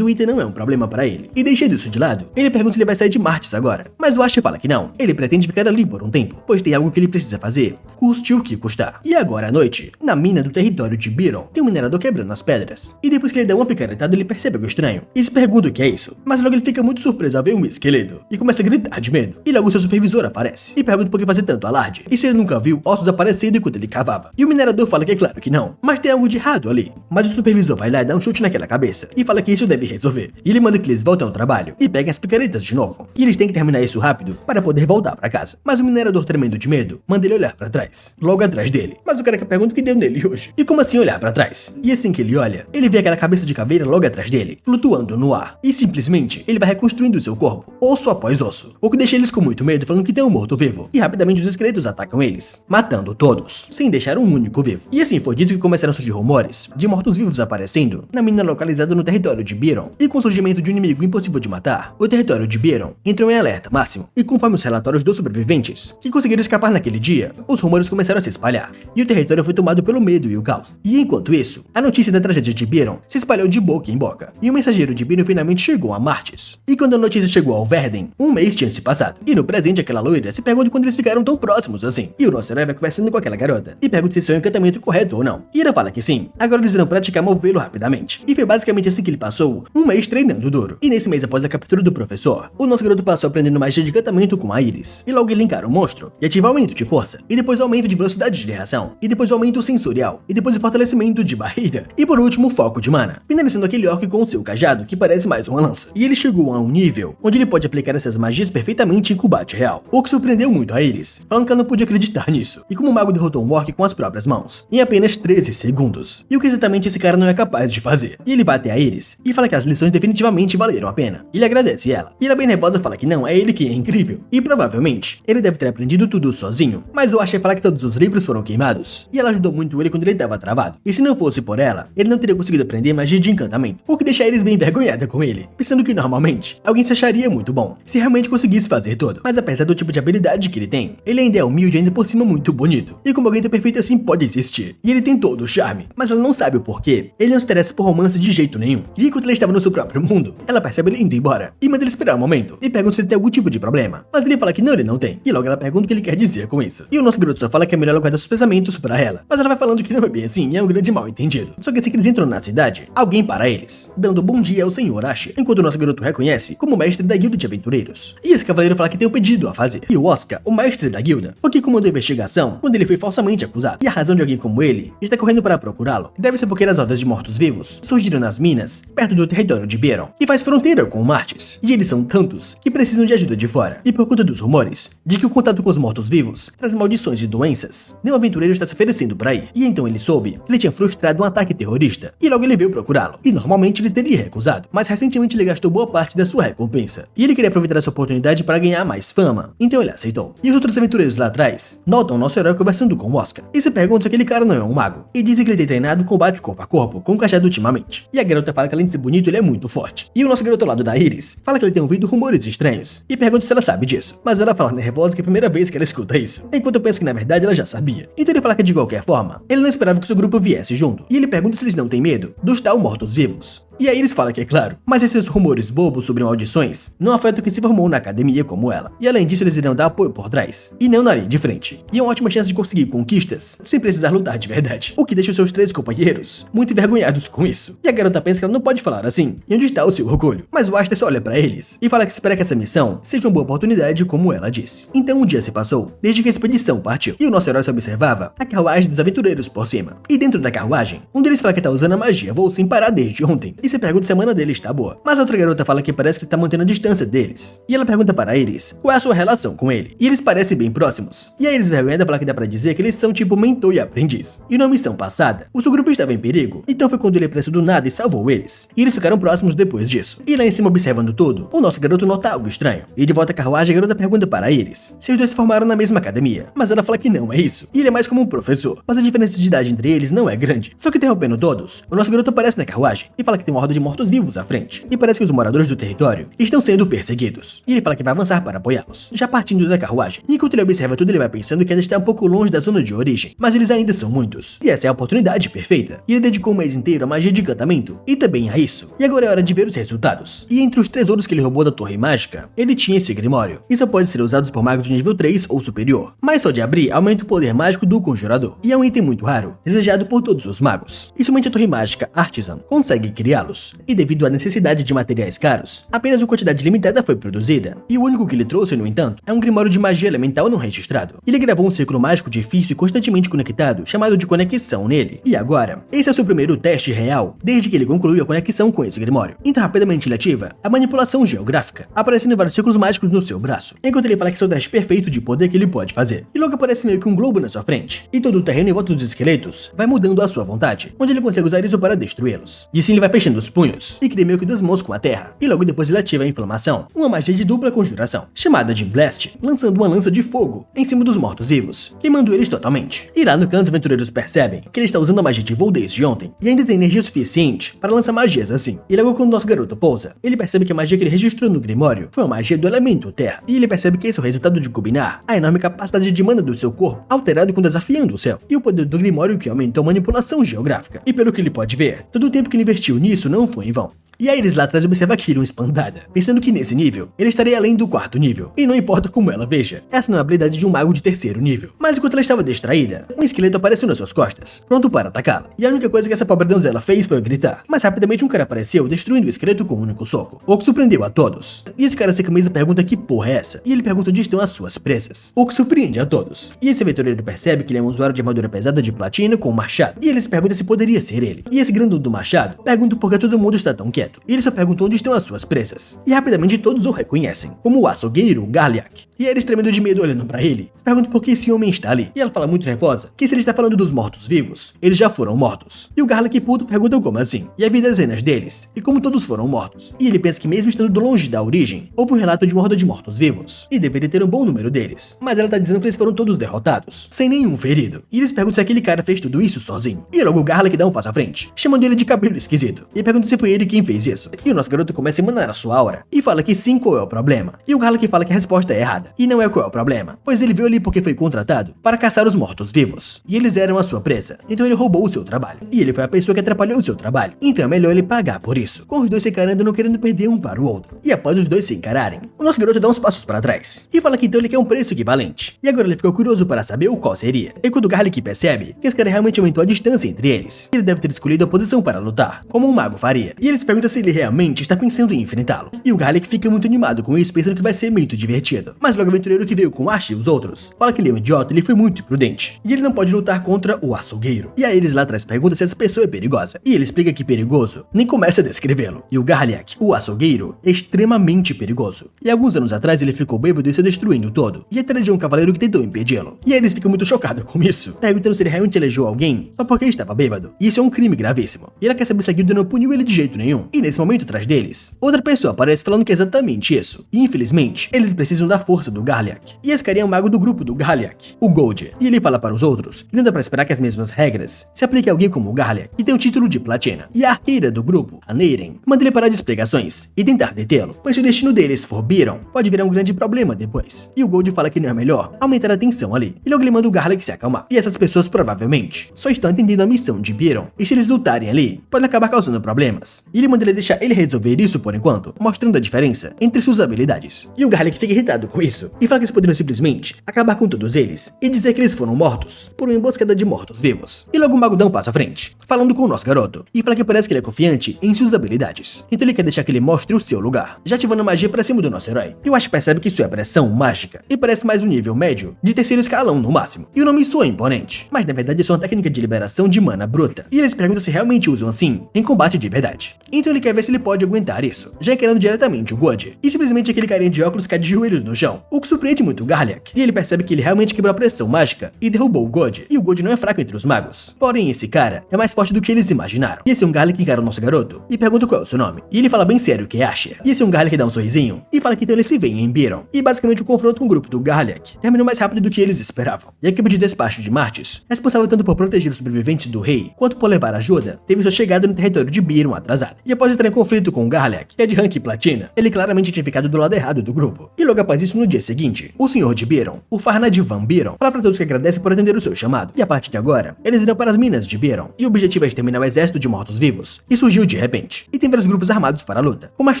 o item não é um problema pra ele. E deixando isso de lado, ele pergunta se ele vai sair de Martis agora, mas o Asher fala que não, ele pretende ficar ali por um tempo, pois tem algo que ele precisa fazer, custe o que custar. E agora à noite, na mina do território de Byron, tem um minerador quebrando as pedras, e depois que ele dá uma picaretada ele percebe algo estranho, e se pergunta o que é isso, mas logo ele fica muito surpreso ao ver um esqueleto, e começa a gritar de medo, e logo seu supervisor aparece, e pergunta por que fazer tanto alarde, e se ele nunca viu ossos aparecendo enquanto ele cavava. E o minerador fala que é claro que não, mas tem algo de errado ali. Mas o supervisor vai lá e dá um chute naquela cabeça, e fala que isso deve resolver, e ele manda que eles voltem ao trabalho, e peguem as picaretas de novo, e eles têm que terminar isso rápido, para poder voltar pra casa. Mas o minerador tremendo de medo, manda ele olhar pra trás, logo atrás dele. Mas o cara que pergunta o que deu nele hoje, e como assim olhar pra trás? E assim que ele olha, ele vê aquela cabeça de caveira logo atrás dele, flutuando no ar, e simplesmente ele vai reconstruindo seu corpo, osso após osso, o que deixa eles com muito medo, falando que tem um morto-vivo, e rapidamente os esqueletos atacam eles, matando todos, sem deixar um único vivo. E assim foi dito que começaram a surgir rumores de mortos-vivos aparecendo na mina localizada no território de Byron, e com o surgimento de um inimigo impossível de matar, o território de Byron entrou em alerta máximo, e conforme os relatórios dos sobreviventes que conseguiram escapar naquele dia, os rumores começaram a se espalhar, e o território foi tomado pelo medo e o caos. E enquanto isso, a notícia da tragédia de Byron se espalhou de boca em boca, e o mensageiro de Byron finalmente chegou a Martis. E quando a notícia chegou ao Verden, um mês tinha se passado, e no presente aquela loira se pergunta quando eles ficaram tão próximos assim, e o nosso herói vai conversando com aquela garota, e pergunta se isso é um encantamento correto ou não, e ela fala que sim, agora eles irão praticar movê-lo rapidamente, e foi basicamente assim que ele passou um mês treinando duro. E nesse mês após a captura do professor, o nosso garoto passou aprendendo magia de encantamento com a Iris, e logo ele encara o monstro, e ativa o aumento de força, e depois o aumento de velocidade de reação, e depois o aumento sensorial, e depois o fortalecimento de barreira, e por último o foco de mana, finalizando aquele orc com o seu cajado que parece mais uma lança. E ele chegou a um nível onde ele pode aplicar essas magias perfeitamente em combate real, o que surpreendeu muito a Iris, falando que ela não podia acreditar nisso, e como o mago derrotou um orc com as próprias mãos, em apenas 13 segundos, e o que exatamente esse cara não é capaz de fazer. E ele vai até a Iris e fala que as lições definitivamente valeram a pena, e ele agradece ela, e ela bem nervosa fala que não, é ele que é incrível, e provavelmente ele deve ter aprendido tudo sozinho, mas o Asher fala que todos os livros foram queimados, e ela ajudou muito ele quando ele estava travado, e se não fosse por ela, ele não teria conseguido aprender magia de encantamento, o que deixa a Iris bem envergonhada com ele, pensando que normalmente alguém se acharia muito bom, se realmente conseguisse fazer tudo, mas apesar do tipo de habilidade que ele tem, ele ainda é humilde e ainda por cima muito bonito, e como alguém tão perfeito assim pode existir, e ele tem todo o charme, mas ela não sabe o porquê, ele não se interessa por romance de jeito nenhum, e enquanto ele estava no seu próprio mundo, ela percebe ele indo embora, e manda ele esperar um momento, e pergunta se ele tem algum tipo de problema, mas ele fala que não, ele não tem, e logo ela pergunta o que ele quer dizer com isso, e o nosso garoto só fala que é melhor guardar seus pensamentos pra ela, mas ela vai falando que não é bem assim, e é um grande mal entendido, só que assim que eles entram na cidade, alguém para eles, dando bom dia ao Sr. Asher, enquanto enquanto o nosso garoto reconhece como mestre da guilda de aventureiros. E esse cavaleiro fala que tem um pedido a fazer. E o Oscar, o mestre da guilda, foi quem comandou a investigação quando ele foi falsamente acusado. E a razão de alguém como ele está correndo para procurá-lo deve ser porque as hordas de mortos-vivos surgiram nas minas, perto do território de Beron, que faz fronteira com Martes. E eles são tantos que precisam de ajuda de fora. E por conta dos rumores de que o contato com os mortos-vivos traz maldições e doenças, nenhum aventureiro está se oferecendo para ir. E então ele soube que ele tinha frustrado um ataque terrorista, e logo ele veio procurá-lo. E normalmente ele teria recusado, mas recentemente ele gastou boa parte da sua recompensa. E ele queria aproveitar essa oportunidade para ganhar mais fama, então ele aceitou. E os outros aventureiros lá atrás notam o nosso herói conversando com o Oscar, e se perguntam se aquele cara não é um mago, e dizem que ele tem treinado combate corpo a corpo com o cajado ultimamente. E a garota fala que além de ser bonito, ele é muito forte. E o nosso garoto ao lado da Iris fala que ele tem ouvido rumores estranhos, e pergunta se ela sabe disso, mas ela fala nervosa que é a primeira vez que ela escuta isso, enquanto eu penso que na verdade ela já sabia. Então ele fala que de qualquer forma, ele não esperava que seu grupo viesse junto, e ele pergunta se eles não têm medo dos tal mortos-vivos. E aí eles falam que é claro, mas esses rumores bobos sobre maldições não afetam quem se formou na academia como ela. E além disso eles irão dar apoio por trás, e não na linha de frente. E é uma ótima chance de conseguir conquistas, sem precisar lutar de verdade. O que deixa os seus 3 companheiros muito envergonhados com isso. E a garota pensa que ela não pode falar assim, e onde está o seu orgulho? Mas o Aster só olha pra eles, e fala que espera que essa missão seja uma boa oportunidade como ela disse. Então um dia se passou, desde que a expedição partiu, e o nosso herói só observava a carruagem dos aventureiros por cima. E dentro da carruagem, um deles fala que tá usando a magia voo sem parar desde ontem, e se pergunta se a mana dele está boa. Mas a outra garota fala que parece que tá mantendo a distância deles. E ela pergunta para Iris qual é a sua relação com ele. E eles parecem bem próximos. E a Iris vergonhada fala que dá pra dizer que eles são tipo mentor e aprendiz. E na missão passada, o seu grupo estava em perigo, então foi quando ele apareceu do nada e salvou eles. E eles ficaram próximos depois disso. E lá em cima observando tudo, o nosso garoto nota algo estranho. E de volta à carruagem, a garota pergunta para Iris se os dois se formaram na mesma academia. Mas ela fala que não é isso. E ele é mais como um professor. Mas a diferença de idade entre eles não é grande. Só que interrompendo todos, o nosso garoto aparece na carruagem e fala que tem uma horda de mortos-vivos à frente. E parece que os moradores do território estão sendo perseguidos. E ele fala que vai avançar para apoiá-los, já partindo da carruagem. E enquanto ele observa tudo, ele vai pensando que ela está um pouco longe da zona de origem, mas eles ainda são muitos. E essa é a oportunidade perfeita. E ele dedicou um mês inteiro à magia de encantamento e também a isso. E agora é hora de ver os resultados. E entre os tesouros que ele roubou da torre mágica, ele tinha esse grimório. E só pode ser usado por magos de nível 3 ou superior. Mas só de abrir aumenta o poder mágico do conjurador. E é um item muito raro, desejado por todos os magos. E somente a torre mágica Artisan consegue criá-los. E devido à necessidade de materiais caros, apenas uma quantidade limitada foi produzida. E o único que ele trouxe, no entanto, é um grimório de magia elemental não registrado. Ele gravou um círculo mágico difícil e constantemente conectado, chamado de conexão nele. E agora, esse é o seu primeiro teste real, desde que ele concluiu a conexão com esse grimório. Então rapidamente ele ativa a manipulação geográfica, aparecendo vários círculos mágicos no seu braço, enquanto ele fala que esse é o teste perfeito de poder que ele pode fazer. E logo aparece meio que um globo na sua frente, e todo o terreno em volta dos esqueletos vai mudando à sua vontade, onde ele consegue usar isso para destruí-los. E assim ele vai fechando os punhos, e cria meio que 2 mãos com a terra, e logo depois ele ativa a inflamação, uma magia de dupla conjuração, chamada de Blast, lançando uma lança de fogo em cima dos mortos-vivos, queimando eles totalmente. E lá no canto os aventureiros percebem que ele está usando a magia de voo desde ontem, e ainda tem energia suficiente para lançar magias assim. E logo quando nosso garoto pousa, ele percebe que a magia que ele registrou no grimório foi uma magia do elemento terra, e ele percebe que esse é o resultado de combinar a enorme capacidade de mana do seu corpo, alterado com desafiando o céu, e o poder do grimório que aumentou a manipulação geográfica. E pelo que ele pode ver, todo o tempo que ele investiu nisso não foi em vão. E a Iris lá atrás observa Kiron espantada, pensando que nesse nível, ele estaria além do 4º nível. E não importa como ela veja, essa não é a habilidade de um mago de 3º nível. Mas enquanto ela estava distraída, um esqueleto apareceu nas suas costas, pronto para atacá-la. E a única coisa que essa pobre donzela fez foi gritar. Mas rapidamente um cara apareceu, destruindo o esqueleto com um único soco, o que surpreendeu a todos. E esse cara sem camisa pergunta que porra é essa? E ele pergunta onde estão as suas presas, o que surpreende a todos. E esse aventureiro percebe que ele é um usuário de armadura pesada de platina com um machado. E ele se pergunta se poderia ser ele. E esse grandão do machado pergunta por que todo mundo está tão quieto. E ele só pergunta onde estão as suas presas. E rapidamente todos o reconhecem, como o açougueiro Garliak. E eles tremendo de medo olhando pra ele, se perguntam por que esse homem está ali. E ela fala muito nervosa que se ele está falando dos mortos-vivos, eles já foram mortos. E o Garliak puto pergunta como assim. E havia dezenas deles, e como todos foram mortos. E ele pensa que mesmo estando longe da origem, houve um relato de uma horda de mortos-vivos, e deveria ter um bom número deles. Mas ela tá dizendo que eles foram todos derrotados, sem nenhum ferido. E eles perguntam se aquele cara fez tudo isso sozinho. E logo o Garliak dá um passo à frente, chamando ele de cabelo esquisito. E pergunta se foi ele quem fez isso. E o nosso garoto começa a emanar a sua aura, e fala que sim, qual é o problema. E o Garliak fala que a resposta é errada. E não é qual é o problema, pois ele veio ali porque foi contratado para caçar os mortos-vivos. E eles eram a sua presa, então ele roubou o seu trabalho. E ele foi a pessoa que atrapalhou o seu trabalho, então é melhor ele pagar por isso. Com os dois se encarando, não querendo perder um para o outro. E após os dois se encararem, o nosso garoto dá uns passos para trás e fala que então ele quer um preço equivalente. E agora ele ficou curioso para saber o qual seria. E quando o Garlic percebe que esse cara realmente aumentou a distância entre eles, ele deve ter escolhido a posição para lutar, como um mago faria. E eles perguntam se ele realmente está pensando em enfrentá-lo. E o Garlic fica muito animado com isso, pensando que vai ser muito divertido. Mas logo o aventureiro que veio com Ash e os outros fala que ele é um idiota, ele foi muito imprudente. E ele não pode lutar contra o açougueiro. E aí eles lá atrás perguntam se essa pessoa é perigosa. E ele explica que perigoso nem começa a descrevê-lo. E o Garlic, o açougueiro, é extremamente perigoso. E alguns anos atrás ele ficou bêbado e se destruindo todo. E até de um cavaleiro que tentou impedi-lo. E aí eles ficam muito chocados com isso, perguntando se ele realmente elegeu alguém só porque ele estava bêbado. E isso é um crime gravíssimo. E ela quer saber se a guilda não puniu ele de jeito nenhum. E nesse momento atrás deles, outra pessoa aparece falando que é exatamente isso. E infelizmente, eles precisam da força do Garlic. E esse cara é um mago do grupo do Garlic, o Gold. E ele fala para os outros que não dá pra esperar que as mesmas regras se apliquem a alguém como o Garlic, que tem o título de platina. E a arqueira do grupo, a Neiren, manda ele parar de explicações e tentar detê-lo, pois se o destino deles for Byron, pode virar um grande problema depois. E o Gold fala que não é melhor aumentar a tensão ali. E logo ele manda o Garlic se acalmar. E essas pessoas provavelmente só estão entendendo a missão de Byron. E se eles lutarem ali, pode acabar causando problemas. E ele manda ele deixar ele resolver isso por enquanto, mostrando a diferença entre suas habilidades. E o Garlic fica irritado com isso e fala que eles poderiam simplesmente acabar com todos eles e dizer que eles foram mortos por uma emboscada de mortos-vivos. E logo o mago dá um passo à frente, falando com o nosso garoto, e fala que parece que ele é confiante em suas habilidades. Então ele quer deixar que ele mostre o seu lugar, já ativando a magia pra cima do nosso herói. E o Ash percebe que isso é pressão mágica e parece mais um nível médio de terceiro escalão no máximo. E o nome soa imponente, mas na verdade é só uma técnica de liberação de mana bruta. E eles perguntam se realmente usam assim em combate de verdade. Então ele quer ver se ele pode aguentar isso, já encarando diretamente o God. E simplesmente aquele carinha de óculos cai de joelhos no chão, o que surpreende muito o Garlic. E ele percebe que ele realmente quebrou a pressão mágica e derrubou o God. E o God não é fraco entre os magos. Porém, esse cara é mais forte do que eles imaginaram. E esse é um Garlic que encara o nosso garoto e pergunta qual é o seu nome. E ele fala bem sério que é Asher. E esse é um Garlic que dá um sorrisinho e fala que então eles se veem em Byron. E basicamente o confronto com o grupo do Garlic terminou mais rápido do que eles esperavam. E a equipe de despacho de Martis, responsável tanto por proteger os sobreviventes do rei quanto por levar ajuda, teve sua chegada no território de Byron atrasada. E após entrar em conflito com o Garlic, que é de rank platina, ele claramente tinha ficado do lado errado do grupo. E logo após isso, no dia seguinte, o senhor de Byron, o Farnad Van Byron, fala para todos que agradece por atender o seu chamado. E a partir de agora, eles irão para as minas de Byron. E o objetivo é exterminar o exército de mortos-vivos, que surgiu de repente. E tem vários grupos armados para a luta, como as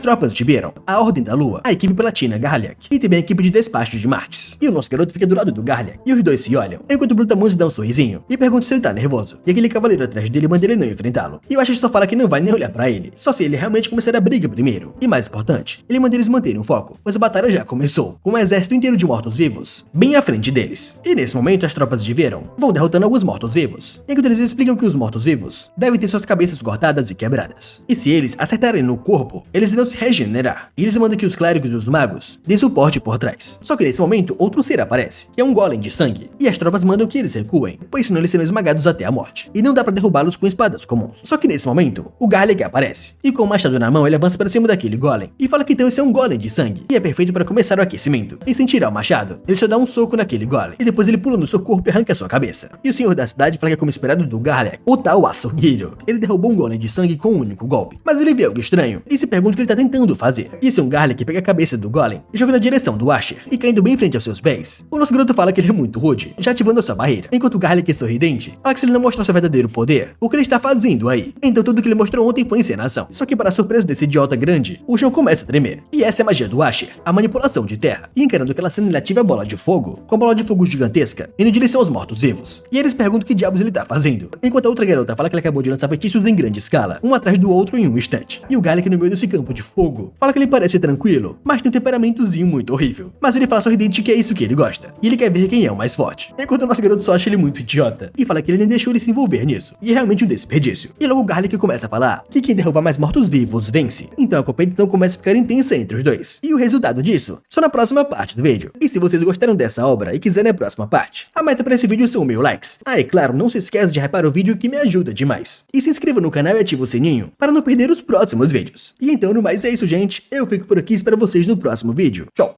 tropas de Byron, a Ordem da Lua, a equipe platina Garlic, e também a equipe de despacho de Martis. E o nosso garoto fica do lado do Garlic, e os dois se olham, enquanto o Brutamontes dá um sorrisinho e pergunta se ele tá nervoso. E aquele cavaleiro atrás dele manda ele não enfrentá-lo. E o Ash só fala que não vai nem olhar para ele, só se ele realmente começar a briga primeiro. E mais importante, ele manda eles manterem o foco, pois a batalha já começou, com um exército inteiro de mortos-vivos bem à frente deles. E nesse momento as tropas de Byron vão derrotando alguns mortos-vivos, enquanto eles explicam que os mortos-vivos devem ter suas cabeças cortadas e quebradas. E se eles acertarem no corpo, eles irão se regenerar. E eles mandam que os clérigos e os magos dêem suporte por trás. Só que nesse momento outro ser aparece, que é um golem de sangue, e as tropas mandam que eles recuem, pois senão eles serão esmagados até a morte. E não dá pra derrubá-los com espadas comuns. Só que nesse momento, o Garlic aparece, e com o machado na mão ele avança para cima daquele golem, e fala que então esse é um golem de sangue, e é perfeito para começar o aquecimento. E sem tirar o machado, ele só dá um soco naquele golem, e depois ele pula no seu corpo e arranca sua cabeça. E o senhor da cidade fala que é como esperado do Garlic, o tal açougueiro. Ele derrubou um golem de sangue com um único golpe, mas ele vê algo estranho, e se pergunta o que ele tá tentando fazer. E esse é um Garlic que pega a cabeça do golem e joga na direção do Asher, e caindo bem em frente aos seus pés. O nosso garoto fala que ele é muito rude, já ativando a sua barreira, enquanto o Garlic é sorridente, fala que se ele não mostrar seu verdadeiro poder, o que ele está fazendo aí? Então tudo que ele mostrou ontem foi encenação. Só que para a surpresa desse idiota grande, o chão começa a tremer. E essa é a magia do Asher, a manipulação de terra. E encarando aquela cena, ele ativa a bola de fogo, com a bola de fogo gigantesca, indo em direção aos mortos-vivos. E eles perguntam o que diabos ele tá fazendo, enquanto a outra garota fala que ele acabou de lançar feitiços em grande escala, um atrás do outro em um instante. E o Garlic no meio desse campo de fogo, fala que ele parece tranquilo, mas tem um temperamentozinho muito horrível. Mas ele fala sorridente que é isso que ele gosta, e ele quer ver quem é o mais forte. Enquanto o nosso garoto só acha ele muito idiota, e fala que ele nem deixou ele se envolver nisso, e é realmente um desperdício. E logo o Garlic começa a falar que quem derrubar mais mortos-vivos vence. Então a competição começa a ficar intensa entre os dois. E o resultado disso, só na próxima parte do vídeo. E se vocês gostaram dessa obra e quiserem a próxima parte, a meta para esse vídeo são 1000 likes. Ah, e claro, não se esqueça de hypar o vídeo que me ajuda demais. E se inscreva no canal e ative o sininho para não perder os próximos vídeos. E então no mais é isso, gente. Eu fico por aqui e espero vocês no próximo vídeo. Tchau!